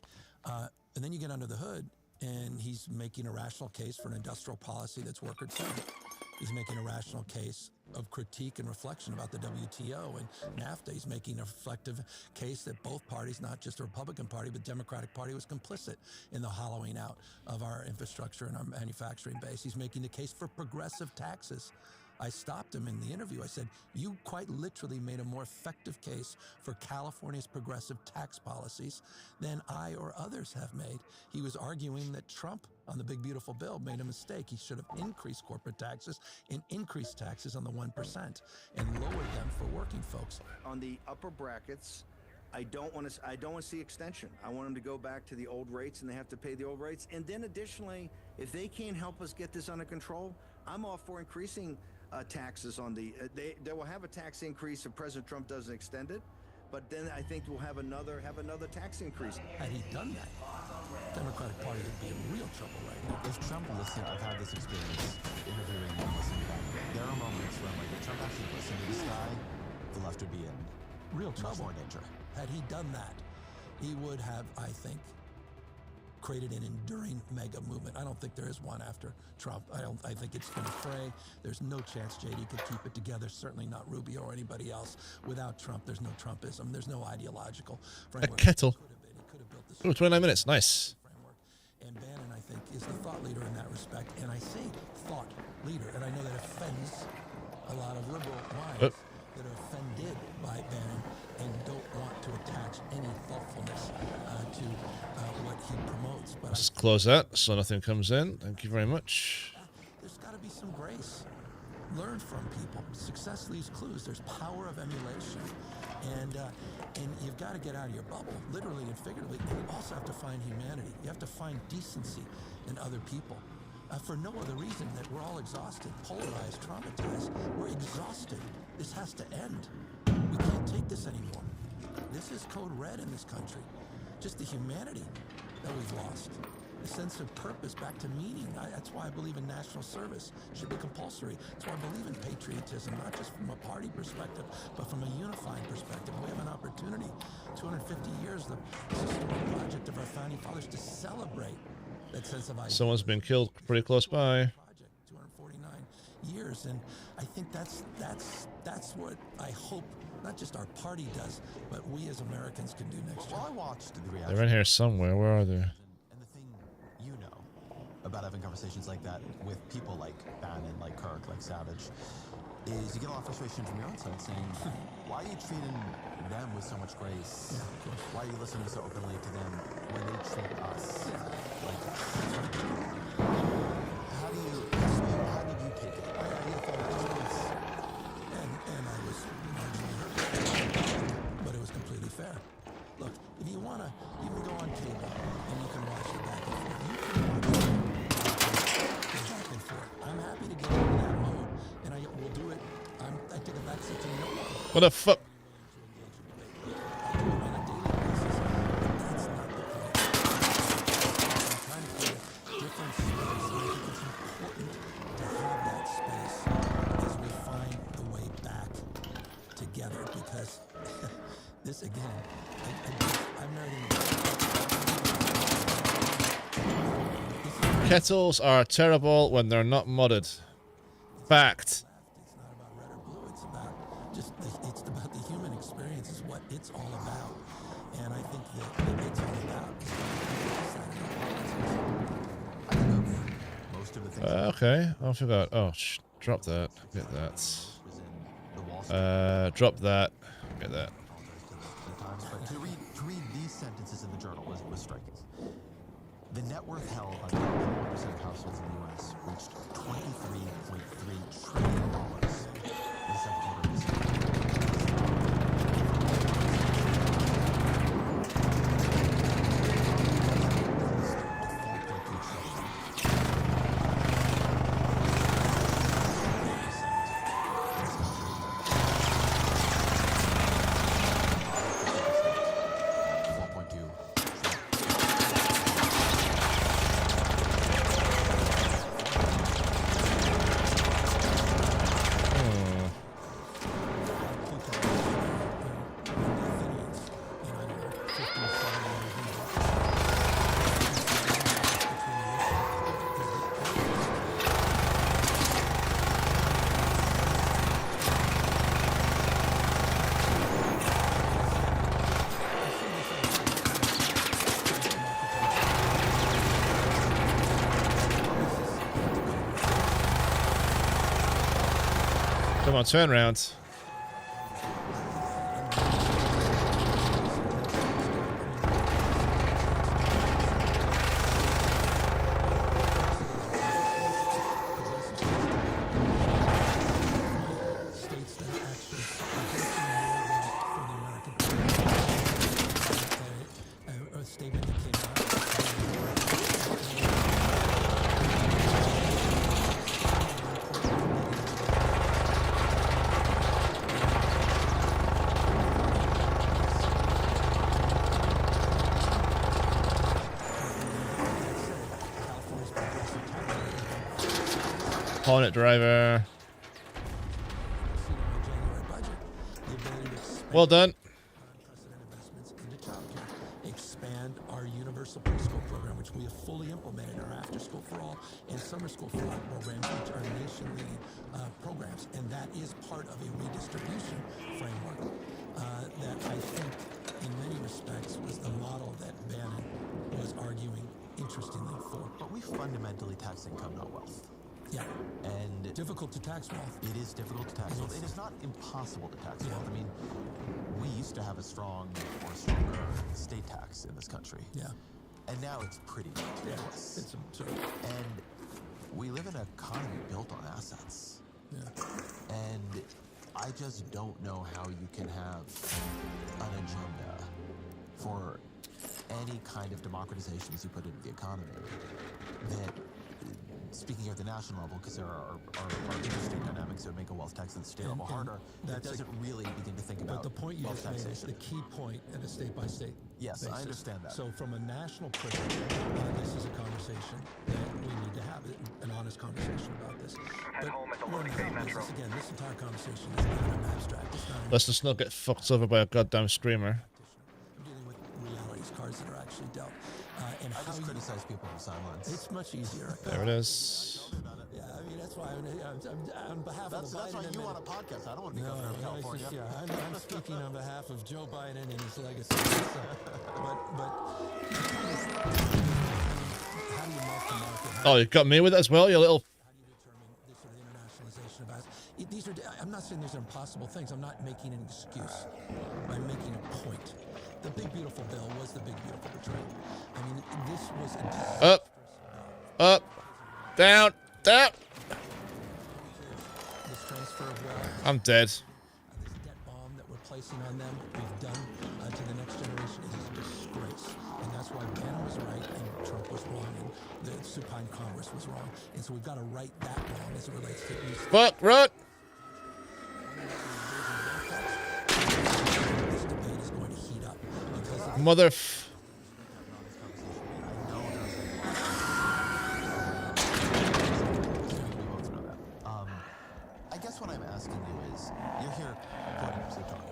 And then you get under the hood, and he's making a rational case for an industrial policy that's worker-centered. He's making a rational case of critique and reflection about the WTO and NAFTA. He's making a reflective case that both parties, not just the Republican Party, but the Democratic Party, was complicit in the hollowing out of our infrastructure and our manufacturing base. He's making the case for progressive taxes. I stopped him in the interview. I said, you quite literally made a more effective case for California's progressive tax policies than I or others have made. He was arguing that Trump, on the big beautiful bill, made a mistake. He should have increased corporate taxes and increased taxes on the 1% and lowered them for working folks. On the upper brackets, I don't want to see extension. I want them to go back to the old rates, and they have to pay the old rates. And then additionally, if they can't help us get this under control, I'm all for increasing taxes on the. They will have a tax increase if President Trump doesn't extend it, but then I think we'll have another tax increase. Had he done that, the Democratic Party would be in real trouble right now. If Trump listened, I've had this experience interviewing and listening back. There are moments when, like, if Trump actually listened to this guy, the left would be in real trouble. Much more danger. Had he done that, he would have, I think, created an enduring mega movement. I don't think there is one after Trump. I think it's going to fray. There's no chance JD could keep it together, certainly not Rubio or anybody else. Without Trump, there's no Trumpism. There's no ideological framework. A kettle. Oh, 29 minutes. Nice. And Bannon, I think, is the thought leader in that respect. And I say thought leader, and I know that offends a lot of liberal minds that are offended by Bannon and don't want to attach any thoughtfulness to what he promotes. But Let's just close that so nothing comes in. Thank you very much. There's got to be some grace. Learn from people. Success leaves clues. There's power of emulation. And you've got to get out of your bubble, literally and figuratively. And you also have to find humanity. You have to find decency in other people. For no other reason that we're all exhausted, polarized, traumatized. We're exhausted. This has to end. We can't take this anymore. This is code red in this country. Just the humanity that we've lost. The sense of purpose, back to meaning. That's why I believe in national service. It should be compulsory. That's why I believe in patriotism, not just from a party perspective, but from a unifying perspective. We have an opportunity, 250 years, the historic project of our founding fathers, to celebrate that sense of identity. Someone's been killed pretty close by. 249 years, and I think that's what I hope not just our party does, but we as Americans can do next year. Well, I watched the reaction. They're in here somewhere. Where are they? And the thing you know about having conversations like that with people like Bannon, like Kirk, like Savage, is you get a lot of frustration from your own side saying, why are you treating them with so much grace? Yeah, of course. Why are you listening so openly to them when they treat us like that? How did you take it? And I was marginally hurt, but it was completely fair. Look, if you want to, you can go on cable and you can watch it back and forth. You can watch it back and forth. I'm happy to get into that mode, and I will do it. I take a back seat to no one. What the fuck? Because this again, I Kettles are terrible when they're not modded. Fact. It's about the human experience is what it's all about. And I think that it's all about most of the things. Okay, I forgot. Oh, drop that. Get that. Drop that. Get that. But to read these sentences in the journal was striking. The net worth held by 21% of households in the U.S. reached $23.3 trillion in the second quarter of this year. Come on, turn around. Opponent driver. Well done. Expand our universal preschool program, which we have fully implemented, our after school for all and summer school for all programs, which are nation-leading programs, and that is part of a redistribution framework that I think, in many respects, was the model that Bannon was arguing, interestingly, for. But we fundamentally tax income, not wealth. Yeah. And difficult to tax wealth. It is difficult to tax wealth. It is not impossible to tax wealth. I mean, we used to have a strong or stronger state tax in this country. Yeah. And now it's pretty ridiculous. Yeah, it's absurd. And we live in an economy built on assets. Yeah. And I just don't know how you can have an agenda for any kind of democratization, as you put it, in the economy that, speaking here at the national level, because there are interesting dynamics that would make a wealth tax at the state level harder, that doesn't really begin to think about. But the point you wealth just made is taxation. the key point at a state-by-state Yes, basis. I understand that. So from a national perspective, this is a conversation that we need to have, an honest conversation about this. But we're in the business, again, this entire conversation is not an abstract. It's not Let's just not get fucked over by a goddamn streamer. I'm dealing with realities, cards that are actually dealt. And I just criticize people from sidelines. It's much easier. There it is. Yeah, I mean, that's why I'm on behalf of the Biden That's why you want a podcast. I don't want to be governor of California. I'm speaking on behalf of Joe Biden and his legacy. So, but how do you mark the market? Oh, you got me with it as well, you little. How do you determine this sort of internationalization of assets? These are. I'm not saying these are impossible things. I'm not making an excuse. I'm making a point. The Big Beautiful Bill was the Big Beautiful Betrayal. I mean, this was a disastrous Up, down, down. This transfer of wealth. I'm dead. This debt bomb that we're placing on them, we've done to the next generation, is a disgrace. And that's why Bannon was right and Trump was wrong and the supine Congress was wrong. And so we've got to right that wrong as it relates to these. Fuck, run. This debate is going to heat up because of Mother. I guess what I'm asking you is, you're here quoting Plutarch.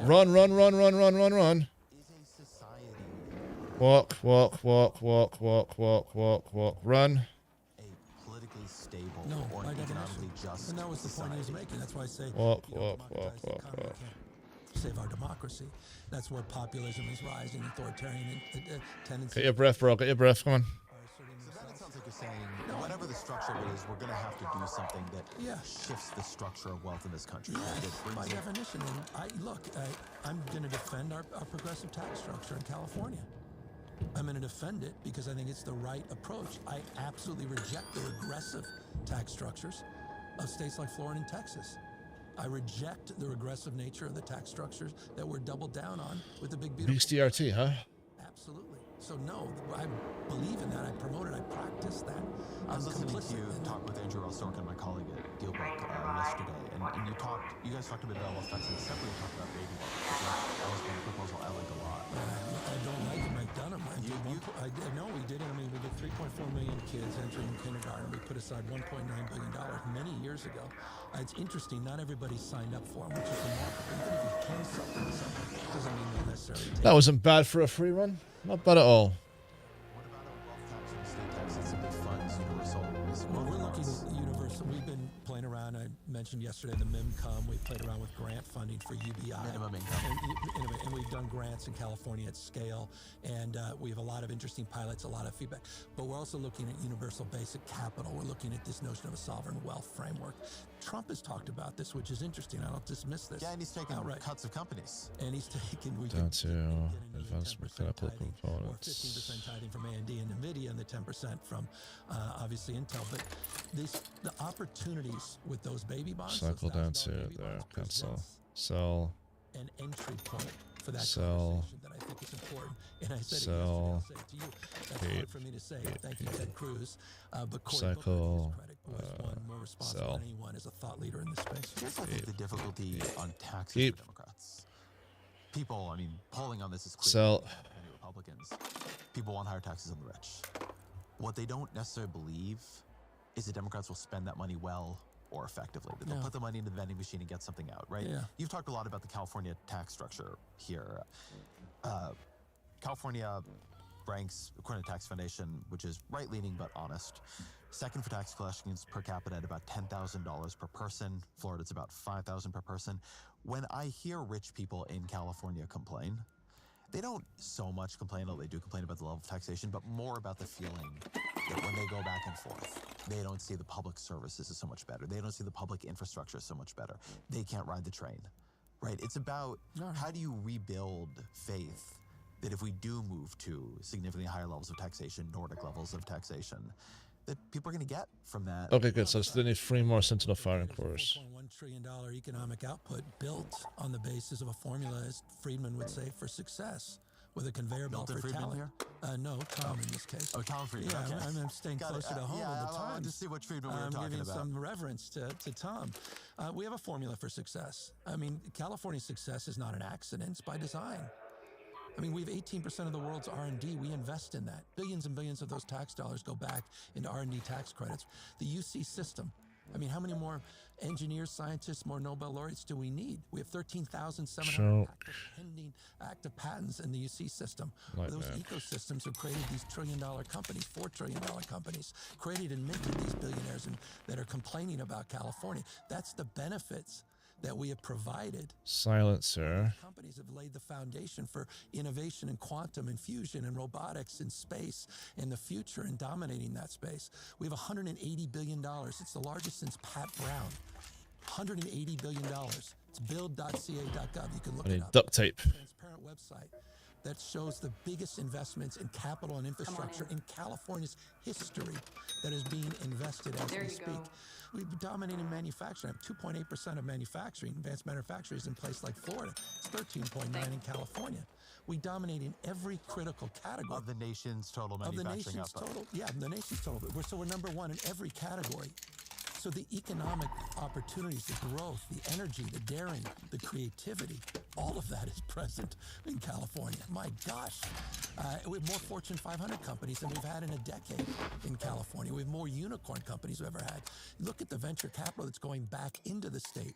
Run, run, run, run, run, run, run. Is a Walk, run. A politically stable No, or by economically definition. just And that was the point he was society. making. That's why I say Walk. save our democracy. That's where populism is rising, authoritarian tendencies. Get your breath, bro. Get your breath. Come on. So then it sounds like you're saying, whatever the structure is, we're going to have to do something that shifts the structure of wealth in this country. Yeah, by definition. And I'm going to defend our progressive tax structure in California. I'm going to defend it because I think it's the right approach. I absolutely reject the regressive tax structures of states like Florida and Texas. I reject the regressive nature of the tax structures that we're doubled down on with the big beautiful. Beast DRT, huh? Absolutely. So no, I believe in that. I promote it. I practice that. I was listening to you talk with Andrew Ross Sorkin, my colleague at Dealbook, yesterday, and you guys talked a bit about effects, and separately talked about baby boomers, which that was one proposal I like a lot. I don't like him. I've done him. No, we did it. I mean, we did 3.4 million kids entering kindergarten. We put aside $1.9 billion many years ago. It's interesting. Not everybody signed up for them, which is remarkable. Even if you can something to someone, doesn't mean they'll necessarily take That wasn't bad for a free run. Not bad at all. What about a wealth tax or a state tax that simply funds universal? Well, we're looking at universal. We've been playing around. I mentioned yesterday the MIMCOM. We played around with grant funding for UBI. Minimum income. And we've done grants in California at scale. And we have a lot of interesting pilots, a lot of feedback. But we're also looking at universal basic capital. We're looking at this notion of a sovereign wealth framework. Trump has talked about this, which is interesting. I don't dismiss this. Yeah, and he's taking cuts of companies. And he's taking... Down to advanced mechanical components. 15% tithing from A&D and NVIDIA, and the 10% from, obviously, Intel. But the opportunities with those baby bonds... Cycle down to there. Cancel. Sell. An entry point for that Sell. conversation that I think is important. And I said Sell. it yesterday, I'll say it to you. That's hard for me to say. Thank you, Ted Cruz. But Cory Booker, Cycle. to his credit, was one more responsible than anyone as a thought leader in this space. Here's, I think, the difficulty on taxes Keep. for Democrats. People, I mean, polling on this is clear. Sell. Many Republicans. People want higher taxes on the rich. What they don't necessarily believe is that Democrats will spend that money well or effectively. That they'll put the money into the vending machine and get something out, right? Yeah. You've talked a lot about the California tax structure here. California ranks, according to Tax Foundation, which is right-leaning but honest, second for tax collections per capita at about $10,000 per person. Florida's about $5,000 per person. When I hear rich people in California complain, they don't so much complain, although they do complain about the level of taxation, but more about the feeling that when they go back and forth, they don't see the public services as so much better. They don't see the public infrastructure as so much better. They can't ride the train, right? It's about how do you rebuild faith that if we do move to significantly higher levels of taxation, Nordic levels of taxation, that people are going to get from that. Okay, good. So they need 3 more Sentinel firing cores. $4.1 trillion economic output built on the basis of a formula, as Friedman would say, for success, with a conveyor belt for Friedman talent. here? No, Tom in this case. Oh, Tom Friedman. Yeah, Okay. I'm staying Got closer it. to home Yeah, at the I time. wanted to see what Friedman we were I'm talking giving about. some reverence to Tom. We have a formula for success. I mean, California's success is not an accident. It's by design. I mean, we have 18% of the world's R&D. We invest in that. Billions and billions of those tax dollars go back into R&D tax credits. The UC system. I mean, how many more engineers, scientists, more Nobel laureates do we need? We have 13,700 pending active patents in the UC system. Those ecosystems have created these trillion-dollar companies, $4 trillion companies, created and minted these billionaires that are complaining about California. That's the benefits that we have provided. Silencer. Companies have laid the foundation for innovation in quantum and fusion and robotics and space in the future and dominating that space. We have $180 billion. It's the largest since Pat Brown. $180 billion. It's build.ca.gov. You can look I it need up. duct tape. Transparent website that shows the biggest investments in capital and infrastructure in California's history that is being invested as we speak. We've dominated manufacturing. 2.8% of manufacturing, advanced manufacturing, is in place like Florida. It's 13.9 in California. We dominate in every critical category. Of the nation's total manufacturing output. The nation's total. So we're number one in every category. So the economic opportunities, the growth, the energy, the daring, the creativity, all of that is present in California. My gosh. We have more Fortune 500 companies than we've had in a decade in California. We have more unicorn companies we've ever had. Look at the venture capital that's going back into the state.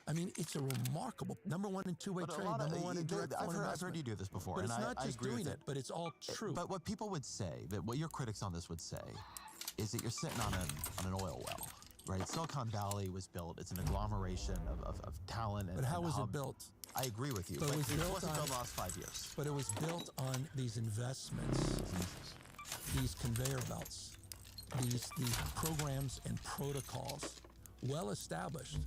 I mean, it's a remarkable #1 in two-way trade, #1 in direct foreign investment. I've heard you do this before, But and it's not I just agree doing with it, but it's all true. But what people would say, that what your critics on this would say, is that you're sitting on an oil well, right? Silicon Valley was built. It's an agglomeration of talent. But how and was it hub. built? I agree with you. But But it was it built wasn't on built in the last 5 years. But it was built on these investments, these conveyor belts, these programs and protocols, well established,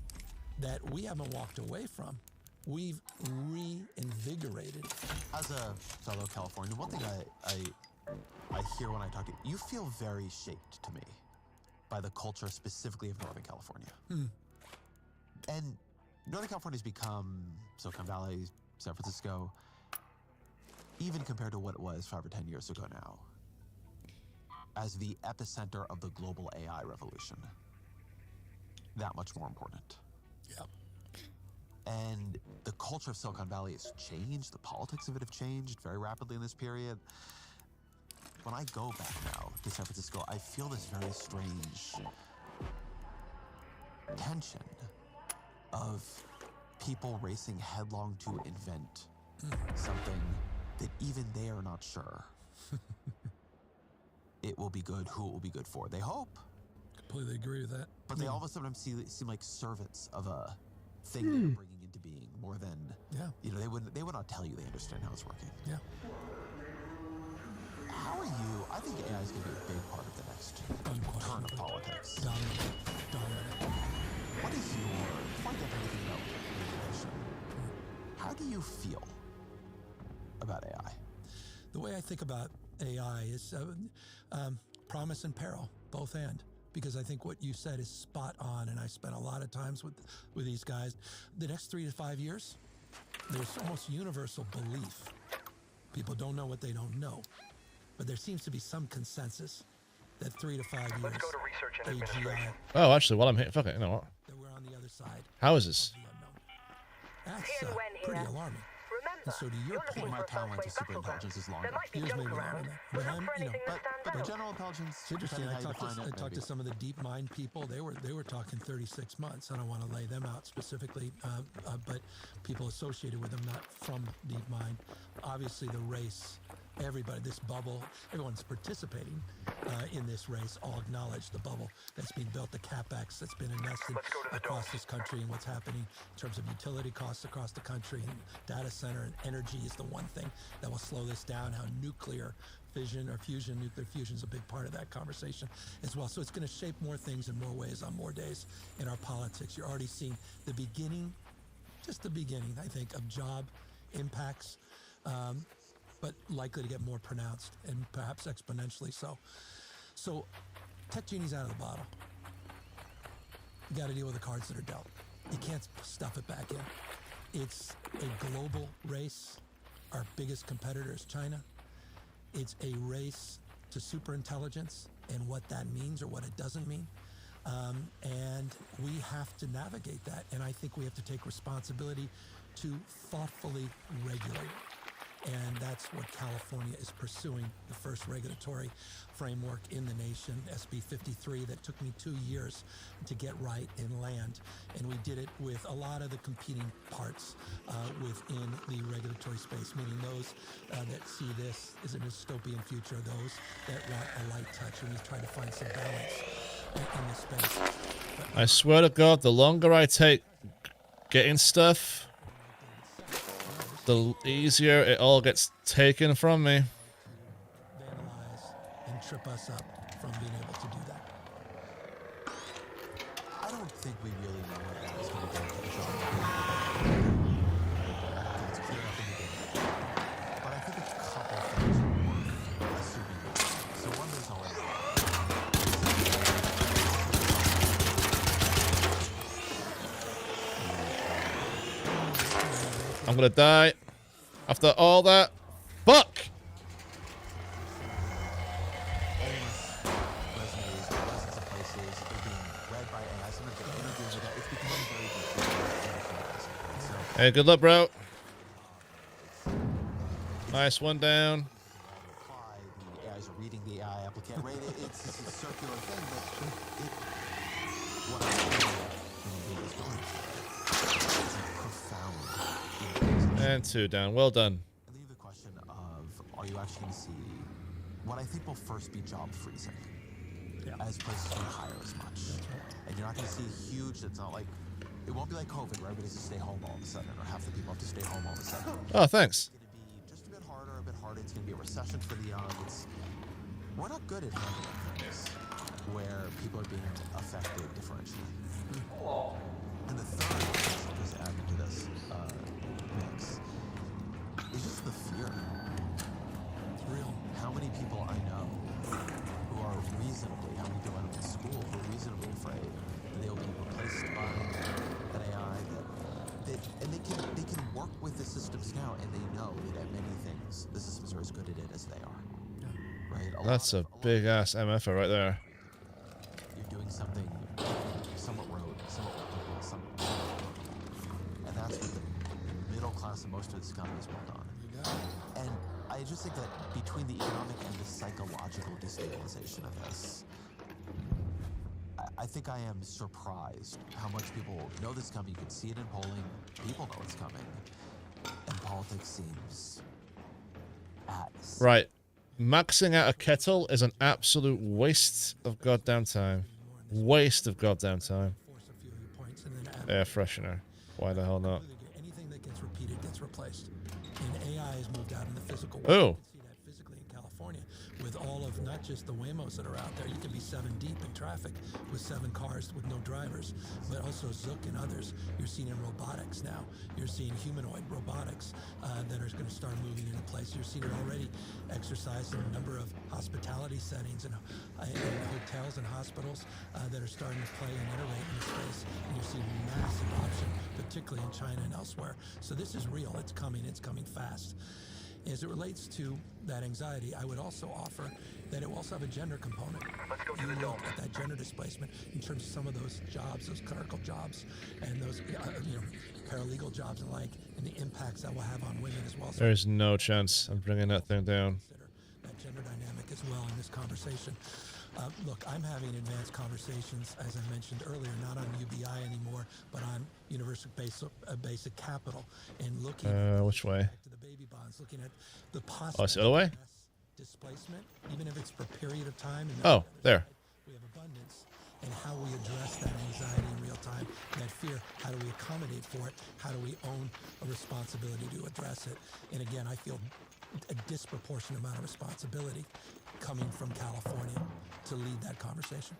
that we haven't walked away from. We've reinvigorated. As a fellow Californian, one thing I hear when I talk to you feel very shaped to me by the culture specifically of Northern California. And Northern California's become Silicon Valley, San Francisco, even compared to what it was 5 or 10 years ago now, as the epicenter of the global AI revolution. That much more important. Yep. And the culture of Silicon Valley has changed. The politics of it have changed very rapidly in this period. When I go back now to San Francisco, I feel this very strange tension of people racing headlong to invent something that even they are not sure it will be good, who it will be good for. They hope. Completely agree with that. But they all of a sudden seem like servants of a thing they're bringing into being more than, you know, they would not tell you they understand how it's working. Yeah. How are you? I think AI is going to be a big part of the next turn of politics. Dominant. What is your, before I get anything about regulation, how do you feel about AI? The way I think about AI is promise and peril, both and. Because I think what you said is spot on, and I spent a lot of times with these guys. The next 3 to 5 years, there's almost universal belief. People don't know what they don't know, but there seems to be some consensus that 3 to 5 years. Let's go to research and AGI, administration. Oh, actually, while I'm here, fuck it, you know what? that we're on the other side. How is this? That's pretty alarming. And so to your point, My talent to superintelligence is longer. years may be longer. But I'm, you know, But general intelligence, it's interesting. depending I how you define it, talked to maybe. some of the deep mind people. They were talking 36 months. I don't want to lay them out specifically, but people associated with them, not from deep mind. Obviously, the race, everybody, this bubble, everyone's participating in this race. All acknowledge the bubble that's being built, the capex that's been invested across this country, and what's happening in terms of utility costs across the country. And data center and energy is the one thing that will slow this down. How nuclear fission or fusion, nuclear fusion is a big part of that conversation as well. So it's going to shape more things in more ways on more days in our politics. You're already seeing the beginning, just the beginning, I think, of job impacts, but likely to get more pronounced and perhaps exponentially so. So tech genie's out of the bottle. You got to deal with the cards that are dealt. You can't stuff it back in. It's a global race. Our biggest competitor is China. It's a race to superintelligence and what that means or what it doesn't mean. And we have to navigate that. And I think we have to take responsibility to thoughtfully regulate it. And that's what California is pursuing, the first regulatory framework in the nation, SB 53, that took me 2 years to get right in land. And we did it with a lot of the competing parts within the regulatory space, meaning those that see this as a dystopian future, those that want a light touch. And we've tried to find some balance in this space. I swear to God, the longer I take getting stuff, the easier it all gets taken from me. Vandalize and trip us up from being able to do that. I don't think we really know what that is going to do to the job. It's clear enough in the beginning. But I think a couple things are worth assuming. So one, there's always I'm gonna die after all that. Fuck! Hey, good luck, bro. Nice one down. The AIs are reading the AI applicant, right? It's a circular thing, but what I'm doing is profound. And 2 down. Well done. And leave the question of, are you actually going to see what I think will first be job freezing as places don't hire as much. And you're not going to see huge, it's not like, it won't be like COVID where everybody has to stay home all of a sudden, or half the people have to stay home all of a sudden. Oh, thanks. It's going to be just a bit harder. It's going to be a recession for the young. We're not good at handling things where people are being affected differentially. And the third, which I'll just add into this mix, is just the fear. It's real. How many people I know who are reasonably, how many people I know in school who are reasonably afraid that they will be replaced by an AI, and they can work with the systems now, and they know that at many things the systems are as good at it as they are. Right? That's a big ass MFer right there. You're doing something somewhat rote, somewhat replicable, somewhat, and that's what the middle class of most of this economy is built on. And I just think that between the economic and the psychological destabilization of this, I think I am surprised how much people know this is coming. You can see it in polling. People know it's coming. And politics seems at sea. Right. Maxing out a kettle is an absolute waste of goddamn time. Waste of goddamn time. Air freshener. Why the hell not? Anything that gets repeated gets replaced. And AI has moved out in the physical world. Oh. You can see that physically in California with all of not just the Waymos that are out there. You can be 7 deep in traffic with 7 cars with no drivers, but also Zook and others. You're seeing in robotics now. You're seeing humanoid robotics that are going to start moving into place. You're seeing it already exercised in a number of hospitality settings and hotels and hospitals that are starting to play and iterate in the space. And you're seeing mass adoption, particularly in China and elsewhere. So this is real. It's coming fast. As it relates to that anxiety, I would also offer that it will also have a gender component. You look at that gender displacement in terms of some of those jobs, those clerical jobs, and those paralegal jobs and like, and the impacts that will have on women as well. So There is no chance I'm bringing that thing down. that gender dynamic as well in this conversation. Look, I'm having advanced conversations, as I mentioned earlier, not on UBI anymore, but on universal basic capital, and looking which way? to the baby bonds, looking at the Oh, it's possible the other way? displacement, even if it's for a period of time. And Oh, there. we have abundance, and how we address that anxiety in real time, that fear. How do we accommodate for it? How do we own a responsibility to address it? And again, I feel a disproportionate amount of responsibility coming from California to lead that conversation.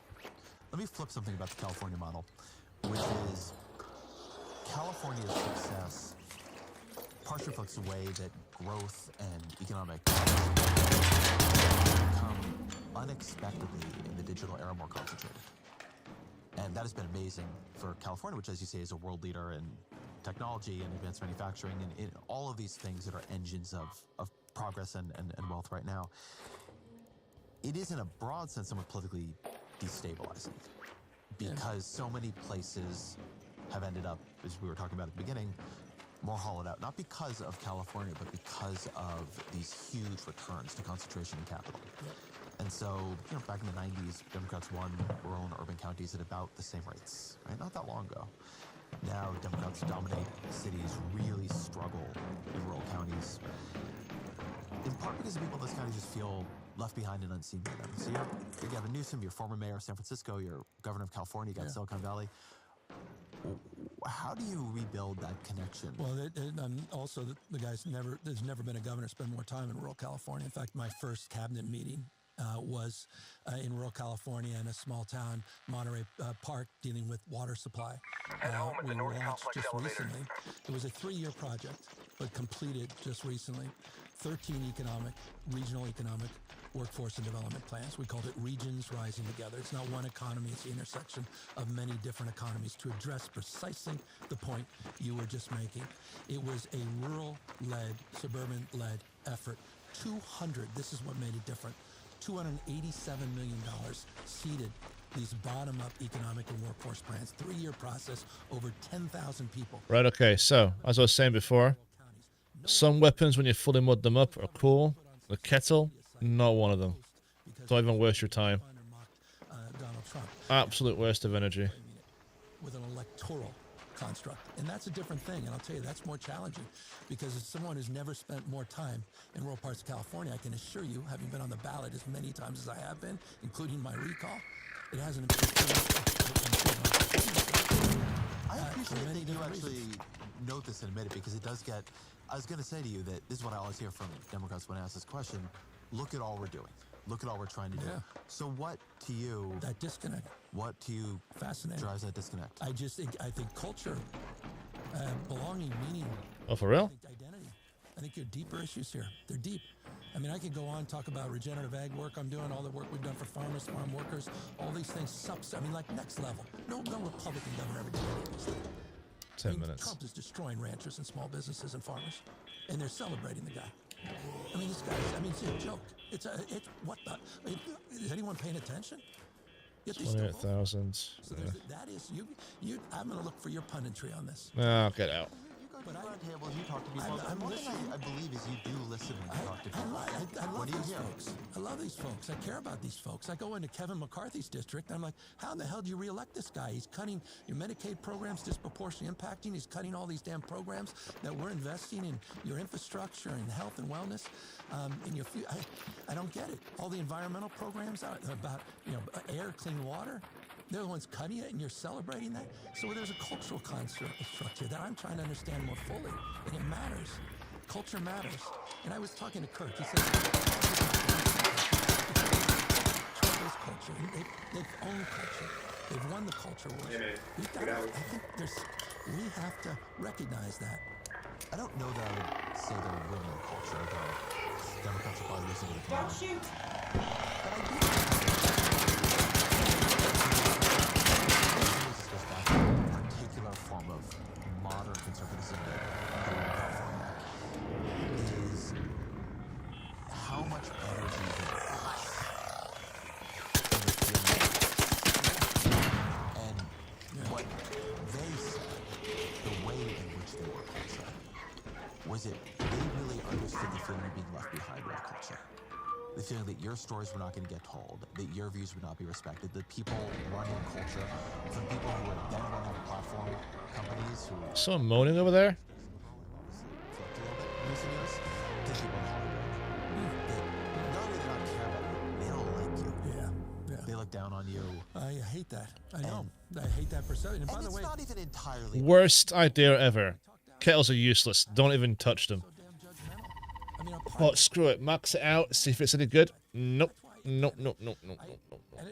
Let me flip something about the California model, which is California's success partially reflects the way that growth and economic become unexpectedly in the digital era more concentrated. And that has been amazing for California, which, as you say, is a world leader in technology and advanced manufacturing and in all of these things that are engines of progress and wealth right now. It is, in a broad sense, somewhat politically destabilizing because so many places have ended up, as we were talking about at the beginning, more hollowed out, not because of California, but because of these huge returns to concentration in capital. And so, back in the 90s, Democrats won rural and urban counties at about the same rates, right? Not that long ago. Now, Democrats dominate cities, really struggle in rural counties, in part because the people in those counties just feel left behind and unseen by them. So you're Gavin Newsom, your former mayor of San Francisco, you're governor of California, you got Silicon Valley. How do you rebuild that connection? Well, also the guy's there's never been a governor spend more time in rural California. In fact, my first cabinet meeting was in rural California in a small town, Monterey Park, dealing with water supply. We launched just recently. It was a 3-year project, but completed just recently. 13 regional economic workforce and development plans. We called it Regions Rising Together. It's not one economy, it's the intersection of many different economies to address precisely the point you were just making. It was a rural-led, suburban-led effort. This is what made it different. $287 million seeded these bottom-up economic and workforce plans. 3-year process, over 10,000 people. Right, okay, so, as I was saying before, some weapons, when you fully mud them up, are cool. The kettle, not one of them. Don't even waste your time. Absolute waste of energy. With an electoral construct, and that's a different thing. And I'll tell you, that's more challenging because as someone who's never spent more time in rural parts of California, I can assure you, having been on the ballot as many times as I have been, including my recall, it hasn't I appreciate that you actually note this and admit it, because it does get, I was going to say to you that this is what I always hear from Democrats when I ask this question: look at all we're doing. Look at all we're trying to do. So what to you... That disconnect. What to you fascinating drives that disconnect? I think culture, belonging, meaning. Oh, for real? Identity. I think there are deeper issues here. They're deep. I mean, I could go on, talk about regenerative ag work I'm doing, all the work we've done for farmers, farm workers, all these things, like next level. No Republican governor ever did any of these things. 10 minutes. Trump is destroying ranchers and small businesses and farmers, and they're celebrating the guy. I mean, this guy, it's a joke. It's what the, is anyone paying attention? 28,000. So that is, I'm going to look for your punditry on this. No, get out. But you talk to people. I'm listening. I believe is you do listen when you talk to people. I love these folks. I love these folks. I care about these folks. I go into Kevin McCarthy's district, and I'm like, how in the hell do you reelect this guy? He's cutting your Medicaid programs, disproportionately impacting. He's cutting all these damn programs that we're investing in your infrastructure and health and wellness. In your future, I don't get it. All the environmental programs about air, clean water. They're the ones cutting it, and you're celebrating that. So there's a cultural construct here that I'm trying to understand more fully, and it matters. Culture matters. And I was talking to Kirk. He said, Trump is culture. They've owned culture. They've won the culture wars. I think we have to recognize that. I don't know that I would say they're winning culture, though. Democrats are probably losing to the Don't shoot! But I do particular form of modern conservatism in California is how much energy there is and what they said, the way in which they were culture, was it they really understood the feeling of being left behind with culture. The feeling that your stories were not going to get told, that your views would not be respected, that people running culture, from people who were then running platform companies who... Someone moaning over there? They don't like you. Yeah. They look down on you. I hate that. I know. I hate that perception. And by the way, it's not even entirely... Worst idea ever. Kettles are useless. Don't even touch them. But screw it. Max it out. See if it's any good. Nope. Nope. And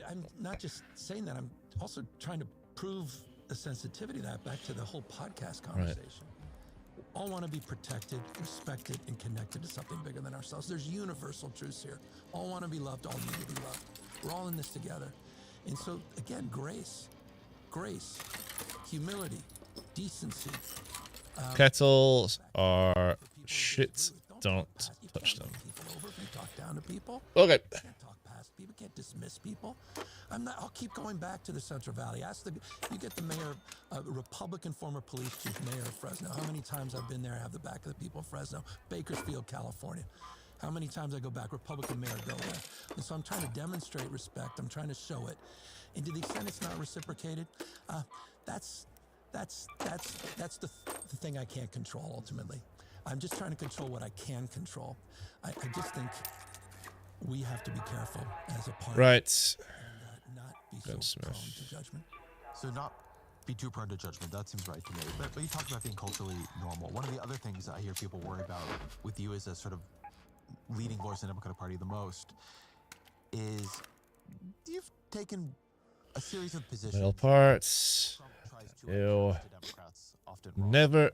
I'm not just saying that. I'm also trying to prove the sensitivity of that back to the whole podcast conversation. All want to be protected, respected, and connected to something bigger than ourselves. There's universal truths here. All want to be loved. All need to be loved. We're all in this together. And so, again, grace, humility, decency. Kettles are shit. Don't touch them. Talk down to people. Okay. Can't talk past people. Can't dismiss people. I'll keep going back to the Central Valley. You get the mayor, Republican former police chief, mayor of Fresno. How many times I've been there? I have the back of the people of Fresno, Bakersfield, California. How many times I go back? Republican mayor, go there. And so I'm trying to demonstrate respect. I'm trying to show it. And to the extent it's not reciprocated, that's the thing I can't control ultimately. I'm just trying to control what I can control. I just think we have to be careful as a party. Right. And not be so prone to judgment. So not be too prone to judgment. That seems right to me. But you talked about being culturally normal. One of the other things I hear people worry about with you as a sort of leading voice in the Democratic Party the most is you've taken a series of positions. Middle parts. Ew. Never.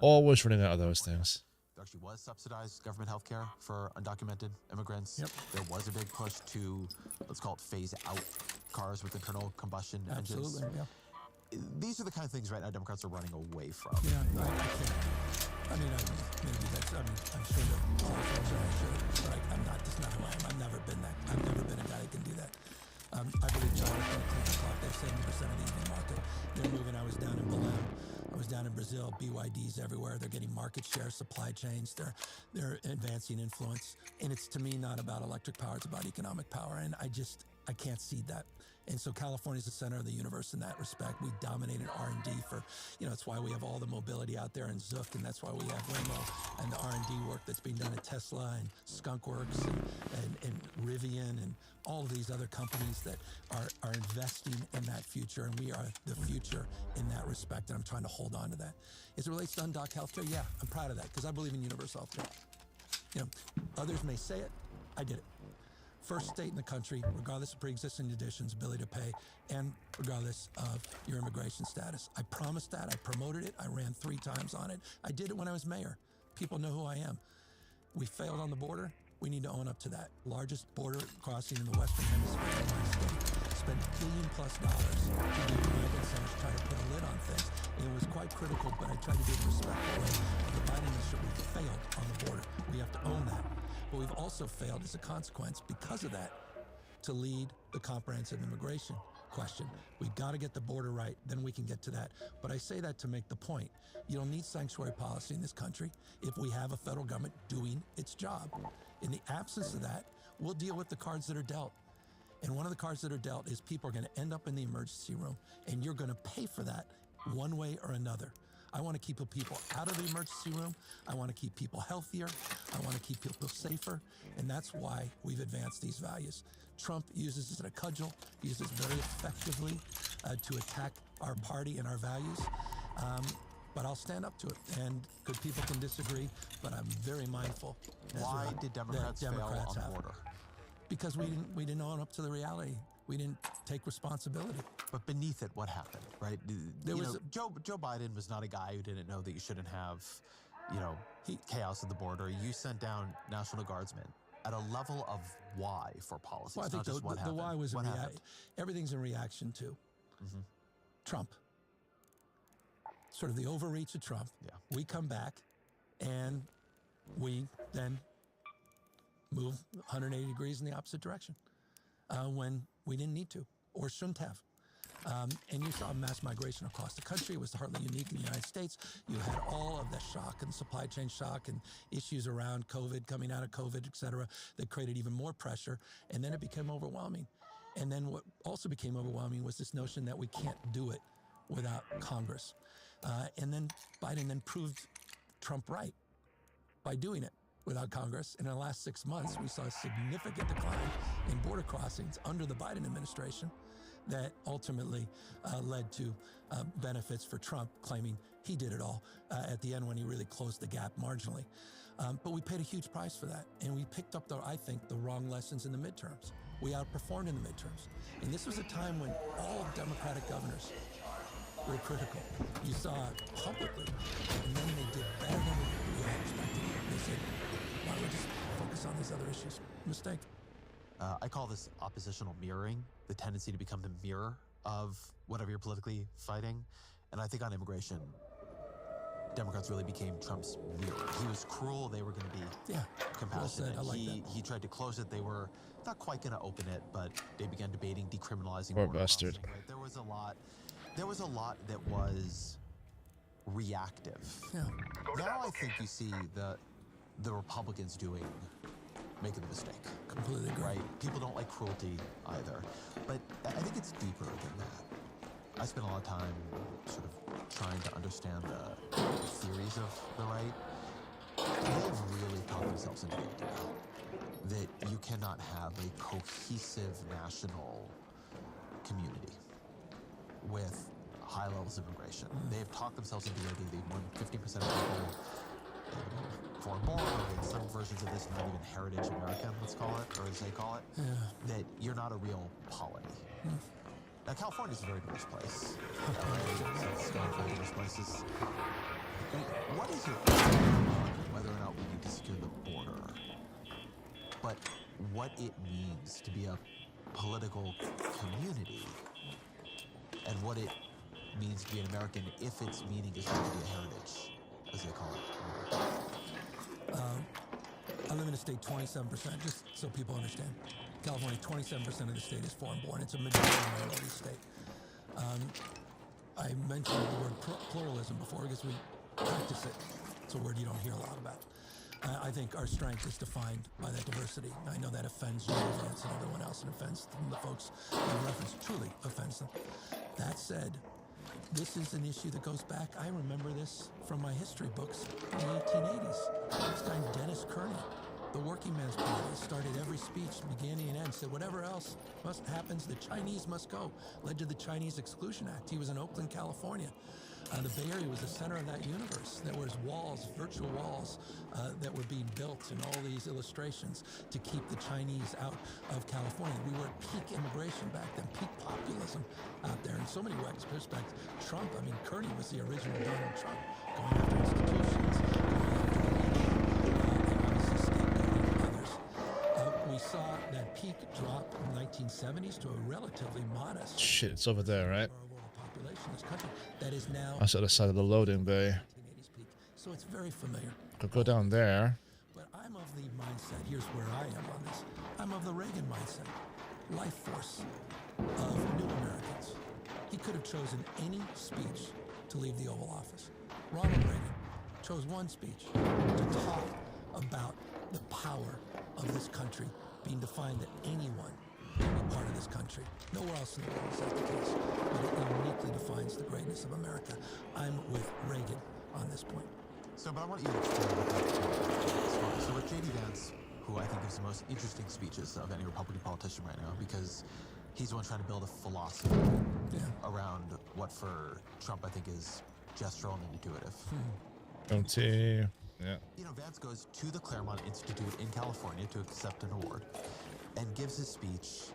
Always running out of those things. There actually was subsidized government health care for undocumented immigrants. Yep. There was a big push to, let's call it, phase out cars with internal combustion engines. Absolutely, yeah. These are the kind of things right now Democrats are running away from. Yeah, I can't. I mean, maybe that's, I'm sure that all folks are sure, but I'm not, that's not who I am. I've never been that. I've never been a guy that can do that. I believe China's going to clean the clock. They have 70% of the evening market. They're moving. I was down in Belém. I was down in Brazil. BYDs everywhere. They're getting market share, supply chains. They're advancing influence. And it's, to me, not about electric power. It's about economic power. And I just, I can't cede that. And so California is the center of the universe in that respect. We dominated R&D for, it's why we have all the mobility out there in Zook, and that's why we have Waymo and the R&D work that's being done at Tesla and Skunkworks and Rivian and all of these other companies that are investing in that future, and we are the future in that respect, and I'm trying to hold on to that. As it relates to undocked healthcare, yeah, I'm proud of that because I believe in universal healthcare. Others may say it, I did it. First state in the country, regardless of pre-existing conditions, ability to pay, and regardless of your immigration status. I promised that. I promoted it. I ran 3 times on it. I did it when I was mayor. People know who I am. We failed on the border. We need to own up to that. Largest border crossing in the Western Hemisphere in my state. Spent $1 billion+ to do American centers, try to put a lid on things. And it was quite critical, but I tried to do it in a respectful way. The Biden administration, we failed on the border. We have to own that. But we've also failed as a consequence, because of that, to lead the comprehensive immigration question. We've got to get the border right, then we can get to that. But I say that to make the point. You don't need sanctuary policy in this country if we have a federal government doing its job. In the absence of that, we'll deal with the cards that are dealt. And one of the cards that are dealt is people are going to end up in the emergency room, and you're going to pay for that one way or another. I want to keep people out of the emergency room. I want to keep people healthier. I want to keep people safer. And that's why we've advanced these values. Trump uses it as a cudgel, uses it very effectively to attack our party and our values. But I'll stand up to it. And good people can disagree, but I'm very mindful. Why did Democrats fail on the border? Because we didn't own up to the reality. We didn't take responsibility. But beneath it, what happened, right? Joe Biden was not a guy who didn't know that you shouldn't have, chaos at the border. You sent down National Guardsmen at a level of why for policy. Well, I think not just what the happened. why was what happened? Everything's in reaction to Trump. Sort of the overreach of Trump. Yeah. We come back, and we then move 180 degrees in the opposite direction when we didn't need to or shouldn't have. And you saw mass migration across the country. It was hardly unique in the United States. You had all of the shock and supply chain shock and issues around COVID, coming out of COVID, et cetera, that created even more pressure. And then it became overwhelming. And then what also became overwhelming was this notion that we can't do it without Congress. And then Biden then proved Trump right by doing it without Congress. And in the last 6 months, we saw a significant decline in border crossings under the Biden administration that ultimately led to benefits for Trump, claiming he did it all at the end when he really closed the gap marginally. But we paid a huge price for that. And we picked up, I think, the wrong lessons in the midterms. We outperformed in the midterms. And this was a time when all Democratic governors were critical. You saw it publicly. And then they did better than we all expected. They said, why don't we just focus on these other issues? Mistake. I call this oppositional mirroring, the tendency to become the mirror of whatever you're politically fighting. And I think on immigration, Democrats really became Trump's mirror. He was cruel. They were going to be compassionate. Well said. I like that. He tried to close it. They were not quite going to open it, but they began debating decriminalizing. Poor bastard. Right? There was a lot that was reactive. Yeah. Now I think you see the Republicans making the mistake. Completely agree. Right? People don't like cruelty either. But I think it's deeper than that. I spent a lot of time sort of trying to understand the theories of the right. They have really talked themselves into the idea that you cannot have a cohesive national community with high levels of immigration. They have talked themselves into the idea that more than 50% of people foreign born, or in some versions of this, not even heritage American, let's call it, or as they call it, that you're not a real polity. Now, California's a very diverse place. It's got very diverse places. What is your opinion on whether or not we need to secure the border, but what it means to be a political community, and what it means to be an American if its meaning is going to be a heritage, as they call it? I live in a state 27%, just so people understand. California, 27% of the state is foreign born. It's a majority minority state. I mentioned the word pluralism before because we practice it. It's a word you don't hear a lot about. I think our strength is defined by that diversity. I know that offends you, Vance, and everyone else, and offends the folks you reference, truly offends them. That said, this is an issue that goes back, I remember this from my history books in the 1880s. This guy Dennis Kearney, the Working Men's Party, started every speech, beginning and end, said whatever else happens, the Chinese must go. Led to the Chinese Exclusion Act. He was in Oakland, California. The Bay Area was the center of that universe. There was walls, virtual walls, that were being built in all these illustrations to keep the Chinese out of California. We were at peak immigration back then, peak populism out there. In so many respects, Trump, I mean, Kearney was the original Donald Trump, going after institutions, and obviously scapegoating others. We saw that peak drop in the 1970s to a relatively modest Shit, it's over there, right? population in this country that is now That's the other side of the loading bay. 1980s peak. So it's very familiar. Could go down there. But I'm of the mindset, here's where I am on this. I'm of the Reagan mindset, life force of new Americans. He could have chosen any speech to leave the Oval Office. Ronald Reagan chose one speech to talk about the power of this country being defined that anyone can be part of this country. Nowhere else in the world is that the case, but it uniquely defines the greatness of America. I'm with Reagan on this point. So, but I want you to explain what that so with J.D. Vance, who I think gives the most interesting speeches of any Republican politician right now, because he's the one trying to build a philosophy around what for Trump I think is gestural and intuitive. Yeah. You know, Vance goes to the Claremont Institute in California to accept an award and gives his speech,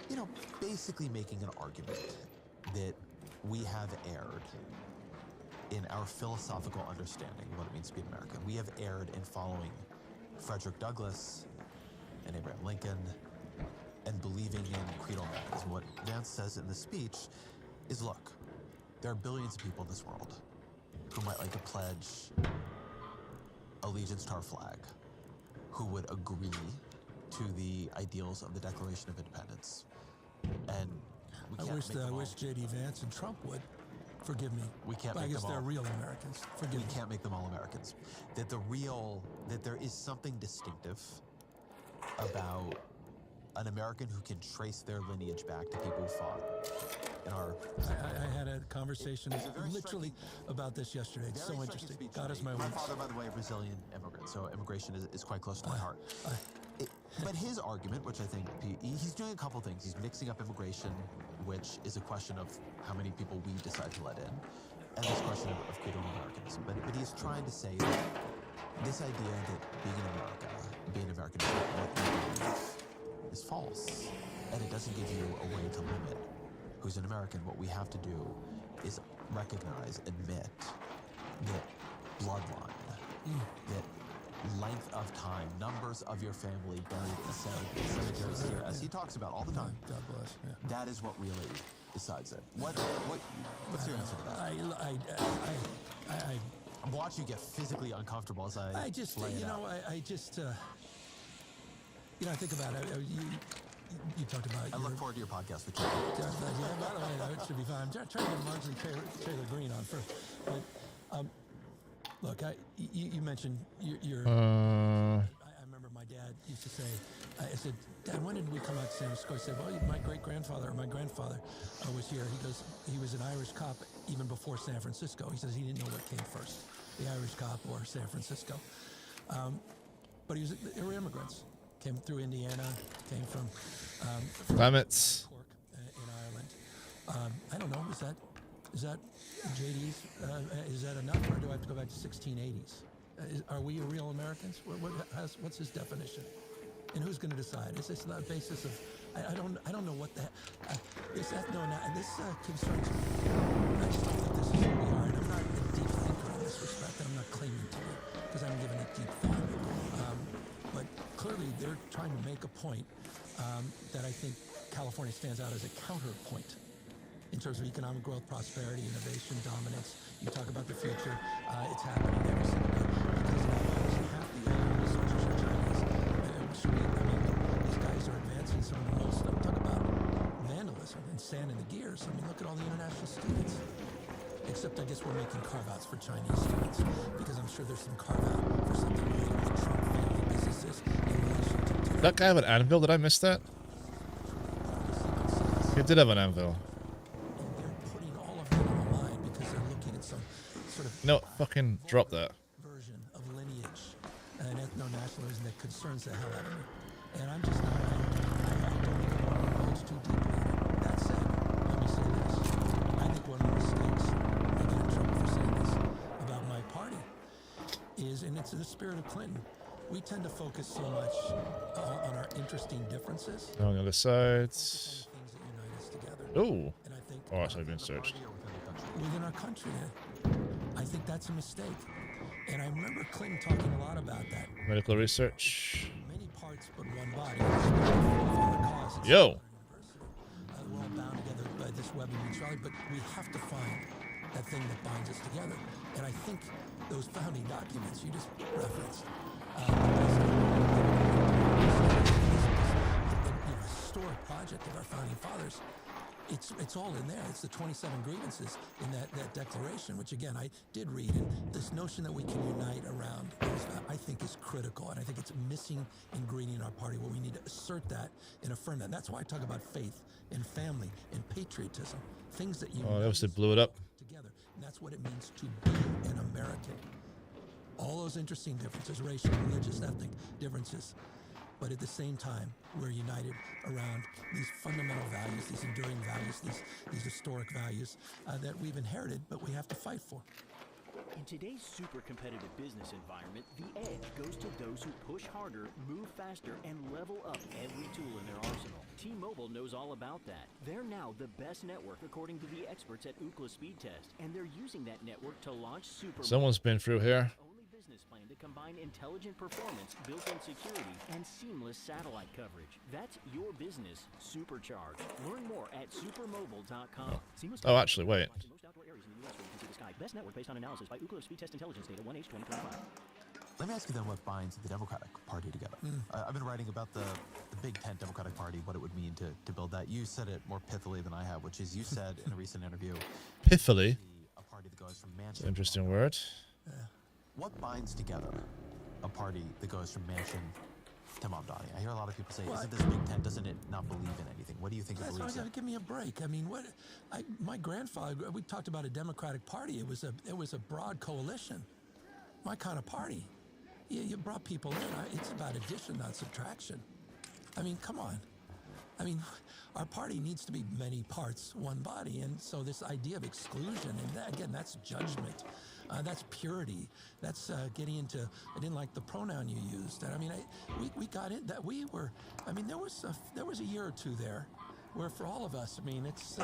you know, basically making an argument that we have erred in our philosophical understanding of what it means to be an American. We have erred in following Frederick Douglass and Abraham Lincoln and believing in creedal Americanism. What Vance says in the speech is, look, there are billions of people in this world who might like to pledge allegiance to our flag, who would agree to the ideals of the Declaration of Independence. And we can't make them I all. wish J.D. Vance and Trump would. Forgive me. We can't But I make guess them they're all. real Americans. Forgive We me. can't make them all Americans. That there is something distinctive about an American who can trace their lineage back to people who fought in our. I had a conversation literally about this yesterday. It's so interesting. God is my My witness. father, by the way, a Brazilian immigrant, so immigration is quite close to my heart. But his argument, which I think he's doing a couple things. He's mixing up immigration, which is a question of how many people we decide to let in, and this question of creedal Americanism. But he's trying to say that this idea that being an American is what you believe is false, and it doesn't give you a way to limit who's an American. What we have to do is recognize, admit that bloodline, that length of time, numbers of your family buried in cemeteries here, as he talks about all the time. God bless. Yeah. That is what really decides it. What's your answer to that? I'm watching you get physically uncomfortable as I just, lay it you know, out. I just, you know, I think about it. You talked about. I look forward to your podcast with you. Yeah, by the way, it should be fine. I'm trying to get Marjorie Taylor Greene on first. But look, you mentioned your. I remember my dad used to say, I said, Dad, when did we come out to San Francisco? He said, well, my great-grandfather or my grandfather was here. He goes, he was an Irish cop even before San Francisco. He says he didn't know what came first, the Irish cop or San Francisco. But they were immigrants. Came through Indiana, came from Clements. Cork in Ireland. I don't know, is that JD's, is that enough, or do I have to go back to 1680s? Are we real Americans? What's his definition? And who's going to decide? Is this the basis of? I don't know what that. This concerns me. I just don't think this is who we are, and I'm not a deep thinker in this respect. I'm not claiming to be because I haven't given it deep thought. But clearly, they're trying to make a point that I think California stands out as a counterpoint in terms of economic growth, prosperity, innovation, dominance. You talk about the future; it's happening every single day because now half the researchers are Chinese. These guys are advancing some of the most. Talk about vandalism and sand in the gears. I mean, look at all the international students. Except I guess we're making carve-outs for Chinese students because I'm sure there's some carve-out for something related to Trump family businesses in relation to... Did that guy have an anvil? Did I miss that? He did have an anvil. And they're putting all of that on the line because they're looking at some sort of... No, fucking drop that. ...version of lineage and ethno-nationalism that concerns the hell out of me. And I'm just not... I don't even want to indulge too deeply in it. That said, let me say this. I think one of the mistakes, I get in trouble for saying this, about my party is, and it's in the spirit of Clinton, we tend to focus so much on our interesting differences. On the other sides. Things that unite us together. Ooh. And I think Oh, sorry, been searched. within our country, I think that's a mistake. And I remember Clinton talking a lot about that. Medical research. Many parts but one body. For the cause. Yo. We're all bound together by this web of mutuality, but we have to find that thing that binds us together. And I think those founding documents you just referenced, historic project of our founding fathers. It's all in there. It's the 27 grievances in that declaration, which again I did read. And this notion that we can unite around those, I think, is critical, and I think it's a missing ingredient in our party where we need to assert that and affirm that. And that's why I talk about faith and family and patriotism, things that Oh, they obviously blew it up. together. And that's what it means to be an American. All those interesting differences, racial, religious, ethnic differences. But at the same time, we're united around these fundamental values, these enduring values, these historic values that we've inherited, but we have to fight for. In today's super competitive business environment, the edge goes to those who push harder, move faster, and level up every tool in their arsenal. T-Mobile knows all about that. They're now the best network according to the experts at Ookla Speed Test, and they're using that network to launch Super. Someone's been through here. Business plan to combine intelligent performance, built-in security, and seamless satellite coverage. That's your business supercharged. Learn more at supermobile.com. Oh, actually, wait. Most outdoor areas in the US where you can see the sky. Best network based on analysis by Ookla Speed Test Intelligence Data 1H 2025. Let me ask you then what binds the Democratic Party together. I've been writing about the Big Tent Democratic Party, what it would mean to build that. You said it more pithily than I have, which is you said in a recent interview. Pithily? A party that goes from That's an interesting word. What binds together a party that goes from Manchin to Mamdani? I hear a lot of people say, isn't this Big Tent, doesn't it not believe in anything? What do you think it That's believes why I in? gotta give me a break. I mean, my grandfather, we talked about a Democratic Party. It was a broad coalition. My kind of party. You brought people in. It's about addition, not subtraction. I mean, come on. I mean, our party needs to be many parts, one body. And so this idea of exclusion, and that, again, that's judgment. That's purity. That's getting into, I didn't like the pronoun you used. And I mean, we got in that we were, I mean, there was a year or two there where for all of us, I mean, it's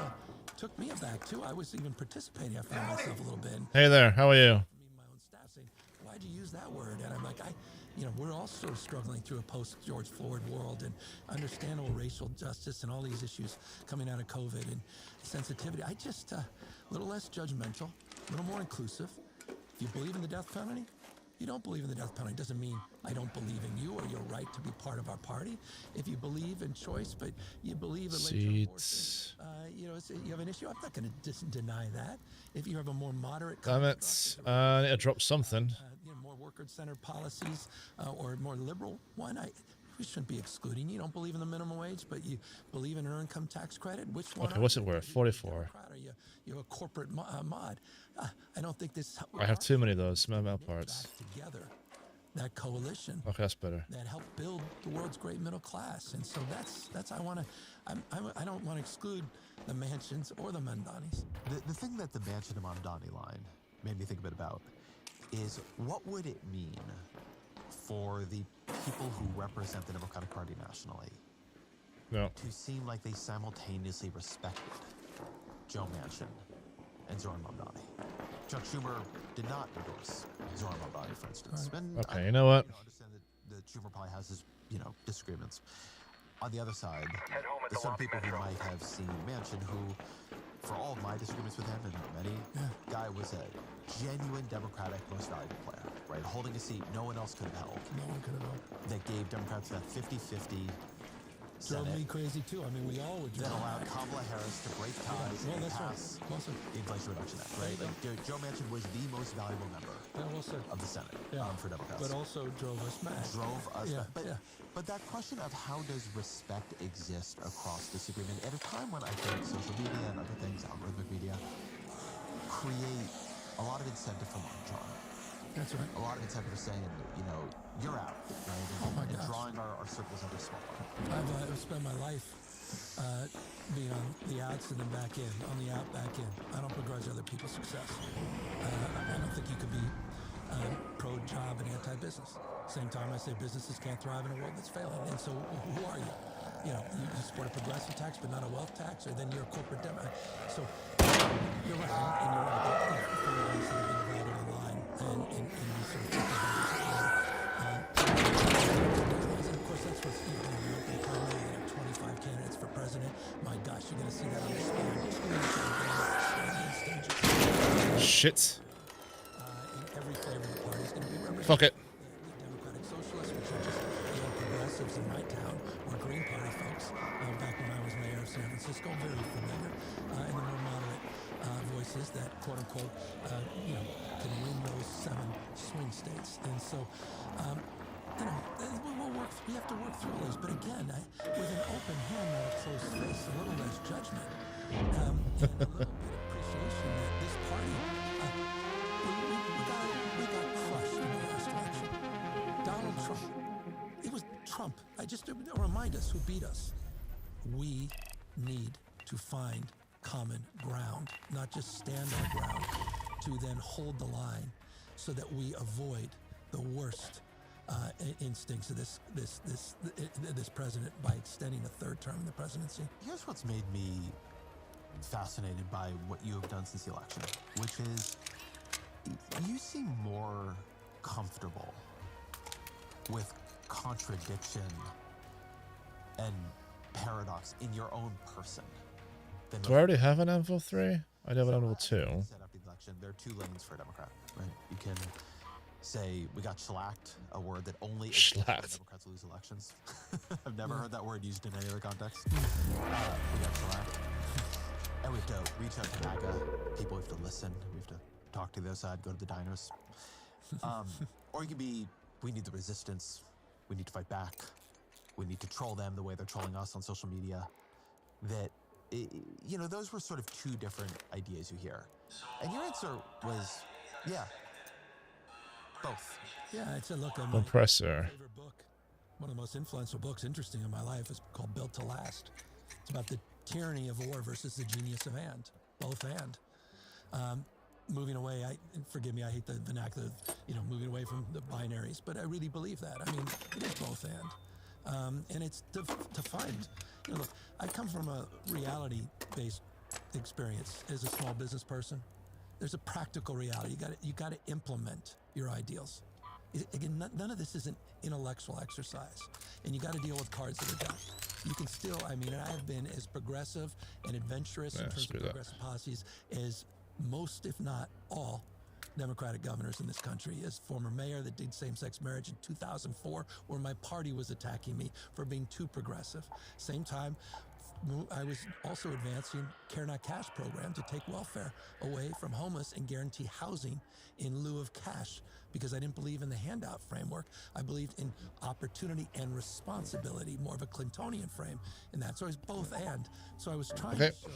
took me aback too. I was even participating. I found myself a little bit. Hey there, how are you? My own staff saying, why'd you use that word? And I'm like, we're also struggling through a post-George Floyd world and understandable racial justice and all these issues coming out of COVID and sensitivity. I just, a little less judgmental, a little more inclusive. If you believe in the death penalty, you don't believe in the death penalty. It doesn't mean I don't believe in you or your right to be part of our party. If you believe in choice, but you believe in later abortion, you have an issue, I'm not going to deny that. If you have a more moderate Comments. I need to drop something. more worker-centered policies or more liberal one, we shouldn't be excluding. You don't believe in the minimum wage, but you believe in an earned income tax credit. Which one? Okay, what's it worth? 44. You're a corporate mod. I don't think this. I have too many of those small parts. Together, that coalition. Okay, that's better. That helped build the world's great middle class, and so that's I want to. I don't want to exclude the Manchins or the Mamdanis. The thing that the Manchin to Mamdani line made me think a bit about is what would it mean for the people who represent the Democratic Party nationally to seem like they simultaneously respected Joe Manchin and Zoran Mamdani. Chuck Schumer did not endorse Zoran Mamdani, for instance. And okay, you know what? I understand that Schumer probably has his, disagreements. On the other side, there's some people who might have seen Manchin who, for all of my disagreements with him, and many, guy was a genuine Democratic most valuable player, right? Holding a seat no one else could have held. No one could have held. That gave Democrats that 50-50 drove me crazy too. I mean, we all would. That allowed Kamala Harris to break ties and pass the Inflation Reduction Act, right? Like Joe Manchin was the most valuable member of the Senate for Democrats. But also drove us mad. But that question of how does respect exist across disagreement at a time when I think social media and other things, algorithmic media, create a lot of incentive for lockjaw. That's right. A lot of incentive for saying, you know, you're out, right? And drawing our circles ever smaller. I've spent my life being on the outs and then back in, on the out, back in. I don't begrudge other people's success. I don't think you could be pro-job and anti-business. Same time, I say businesses can't thrive in a world that's failing. And so, who are you? You know, you support a progressive tax, but not a wealth tax, or then you're a corporate Democrat. So, you're right, and you're right. There are families that have been divided online, and these sort of people. And of course, that's what's, you know, in the American primary, they have 25 candidates for president. My gosh, you're going to see that on the screen. Shit. Every flavor of the party is going to be represented. Fuck it. The Democratic Socialists, which are just progressives in my town, or Green Party folks, back when I was mayor of San Francisco, very familiar, and the more moderate voices that, quote unquote, you know, can win those 7 swing states. And so, you know, we have to work through these. But again, with an open hand, not a closed face, a little less judgment, and a little bit of appreciation that this party. We got crushed in the last election. Donald Trump. It was Trump. Remind us who beat us. We need to find common ground, not just stand our ground, to then hold the line so that we avoid the worst instincts of this president by extending a 3rd term in the presidency. Here's what's made me fascinated by what you have done since the election, which is you seem more comfortable with contradiction and paradox in your own person. Do I already have an Anvil 3? I do have an Anvil 2. Set up the election. There are 2 lanes for a Democrat, right? You can say we got shellacked, a word that only Democrats lose elections. I've never heard that word used in any other context. We got shellacked. And we have to reach out to MAGA. People have to listen. We have to talk to the other side, go to the diners. Or you could be, we need the resistance. We need to fight back. We need to troll them the way they're trolling us on social media. That, you know, those were sort of 2 different ideas you hear. And your answer was, yeah, both. Yeah, I'd say, look, Compressor. favorite book, one of the most influential books, interesting in my life, is called Built to Last. It's about the tyranny of war versus the genius of and, both and. Moving away, forgive me, I hate the vernacular, you know, moving away from the binaries, but I really believe that. I mean, it is both and it's to find, you know, look, I come from a reality-based experience as a small business person. There's a practical reality. You got to implement your ideals. Again, none of this is an intellectual exercise, and you got to deal with cards that are dealt. You can still, I mean, I have been as progressive and adventurous in terms of progressive policies as most, if not all, Democratic governors in this country. As former mayor that did same-sex marriage in 2004, where my party was attacking me for being too progressive. Same time, I was also advancing Care Not Cash program to take welfare away from homeless and guarantee housing in lieu of cash, because I didn't believe in the handout framework. I believed in opportunity and responsibility, more of a Clintonian frame in that. So I was both and. So I was trying to show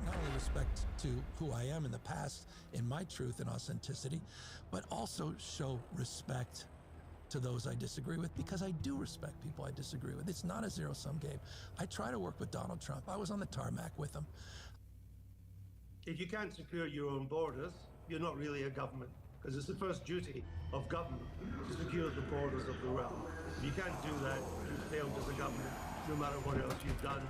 not only respect to who I am in the past, in my truth and authenticity, but also show respect to those I disagree with, because I do respect people I disagree with. It's not a zero-sum game. I try to work with Donald Trump. I was on the tarmac with him. If you can't secure your own borders, you're not really a government, because it's the first duty of government to secure the borders of the realm. If you can't do that, you failed as a government, no matter what else you've done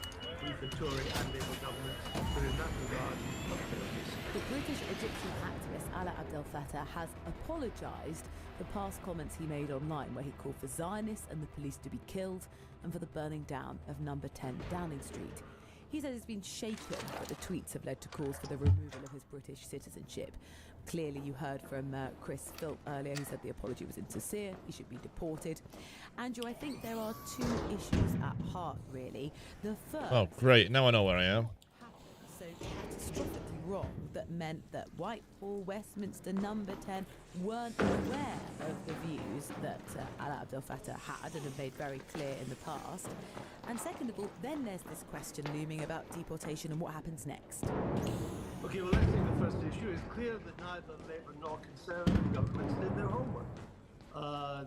with the Tory and Labour governments. But in that regard, you've not failed us. The British Egyptian activist Alaa Abdel Fattah has apologised for past comments he made online, where he called for Zionists and the police to be killed and for the burning down of number 10 Downing Street. He says he's been shaken, but the tweets have led to calls for the removal of his British citizenship. Clearly, you heard from Chris Philp earlier, who said the apology was insincere, he should be deported. Andrew, I think there are two issues at heart, really. The first... Oh, great. Now I know where I am. So catastrophically wrong that meant that Whitehall, Westminster, Number 10 weren't aware of the views that Alaa Abdel Fattah had and had made very clear in the past. And second of all, then there's this question looming about deportation and what happens next. Okay, well, let's take the first issue. It's clear that neither Labour nor Conservative governments did their homework.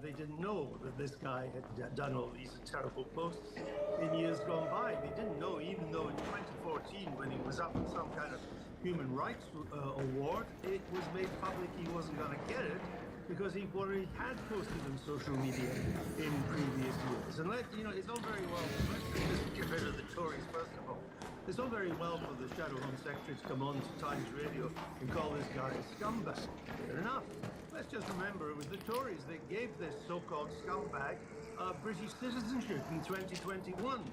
They didn't know that this guy had done all these terrible posts in years gone by. They didn't know, even though in 2014, when he was up for some kind of human rights award, it was made public he wasn't going to get it because he already had posted on social media in previous years. And it's all very well, let's just get rid of the Tories first of all. It's all very well for the Shadow Home Secretary to come on to Times Radio and call this guy a scumbag. Fair enough. Let's just remember it was the Tories that gave this so-called scumbag British citizenship in 2021.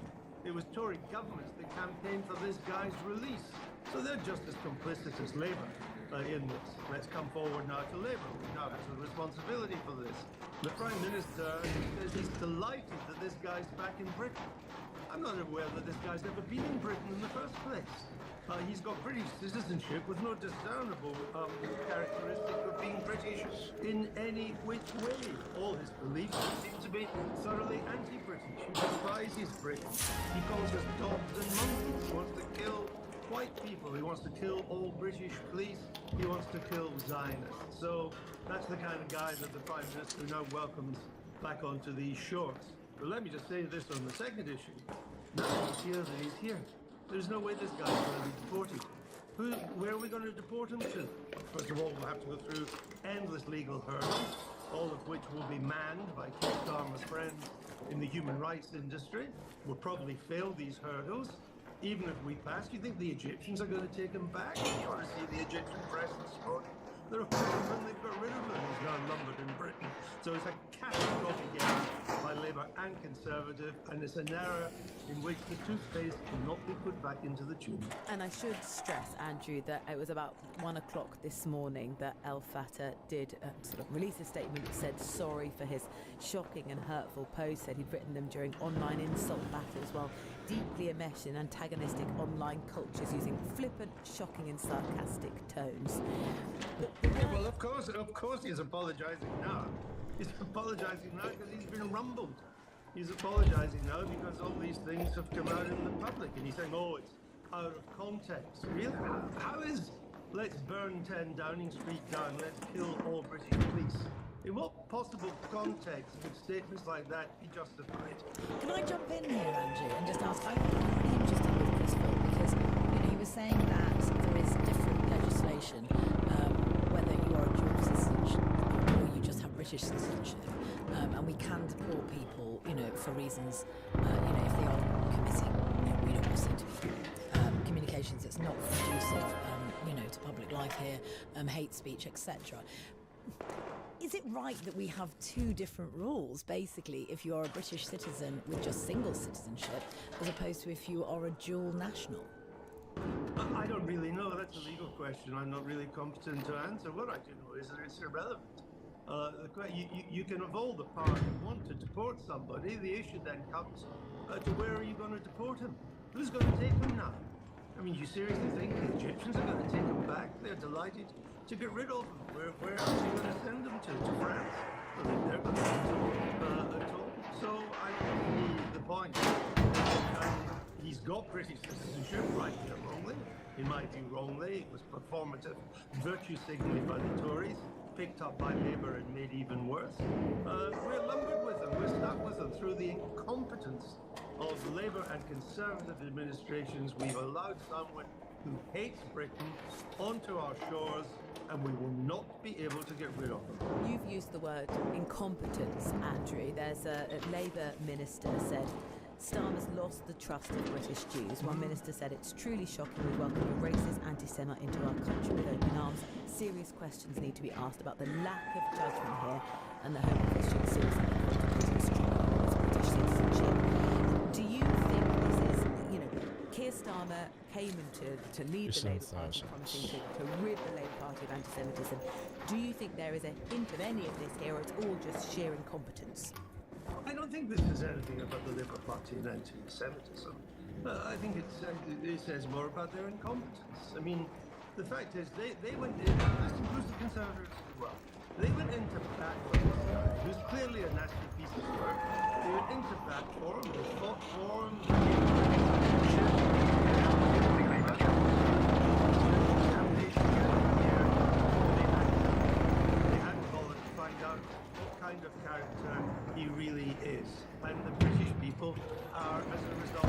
It was Tory governments that campaigned for this guy's release. So they're just as complicit as Labour in this. Let's come forward now to Labour, who now has a responsibility for this. The Prime Minister says he's delighted that this guy's back in Britain. I'm not aware that this guy's ever been in Britain in the first place. He's got British citizenship with no discernible characteristic of being British in any which way. All his beliefs seem to be thoroughly anti-British. He despises Britain. He calls us dogs and monkeys. He wants to kill white people. He wants to kill all British police. He wants to kill Zionists. So that's the kind of guy that the Prime Minister now welcomes back onto these shores. But let me just say this on the second issue. Now he's here that he's here. There's no way this guy's going to be deported. Where are we going to deport him to? First of all, we'll have to go through endless legal hurdles, all of which will be manned by Keir Starmer's friends in the human rights industry. We'll probably fail these hurdles. Even if we pass, do you think the Egyptians are going to take him back? You want to see the Egyptian press this morning? They're when they've got rid of him. He's now lumbered in Britain. So it's a catastrophic error by Labour and Conservative, and it's an error in which the toothpaste cannot be put back into the tube. And I should stress, Andrew, that it was about 1 o'clock this morning that El Fattah did sort of release a statement that said sorry for his shocking and hurtful posts, said he'd written them during online insult battles while deeply enmeshed in antagonistic online cultures using flippant, shocking and sarcastic tones. Well, of course he's apologising now. He's apologising now because he's been rumbled. He's apologising now because all these things have come out in the public, and he's saying, oh, it's out of context. Really? How is let's burn 10 Downing Street down, let's kill all British police? In what possible context would statements like that be justified? Can I jump in here, Andrew, and just ask, I'm really interested with Chris Philp because he was saying that there is different legislation, whether you are a dual citizenship or you just have British citizenship, and we can deport people, for reasons, if they are committing, we don't want to be communications that's not conducive, to public life here, hate speech, etc. Is it right that we have two different rules, basically, if you are a British citizen with just single citizenship, as opposed to if you are a dual national? I don't really know. That's a legal question. I'm not really competent to answer. What I do know is that it's irrelevant. You can have all the power you want to deport somebody. The issue then comes to where are you going to deport him? Who's going to take him now? I mean, you seriously think the Egyptians are going to take him back? They're delighted to get rid of him. Where are you going to send them to? To France? I think they're going to at all. So I don't see the point. He's got British citizenship, rightly or wrongly. In my view, wrongly. It was performative virtue signalling by the Tories, picked up by Labour and made even worse. We're lumbered with them. We're stuck with them through the incompetence of Labour and Conservative administrations. We've allowed someone who hates Britain onto our shores, and we will not be able to get rid of them. You've used the word incompetence, Andrew. There's a Labour minister said, Starmer's lost the trust of British Jews. One minister said, it's truly shocking we welcome a racist anti-Semite into our country with open arms. Serious questions need to be asked about the lack of judgment here, and the Home Office should seriously be contemplating stripping his British citizenship. Do you think this is, Keir Starmer Starmer came to lead the Labour Party, promising to rid the Labour Party of anti-Semitism. Do you think there is a hint of any of this here, or it's all just sheer incompetence? I don't think this is anything about the Labour Party and anti-Semitism. I think it says more about their incompetence. I mean, the fact is, they went in, this includes the Conservatives as well, they went into bat for this guy, who's clearly a nasty piece of work. They went into bat for him, they fought for him, they hadn't bothered to find out what kind of character he really is. And the British people are, as a result,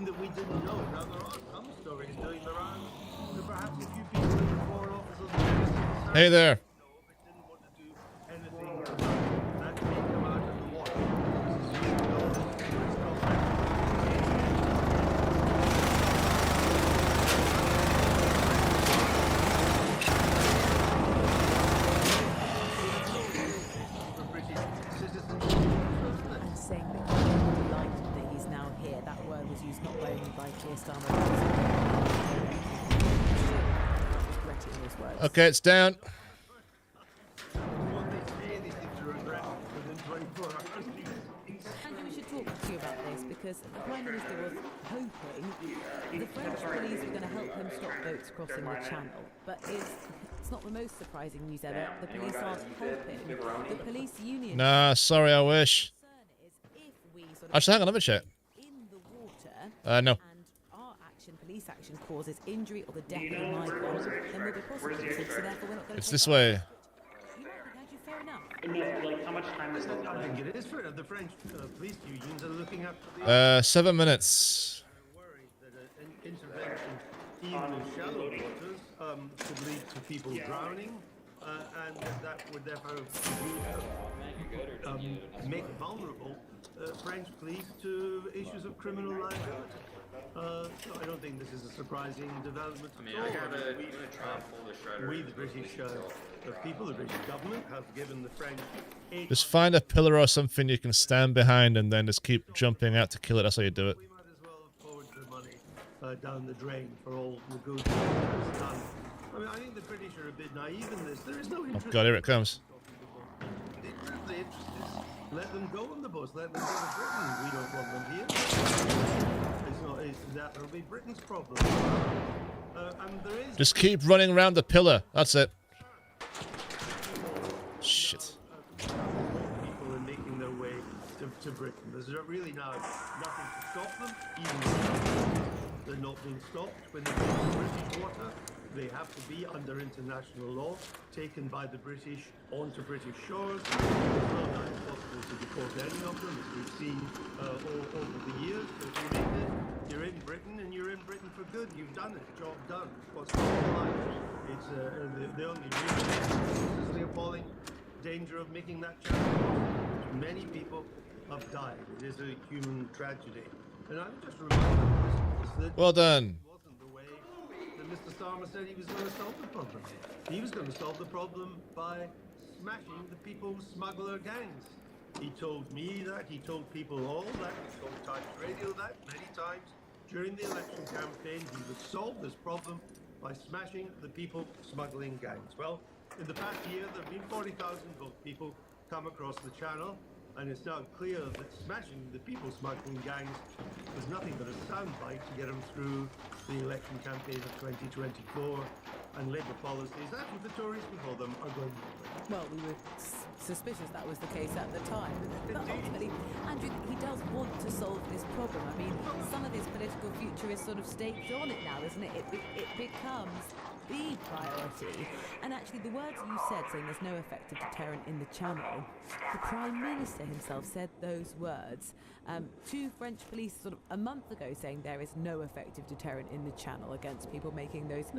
that we didn't know. Now, there are some stories doing the rounds that perhaps a few people in the Foreign Office of the Hey there. didn't want to do anything about that may come out of the water. And saying that he's delighted that he's now here. That word was used not only by Keir Starmer, regretting those words. Okay, it's down. Andrew, we should talk to you about this because the Prime Minister was hoping the French police were going to help him stop boats crossing the Channel. But it's not the most surprising news ever. The police aren't helping. The police union... Nah, sorry, I wish. Actually, hang on, let me check. In the water... No. And our action, police action, causes injury or the death of a migrant, then we'll be prosecuted. So therefore, we're not going to... It's this way. Fair enough. Like, how much time is left? I think it is fair. The French police unions are looking up to the... 7 minutes. worried that an intervention, even in shallow waters, could lead to people drowning, and that would therefore make vulnerable French police to issues of criminal liability. So I don't think this is a surprising development at all. I'm gonna try and pull the shredder. We, the British people, the British government, have given the French aid. Just find a pillar or something you can stand behind and then just keep jumping out to kill it. That's how you do it. We might as well forward the money down the drain for all negotiations done. I mean, I think the British are a bit naive in this. There is no interest. Oh God, here it comes. The interest is let them go on the boats. Let them go to Britain. We don't want them here. That'll be Britain's problem. And there is... Just keep running around the pillar. That's it. Shit. People are making their way to Britain. There's really now nothing to stop them. Even though they're not being stopped when they go to British water. They have to be under international law, taken by the British onto British shores. It's not now impossible to deport any of them, as we've seen over the years. So if you make it, you're in Britain, and you're in Britain for good. You've done it. Job done. What's going on? It's the only reason is the appalling danger of making that channel. Many people have died. It is a human tragedy. And I'm just reminded that well done. Mr. Starmer said he was going to solve the problem. He was going to solve the problem by smashing the people's smuggler gangs. He told me that, he told people all that, he told Times Radio that many times during the election campaign. He would solve this problem by smashing the people smuggling gangs. Well, in the past year, there have been 40,000 people come across the channel, and it's now clear that smashing the people smuggling gangs was nothing but a soundbite to get them through the election campaign of 2024, and Labour policies, that's what the Tories before them are going to do. Well, we were suspicious that was the case at the time. But ultimately, Andrew, he does want to solve this problem. I mean, some of his political future is sort of staked on it now, isn't it? It becomes the priority. And actually, the words you said, saying there's no effective deterrent in the Channel, the Prime Minister himself said those words to French police sort of a month ago, saying there is no effective deterrent in the Channel against people making those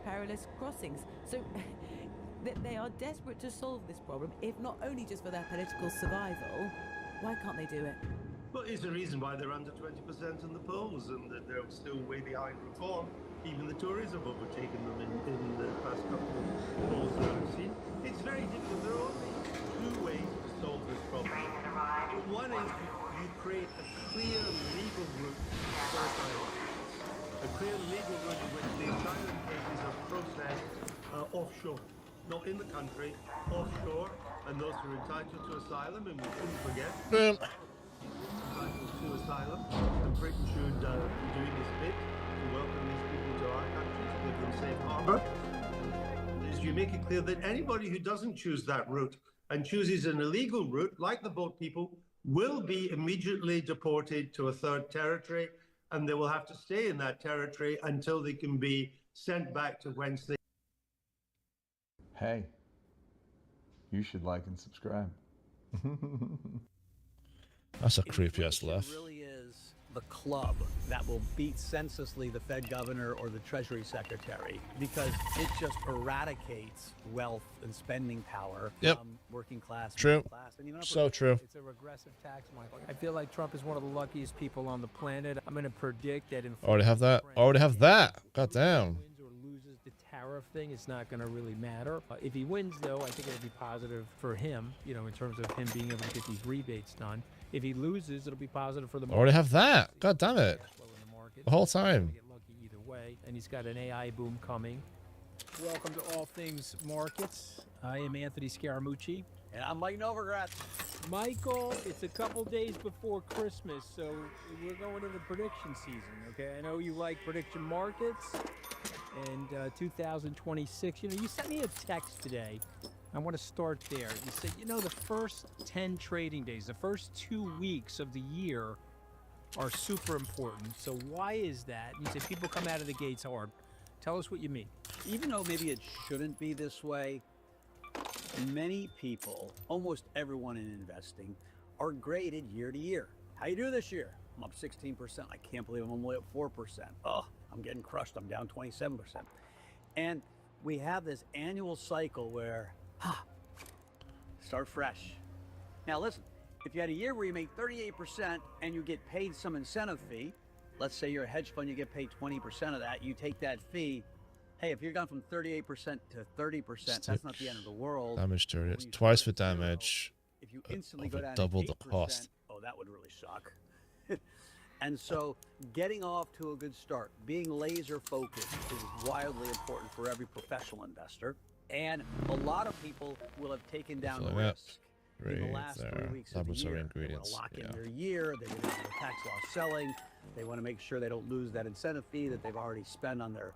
perilous crossings. So they are desperate to solve this problem, if not only just for their political survival. Why can't they do it? Well, it's the reason why they're under 20% in the polls, and that they're still way behind reform. Even the Tories have overtaken them in the past couple of polls that I've seen. It's very difficult. There are only two ways to offshore, not in the country, offshore, and those who are entitled to asylum, and we shouldn't forget, entitled to asylum, and Britain should be doing its bit to welcome these people to our country, to give them safe harbor, is you make it clear that anybody who doesn't choose that route and chooses an illegal route, like the boat people, will be immediately deported to a third territory, and they will have to stay in that territory until they can be sent back to whence they. Hey, you should like and subscribe. That's a creepy ass laugh. Really is the club that will beat senselessly the Fed governor or the Treasury secretary, because it just eradicates wealth and spending power from working class. True. Class. And even So true. It's a regressive tax, Michael. I feel like Trump is one of the luckiest people on the planet. I'm going to predict that in Already have that. Already have that. God damn. wins or loses the tariff thing, it's not going to really matter. If he wins, though, I think it'll be positive for him, you know, in terms of him being able to get these rebates done. If he loses, it'll be positive for the market. Already have that. God damn it. The whole time. Get lucky either way, and he's got an AI boom coming. Welcome to All Things Markets. I am Anthony Scaramucci. And I'm Mike Novogratz. Michael, it's a couple days before Christmas, so we're going into prediction season, okay? I know you like prediction markets and 2026. You know, you sent me a text today. I want to start there. You said, you know, the first 10 trading days, the first 2 weeks of the year are super important. So why is that? You said people come out of the gates hard. Tell us what you mean. Even though maybe it shouldn't be this way, many people, almost everyone in investing, are graded year to year. How you do this year? I'm up 16%. I can't believe I'm only up 4%. Oh, I'm getting crushed. I'm down 27%. And we have this annual cycle where, start fresh. Now listen, if you had a year where you make 38% and you get paid some incentive fee, let's say you're a hedge fund, you get paid 20% of that, you take that fee. Hey, if you're gone from 38% to 30%, that's not the end of the world. Damage to it. It's twice the damage. If you instantly go down double to the 8%, cost. oh, that would really suck. And so getting off to a good start, being laser focused is wildly important for every professional investor. And a lot of people will have taken down the risk in the last 3 weeks of the year. They want to lock in their year. They want to do tax loss selling. They want to make sure they don't lose that incentive fee that they've already spent on their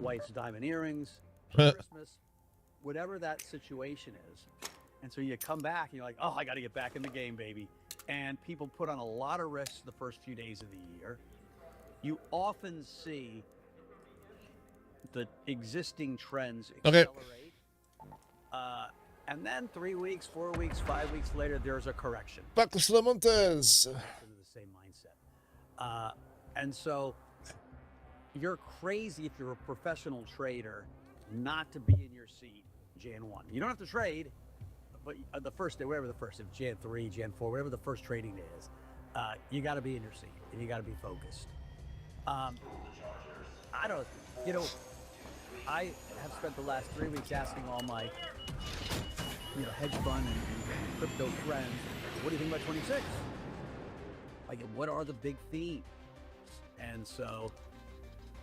wife's diamond earrings for Christmas, whatever that situation is. And so you come back and you're like, oh, I got to get back in the game, baby. And people put on a lot of risks the first few days of the year. You often see the existing trends accelerate. And then 3 weeks, 4 weeks, 5 weeks later, there's a correction. Back to Montes. Into the same mindset. And so you're crazy if you're a professional trader not to be in your seat Jan 1. You don't have to trade, but the first day, whatever the first, if Jan 3, Jan 4, whatever the first trading day is, you got to be in your seat and you got to be focused. I don't, you know, I have spent the last 3 weeks asking all my, you know, hedge fund and crypto friends, what do you think about 26? Like, what are the big themes? And so,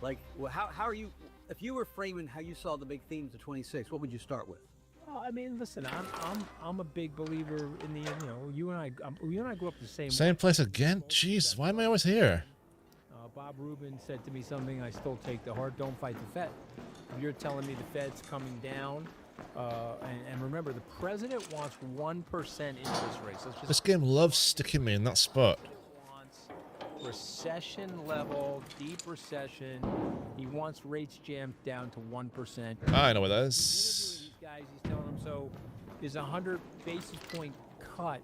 like, well, how are you, if you were framing how you saw the big themes of 26, what would you start with? Well, I mean, listen, I'm a big believer in the, you know, you and I grew up the same place again. Jeez, why am I always here? Bob Rubin said to me something I still take to heart: don't fight the Fed. If you're telling me the Fed's coming down, and remember, the president wants 1% interest rates. This game loves sticking me in that spot. Recession level, deep recession. He wants rates jammed down to 1%. I know what that is. These guys, he's telling them, so is 100 basis point cut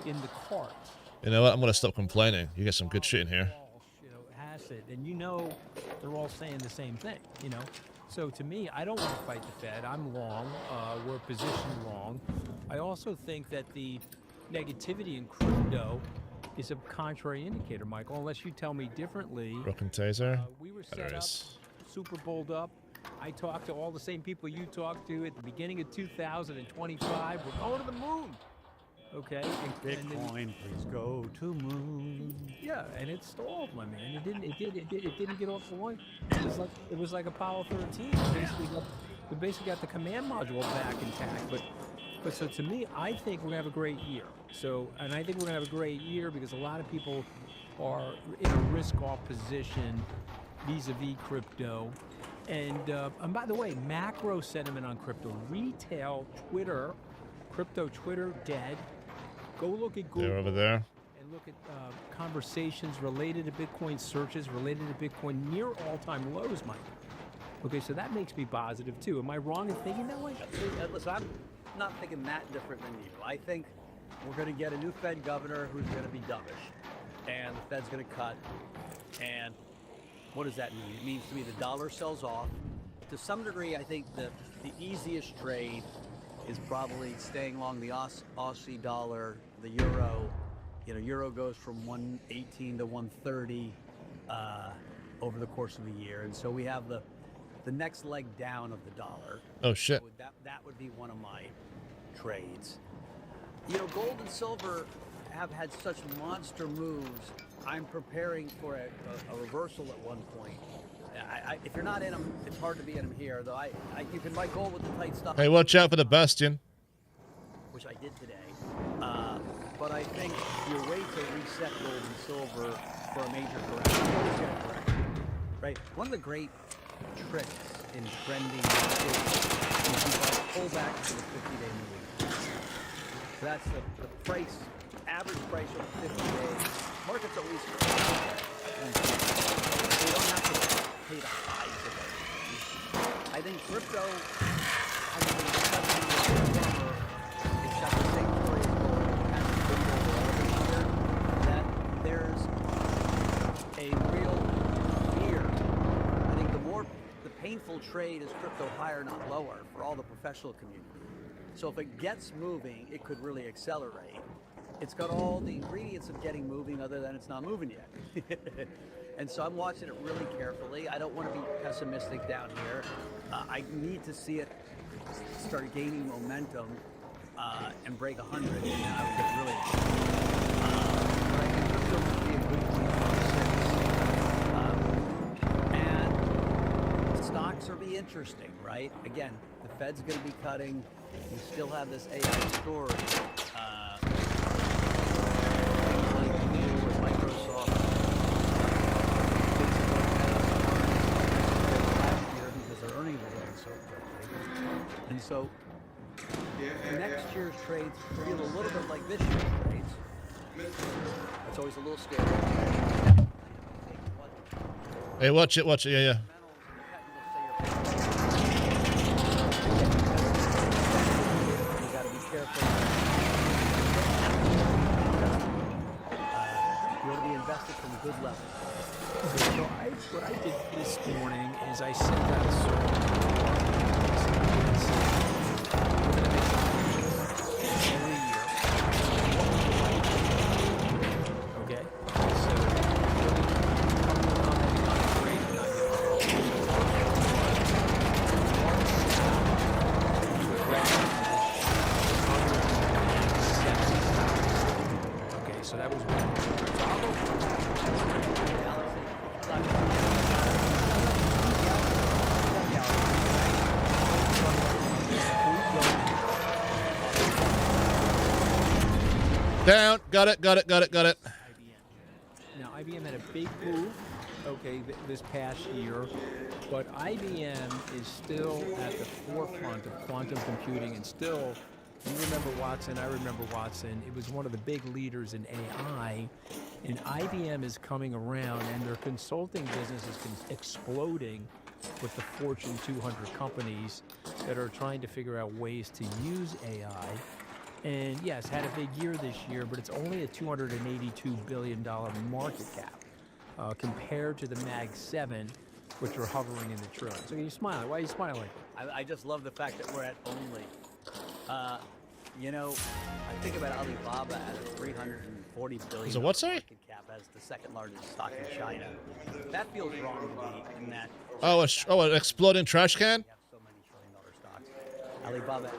in the cards. You know what? I'm gonna stop complaining. You get some good shit in here. You know, asset, and you know, they're all saying the same thing. You know, so to me, I don't want to fight the Fed. I'm long. We're positioned long. I also think that the negativity in crypto is a contrary indicator, Michael, unless you tell me differently. Broken taser. We were set up, super bowled up. I talked to all the same people you talked to at the beginning of 2025. We're going to the moon. Okay. Bitcoin, please go to moon. Yeah, and it stalled, my man. It didn't get off the line. It was like Apollo 13. It we basically got the command module back intact. But so to me, I think we're gonna have a great year. And I think we're gonna have a great year because a lot of people are in a risk-off position vis-a-vis crypto. And by the way, macro sentiment on crypto, retail, Twitter, crypto Twitter dead. Go look at Google. They're over there. And look at conversations related to Bitcoin, searches related to Bitcoin near all-time lows, Mike. Okay, so that makes me positive too. Am I wrong in thinking that way? Listen, I'm not thinking that different than you. I think we're going to get a new Fed governor who's going to be dovish, and the Fed's going to cut. And what does that mean? It means to me the dollar sells off. To some degree, I think the easiest trade is probably staying along the Aussie dollar, the euro. You know, euro goes from 118 to 130 over the course of the year, and so we have the next leg down of the dollar. Oh shit! So that would be one of my trades. You know, gold and silver have had such monster moves. I'm preparing for a reversal at one point. If you're not in them, it's hard to be in them here. Though you can buy gold with the tight stuff. Hey, watch out for the Bastion. Which I did today. But I think your way to reset gold and silver for a major correction, right? One of the great tricks in trending is you pull back to the 50-day moving. So that's the price, average price over 50 days. Markets always and so you don't have to pay the highs of it. I think crypto has been exceptionally it's got the same story as gold. It hasn't been over all that there's a real fear. I think the painful trade is crypto higher, not lower, for all the professional community. So if it gets moving, it could really accelerate. It's got all the ingredients of getting moving, other than it's not moving yet. And so I'm watching it really carefully. I don't want to be pessimistic down here. I need to see it start gaining momentum and break 100, and then I would get really but I think crypto could be a good 2026. And stocks are be interesting, right? Again, the Fed's going to be cutting. You still have this AI story. Things like Google and Microsoft. Last year because their earnings were going so quickly. And so next year's trades feel a little bit like this year's trades. That's always a little scary. Hey, watch it, yeah, yeah. Good level. So what I did this morning is I sent out a survey every year. Okay. Okay, so that was one. Down. Got it. Now, IBM had a big move, okay, this past year, but IBM is still at the forefront of quantum computing, and still, you remember Watson, I remember Watson, it was one of the big leaders in AI, and IBM is coming around, and their consulting business is exploding with the Fortune 200 companies that are trying to figure out ways to use AI. And yes, had a big year this year, but it's only a $282 billion market cap compared to the Mag 7, which are hovering in the trillions. So you're smiling. Why are you smiling? I just love the fact that we're at only. You know, I think about Alibaba at a $340 billion Is it what, sorry? market cap as the second largest stock in China. That feels wrong to me in that. Oh, an exploding trash can? So many trillion-dollar stocks. Alibaba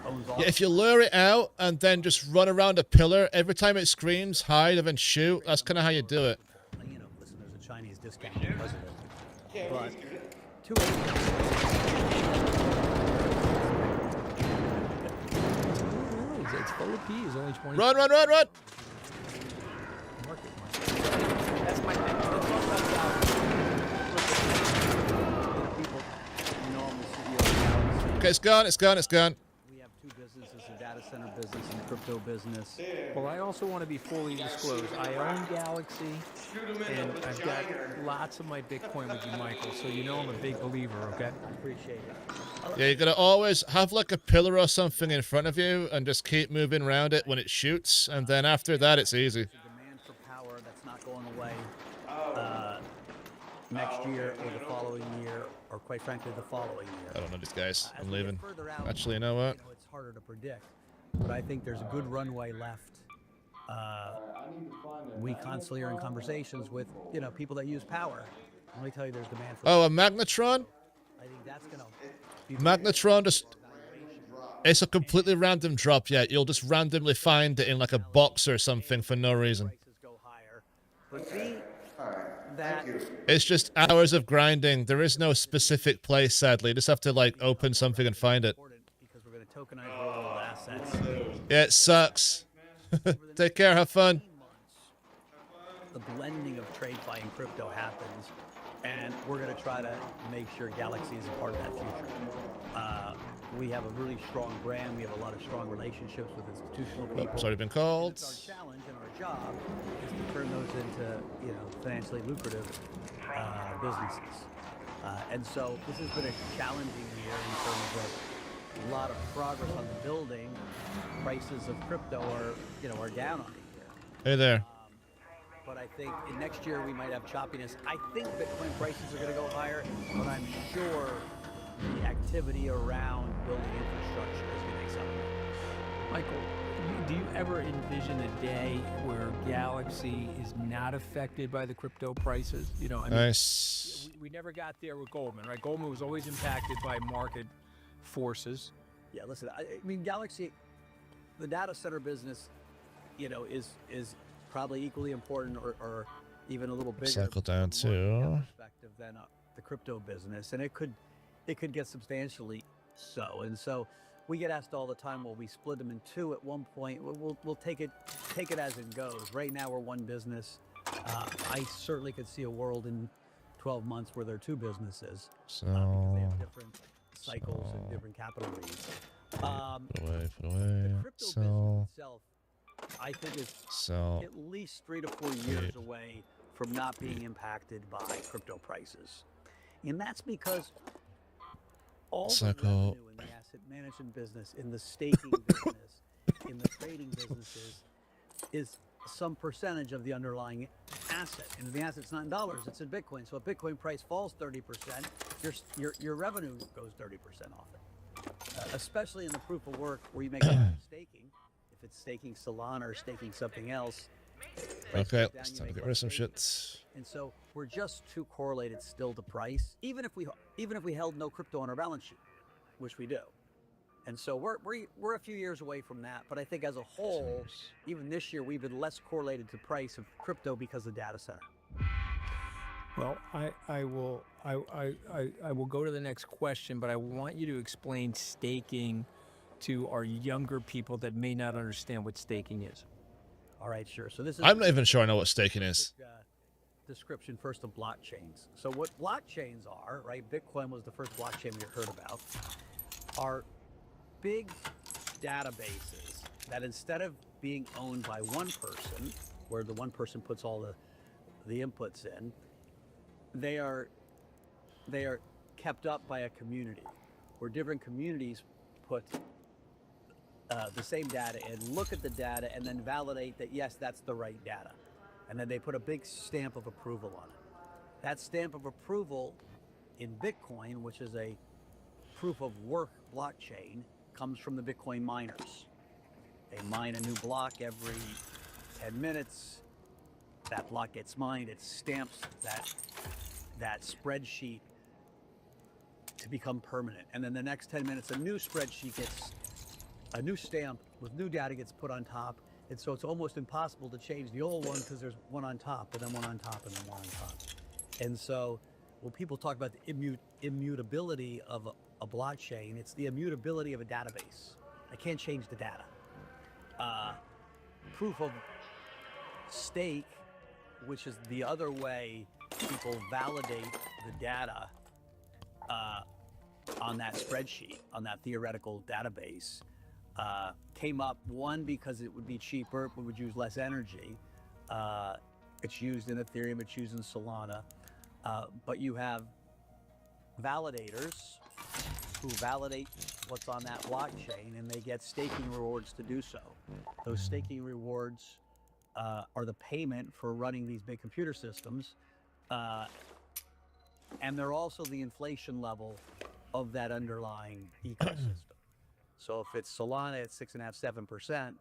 owns all. Yeah, if you lure it out and then just run around a pillar, every time it screams, hide and then shoot, that's kind of how you do it. You know, listen, there's a Chinese discount because of it. But Solar P is only 20. Run, run, run, run! Market. That's my thing. Let's talk about people, you know, I'm the CEO of Galaxy. Okay, it's gone, it's gone, it's gone. We have two businesses, a data center business and a crypto business. Well, I also want to be fully disclosed. I own Galaxy, and I've got lots of my Bitcoin with you, Michael, so you know I'm a big believer, okay? Appreciate it. Yeah, you gotta always have like a pillar or something in front of you and just keep moving around it when it shoots, and then after that it's easy. Demand for power that's not going away next year or the following year, or quite frankly, the following year. I don't know these guys. As I'm we get leaving. further out, Actually, you know what? it's harder to predict, but I think there's a good runway left. We constantly are in conversations with, you know, people that use power. Let me tell you, there's demand for. Oh, a magnetron? I think that's gonna. Magnetron just... It's a completely random drop, yeah. You'll just randomly find it in like a box or something for no reason. But that It's just hours of grinding. There is no specific place, sadly. You just have to like open something and find it. because we're going to tokenize real world assets. Yeah, it sucks. Take care, have fun. The blending of TradeFi and crypto happens, and we're going to try to make sure Galaxy is a part of that future. We have a really strong brand. We have a lot of strong relationships with institutional people. It's already been called. It's our challenge and our job is to turn those into, you know, financially lucrative businesses. And so this has been a challenging year in terms of a lot of progress on the building. Prices of crypto are, you know, are down on the year. Hey there. But I think in next year we might have choppiness. I think Bitcoin prices are going to go higher, but I'm sure the activity around building infrastructure is going to accelerate. Michael, do you ever envision a day where Galaxy is not affected by the crypto prices? You know, I mean, Nice. we never got there with Goldman, right? Goldman was always impacted by market forces. Yeah, listen, I mean, Galaxy, the data center business, you know, is probably equally important or even a little bigger Cycle down from a market too. cap perspective than the crypto business, and it could get substantially so. And so we get asked all the time, will we split them in two at one point? We'll take it as it goes. Right now we're one business. I certainly could see a world in 12 months where there are two businesses because they have different cycles and different capital needs. Put away, put away. The crypto Sell. business itself, I think, is Sell. at least 3 to 4 years away from not being impacted by crypto prices. And that's because all the revenue in the asset management business, in the staking business, in the trading businesses, is some percentage of the underlying asset. And the asset's not in dollars, it's in Bitcoin. So if Bitcoin price falls 30%, your revenue goes 30% off it. Especially in the proof of work where you make money on staking. If it's staking Solana or staking something else. Okay, it's time to get rid of some shit. And so we're just too correlated still to price, even if we held no crypto on our balance sheet, which we do. And so we're a few years away from that. But I think as a whole, even this year, we've been less correlated to price of crypto because of data center. Well, I will go to the next question, but I want you to explain staking to our younger people that may not understand what staking is. All right, sure. So this is I'm not even sure I know what staking is. Description first of blockchains. So what blockchains are, right? Bitcoin was the first blockchain we heard about. Are big databases that instead of being owned by one person, where the one person puts all the inputs in, they are kept up by a community, where different communities put the same data in, look at the data, and then validate that yes, that's the right data, and then they put a big stamp of approval on it. That stamp of approval in Bitcoin, which is a proof of work blockchain, comes from the Bitcoin miners. They mine a new block every 10 minutes. That block gets mined, it stamps that spreadsheet to become permanent. And then the next 10 minutes, a new spreadsheet gets, a new stamp with new data gets put on top. And so it's almost impossible to change the old one because there's one on top, and then one on top, and then one on top. And so when people talk about the immutability of a blockchain, it's the immutability of a database. I can't change the data. proof of stake, which is the other way people validate the data on that spreadsheet, on that theoretical database, came up, one, because it would be cheaper, it would use less energy. It's used in Ethereum, it's used in Solana, but you have validators who validate what's on that blockchain, and they get staking rewards to do so. Those staking rewards are the payment for running these big computer systems, and they're also the inflation level of that underlying ecosystem. So if it's Solana at 6.5%,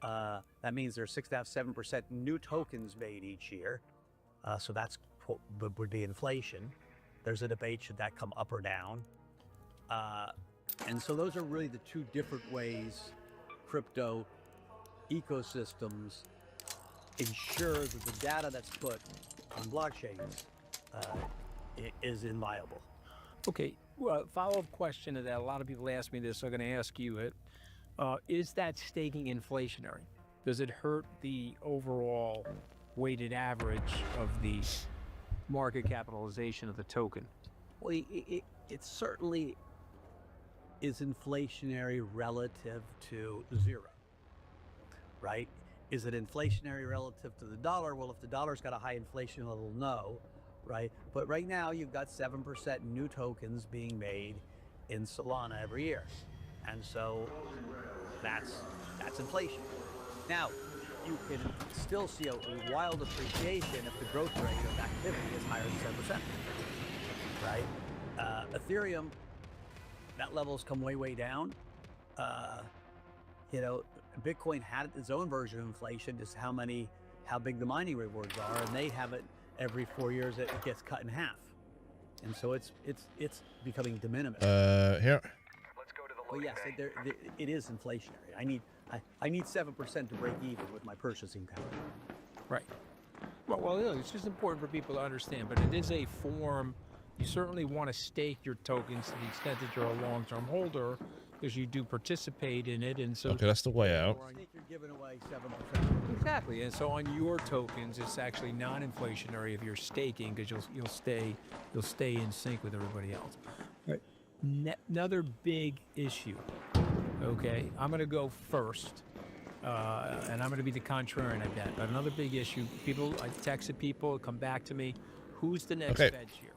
7%, that means there's 6.5%, 7% new tokens made each year. So that's would be inflation. There's a debate, should that come up or down? And so those are really the two different ways crypto ecosystems ensure that the data that's put on blockchains is inviolable. Okay, well, follow-up question to that. A lot of people ask me this, so I'm going to ask you it. Is that staking inflationary? Does it hurt the overall weighted average of the market capitalization of the token? Well, it certainly is inflationary relative to zero, right? Is it inflationary relative to the dollar? Well, if the dollar's got a high inflation level, no, right? But right now you've got 7% new tokens being made in Solana every year. And so that's inflation. Now, you can still see a wild appreciation if the growth rate of activity is higher than 10%, right? Ethereum, that level's come way down. Bitcoin had its own version of inflation, just how big the mining rewards are, and they have it every 4 years. It gets cut in half, and so it's becoming de minimis. Here. Well, yes, it is inflationary. I need 7% to break even with my purchasing power. Right. Well, it's just important for people to understand, but it is a form. You certainly want to stake your tokens to the extent that you're a long-term holder, because you do participate in it, and so. Okay, that's the way out. I think you're giving away 7%. Exactly, and so on your tokens, it's actually non-inflationary if you're staking, because you'll stay in sync with everybody else. Right. Another big issue. Okay, I'm going to go first, and I'm going to be the contrarian, I bet. But another big issue. I texted people, come back to me. Who's the next Fed chair?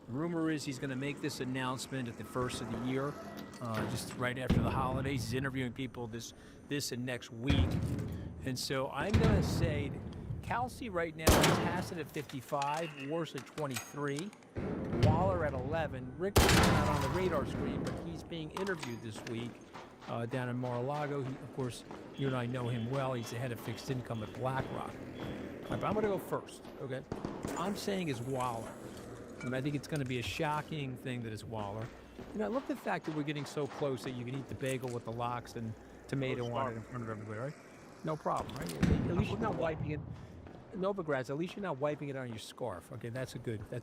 Rumor is he's going to make this announcement at the first of the year, just right after the holidays. He's interviewing people this and next week. And so I'm going to say Kelsey right now is Hassett at 55, Warsh at 23, Waller at 11. Rick is not on the radar screen, but he's being interviewed this week down in Mar-a-Lago. Of course, you and I know him well. He's the head of fixed income at BlackRock. All right, but I'm going to go first, okay? I'm saying is Waller. And I think it's going to be a shocking thing that it's Waller. I love the fact that we're getting so close that you can eat the bagel with the lox and tomato on it in front of everybody, right? No problem, right? At least you're not wiping it. Novigrads, at least you're not wiping it on your scarf. Okay, that's a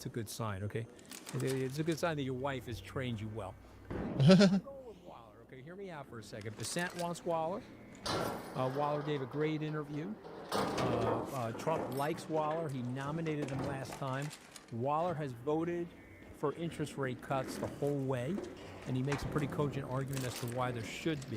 good sign. Okay, it's a good sign that your wife has trained you well. I'm going with Waller. Okay, hear me out for a second. Dissent wants Waller. Waller gave a great interview. Trump likes Waller. He nominated him last time. Waller has voted for interest rate cuts the whole way, and he makes a pretty cogent argument as to why there should be.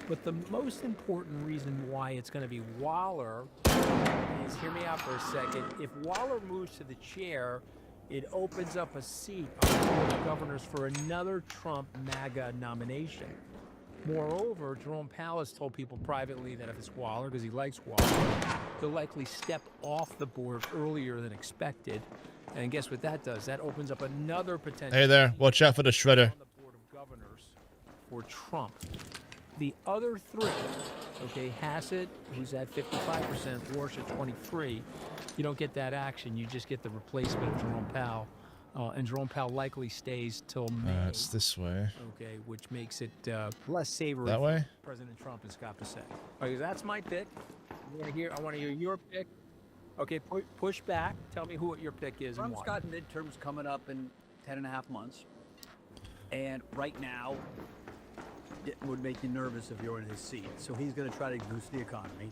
But the most important reason why it's going to be Waller is, hear me out for a second, if Waller moves to the chair, it opens up a seat on the Board of Governors for another Trump MAGA nomination. Moreover, Jerome Powell has told people privately that if it's Waller, because he likes Waller, he'll likely step off the board earlier than expected. And guess what that does? That opens up another potential. Hey there, watch out for the shredder. On the Board of Governors for Trump. The other three, okay, Hassett, who's at 55%, Warsh at 23%, you don't get that action. You just get the replacement of Jerome Powell. And Jerome Powell likely stays till May. It's this way. Okay, which makes it less savory. That way? For President Trump and Scott Bissett. Okay, that's my pick. I want to hear your pick. Okay, push back. Tell me what your pick is. Trump's got midterms coming up in 10.5 months. And right now, it would make you nervous if you were in his seat. So he's going to try to boost the economy.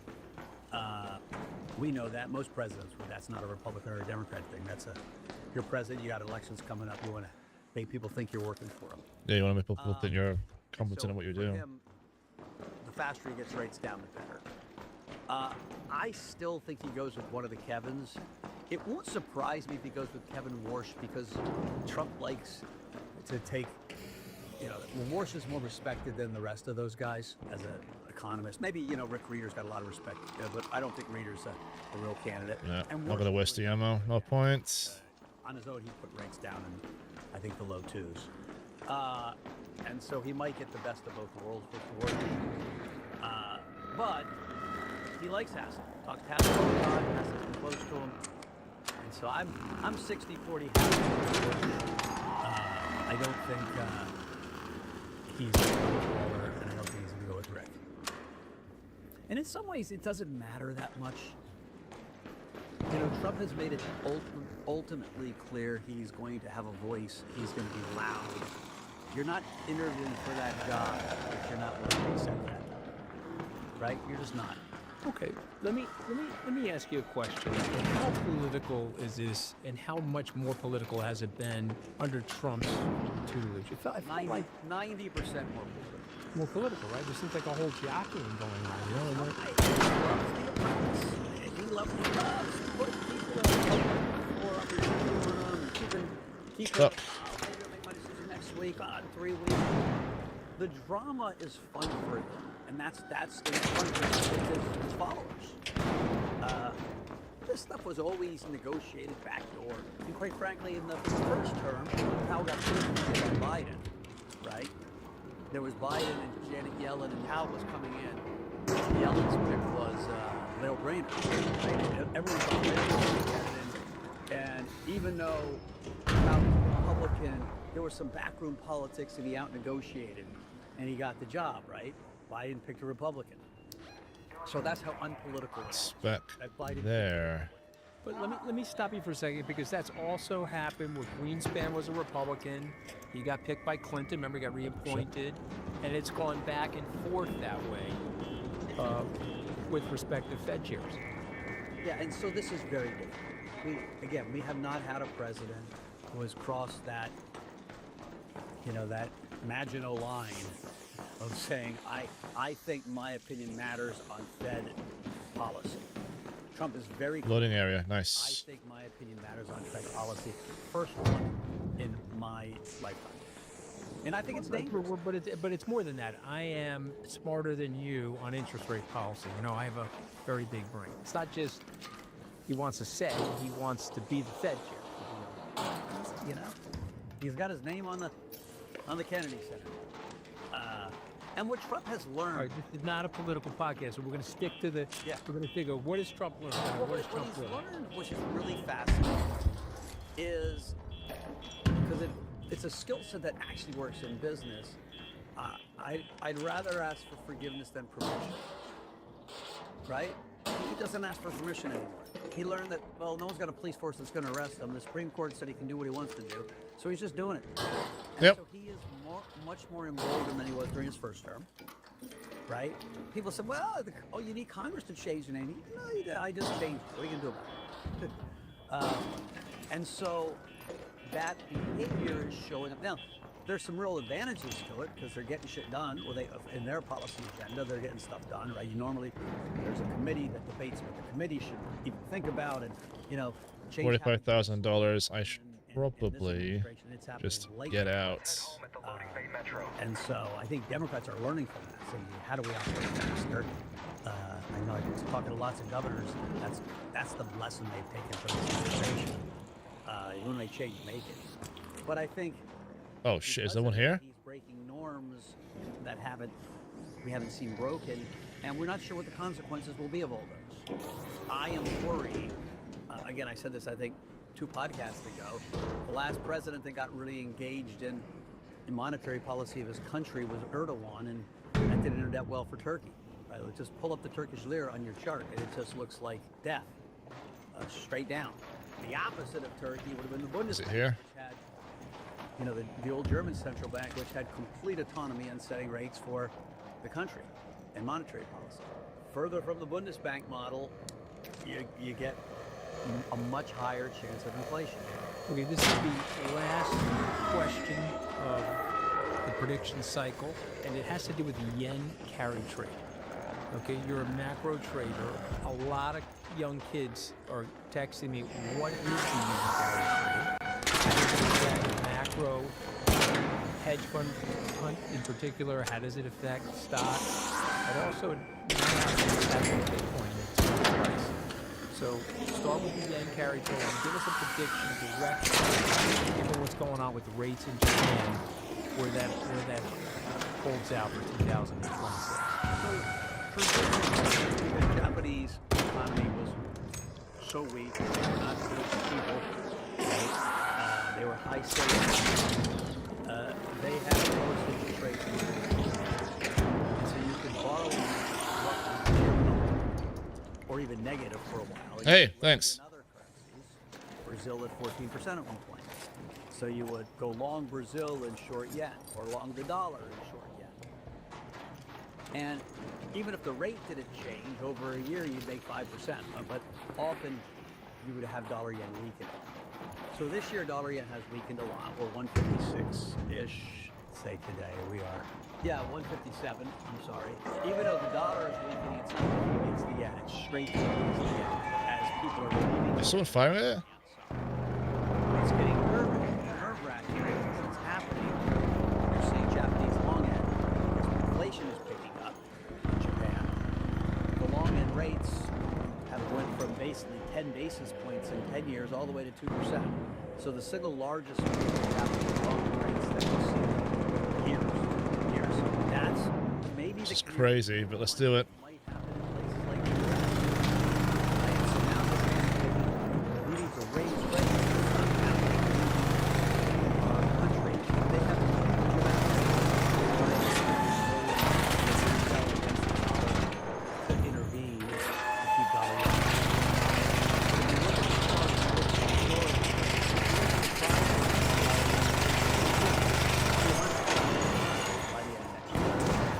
We know that most presidents would. That's not a Republican or a Democrat thing. That's you're president. You got elections coming up. You want to make people think you're working for them. Yeah, you want to make people think you're competent in what you're doing. Him, the faster he gets rates down, the better. I still think he goes with one of the Kevins. It won't surprise me if he goes with Kevin Warsh because Trump likes to take, Warsh is more respected than the rest of those guys as an economist. Maybe, Rick Reeder's got a lot of respect, but I don't think Reeder's a real candidate. Yeah, And not Warsh gonna waste the ammo. No points. on his own, he put rates down in, I think, the low twos. And so he might get the best of both worlds with Warsh. But he likes Hassel. Talks to Hassel all the time. Hassel's been close to him. And so I'm 60-40 Hassel. I don't think he's going to go with Waller, and I don't think he's going to go with Rick. And in some ways, it doesn't matter that much. Trump has made it ultimately clear he's going to have a voice. He's going to be loud. You're not interviewing for that job if you're not willing to accept that. Right? You're just not. Okay, let me ask you a question. How political is this, and how much more political has it been under Trump's tutelage? It felt like 90% more political. More political, right? There seems like a whole jockeying going on. He loves putting people keeping next week on 3 weeks. The drama is fun for them, and that's fun for his followers. This stuff was always negotiated backdoor, and quite frankly, in the first term, Powell got put by Biden, right? There was Biden and Janet Yellen, and Powell was coming in. Yellen's pick was no-brainer. Right? Everyone thought Biden, and even though Powell was Republican, there was some backroom politics, and he out-negotiated, and he got the job, right? Biden picked a Republican. So that's how unpolitical it is. Back there. But let me stop you for a second, because that's also happened with Greenspan was a Republican. He got picked by Clinton. Remember, he got reappointed, and it's gone back and forth that way with respect to Fed chairs. Yeah, and so this is very different. We have not had a president who has crossed that, that Maginot line of saying, I think my opinion matters on Fed policy. Trump is very loading area. Nice. I think my opinion matters on Fed policy. First one in my lifetime. And I think it's dangerous. But it's more than that. I am smarter than you on interest rate policy. I have a very big brain. It's not just he wants to say, he wants to be the Fed chair. He's got his name on the Kennedy Center. And what Trump has learned. All right, this is not a political podcast, so we're going to stick to the. Yeah. We're going to figure what does Trump learn? What does Trump learn? Which is really fascinating, is because it's a skill set that actually works in business. I'd rather ask for forgiveness than permission. Right? He doesn't ask for permission anymore. He learned that, no one's got a police force that's going to arrest him. The Supreme Court said he can do what he wants to do, so he's just doing it. And so he is much more emboldened than he was during his first term, right? People said, you need Congress to change the name. No, I just changed it. What are you going to do about it? And so that behavior is showing up. Now, there's some real advantages to it because they're getting shit done. Well, in their policy agenda, they're getting stuff done, right? There's a committee that debates what the committee should even think about, and change. $45,000. I should probably just get out. And so I think Democrats are learning from that. Saying, how do we operate faster? I know I've been talking to lots of governors. That's the lesson they've taken from this administration. When they change, make it. But I think. Oh shit! Is there one here? He's breaking norms that we haven't seen broken, and we're not sure what the consequences will be of all those. I am worried. Again, I said this, I think, 2 podcasts ago. The last president that got really engaged in monetary policy of his country was Erdogan, and that didn't end up well for Turkey. Right? Just pull up the Turkish lira on your chart, and it just looks like death, straight down. The opposite of Turkey would have been the Bundestag. Is it here? the old German central bank, which had complete autonomy in setting rates for the country and monetary policy. Further from the Bundesbank model, you get a much higher chance of inflation. Okay, this is the last question of the prediction cycle, and it has to do with the yen carry trade. Okay, you're a macro trader. A lot of young kids are texting me, what is the yen carry trade? That macro hedge fund hunt in particular, how does it affect stocks? But also, Bitcoin at price. So start with the yen carry trade and give us a prediction direction, given what's going on with the rates in Japan, where that holds out for 2026. The Japanese economy was so weak, not good people. Right? They were high savings. They had the lowest interest rates in the world. So you could borrow or even negative for a while. Hey, thanks. Brazil at 14% at one point. So you would go long Brazil and short yen, or long the dollar and short yen. And even if the rate didn't change over a year, you'd make 5%. But often you would have dollar yen weaken. So this year, dollar yen has weakened a lot. We're 156-ish, say today. We are, 157. I'm sorry. Even though the dollar is weakening, it's not weakening against the yen. It's straight against the yen as people are leaving. Is someone firing it? It's getting nerve-wracking because it's happening. You're seeing Japanese long end because inflation is picking up in Japan. The long end rates have went from basically 10 basis points in 10 years all the way to 2%. So the single largest Japanese long end rates that we've seen in years. That's maybe It's crazy, but let's do it.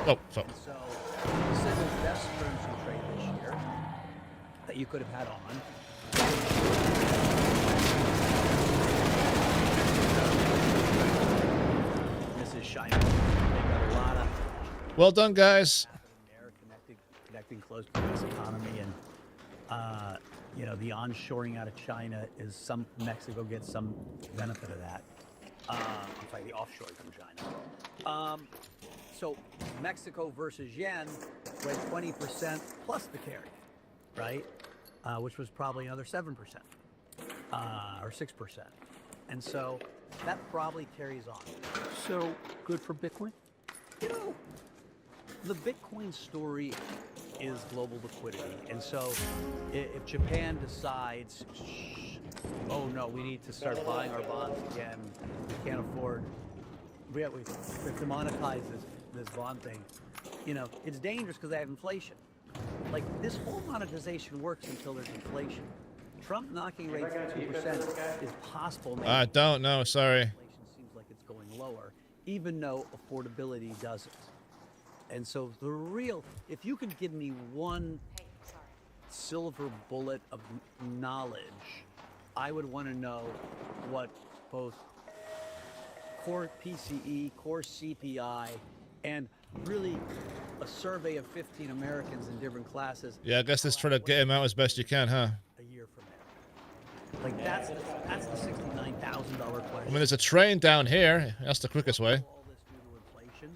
Oh, fuck. So, this is the best currency trade this year that you could have had on. This is China. They've got a lot of Well done, guys. connecting close to this economy, and the onshoring out of China is Mexico gets some benefit of that. I'm sorry, the offshoring from China. So Mexico versus yen went 20% plus the carry, right? Which was probably another 7% or 6%. And so that probably carries on. So good for Bitcoin? The Bitcoin story is global liquidity. And so if Japan decides, oh no, we need to start buying our bonds again, we can't afford, we have to monetize this bond thing, it's dangerous because they have inflation. Like, this whole monetization works until there's inflation. Trump knocking rates to 2% is possible. I don't know, sorry. Inflation seems like it's going lower, even though affordability doesn't. And so if you could give me one silver bullet of knowledge, I would want to know what both core PCE, core CPI, and really a survey of 15 Americans in different classes. Yeah, I guess let's try to get him out as best you can, huh? A year from now. Like, that's the $69,000 question. I mean, there's a train down here. That's the quickest way. All this due to inflation.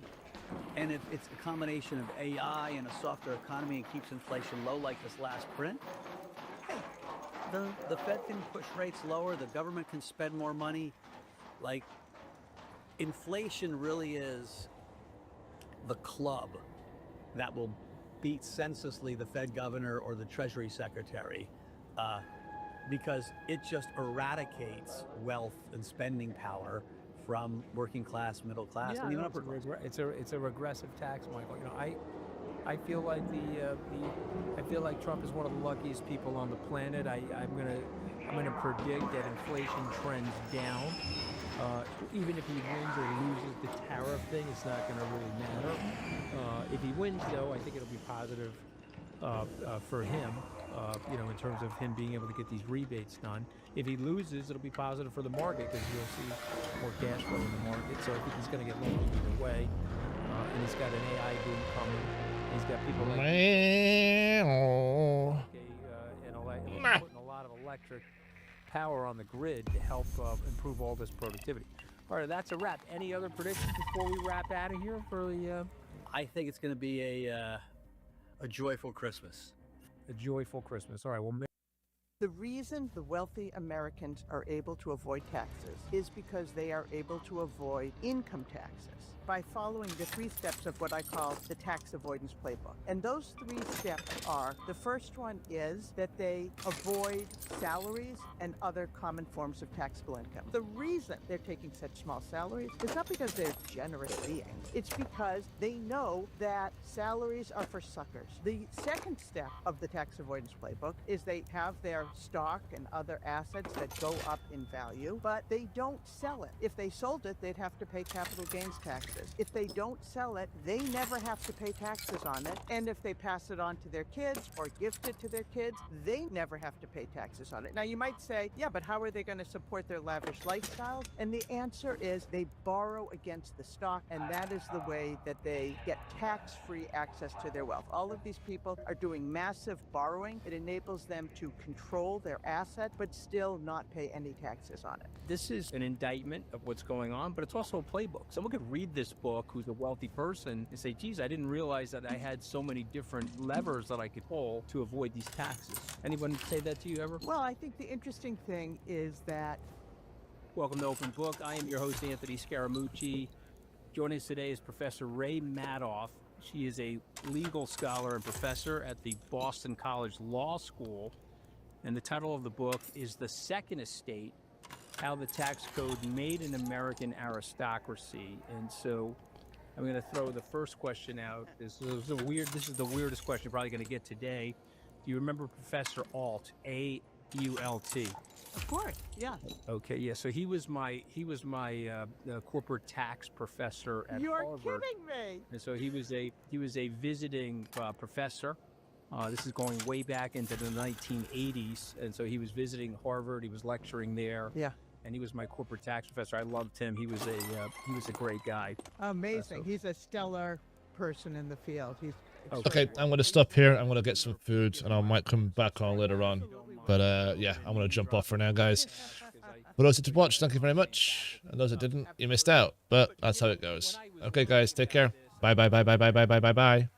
And if it's a combination of AI and a softer economy and keeps inflation low like this last print, hey, the Fed can push rates lower, the government can spend more money. Like, inflation really is the club that will beat senselessly the Fed governor or the Treasury Secretary, because it just eradicates wealth and spending power from working class, middle class, and even upper class. It's a regressive tax, Michael. I feel like I feel like Trump is one of the luckiest people on the planet. I'm gonna predict that inflation trends down Even if he wins or loses the tariff thing, it's not going to really matter. If he wins, though, I think it'll be positive for him, in terms of him being able to get these rebates done. If he loses, it'll be positive for the market because you'll see more cash flow in the market. So I think he's going to get lucky either way. And he's got an AI boom coming. He's got people like putting a lot of electric power on the grid to help improve all this productivity. All right, that's a wrap. Any other predictions before we wrap out of here for the? I think it's going to be a joyful Christmas. A joyful Christmas. All right. Well. The reason the wealthy Americans are able to avoid taxes is because they are able to avoid income taxes by following the 3 steps of what I call the tax avoidance playbook. And those 3 steps are, the first one is that they avoid salaries and other common forms of taxable income. The reason they're taking such small salaries is not because they're generous beings. It's because they know that salaries are for suckers. The second step of the tax avoidance playbook is they have their stock and other assets that go up in value, but they don't sell it. If they sold it, they'd have to pay capital gains taxes. If they don't sell it, they never have to pay taxes on it. And if they pass it on to their kids or gift it to their kids, they never have to pay taxes on it. Now you might say, yeah, but how are they going to support their lavish lifestyles? And the answer is they borrow against the stock, and that is the way that they get tax-free access to their wealth. All of these people are doing massive borrowing. It enables them to control their asset, but still not pay any taxes on it. This is an indictment of what's going on, but it's also a playbook. Someone could read this book who's a wealthy person and say, geez, I didn't realize that I had so many different levers that I could pull to avoid these taxes. Anyone say that to you ever? Well, I think the interesting thing is that... Welcome to Open Book. I am your host, Anthony Scaramucci. Joining us today is Professor Ray Madoff. She is a legal scholar and professor at the Boston College Law School. And the title of the book is The Second Estate, How the Tax Code Made an American Aristocracy. And so I'm going to throw the first question out. This is the weirdest question you're probably going to get today. Do you remember Professor Alt, A-U-L-T? Of course, yeah. Okay, yeah. So he was my corporate tax professor at Harvard. You're kidding me. And so he was a visiting professor. This is going way back into the 1980s, and so he was visiting Harvard. He was lecturing there. Yeah. And he was my corporate tax professor. I loved him. He was a great guy. Amazing. He's a stellar person in the field. He's okay. I'm going to stop here. I'm going to get some food, and I might come back on later on. But yeah, I'm going to jump off for now, guys. For those that did watch, thank you very much. And those that didn't, you missed out. But that's how it goes. Okay, guys, take care. Bye, bye, bye, bye, bye, bye, bye, bye, bye.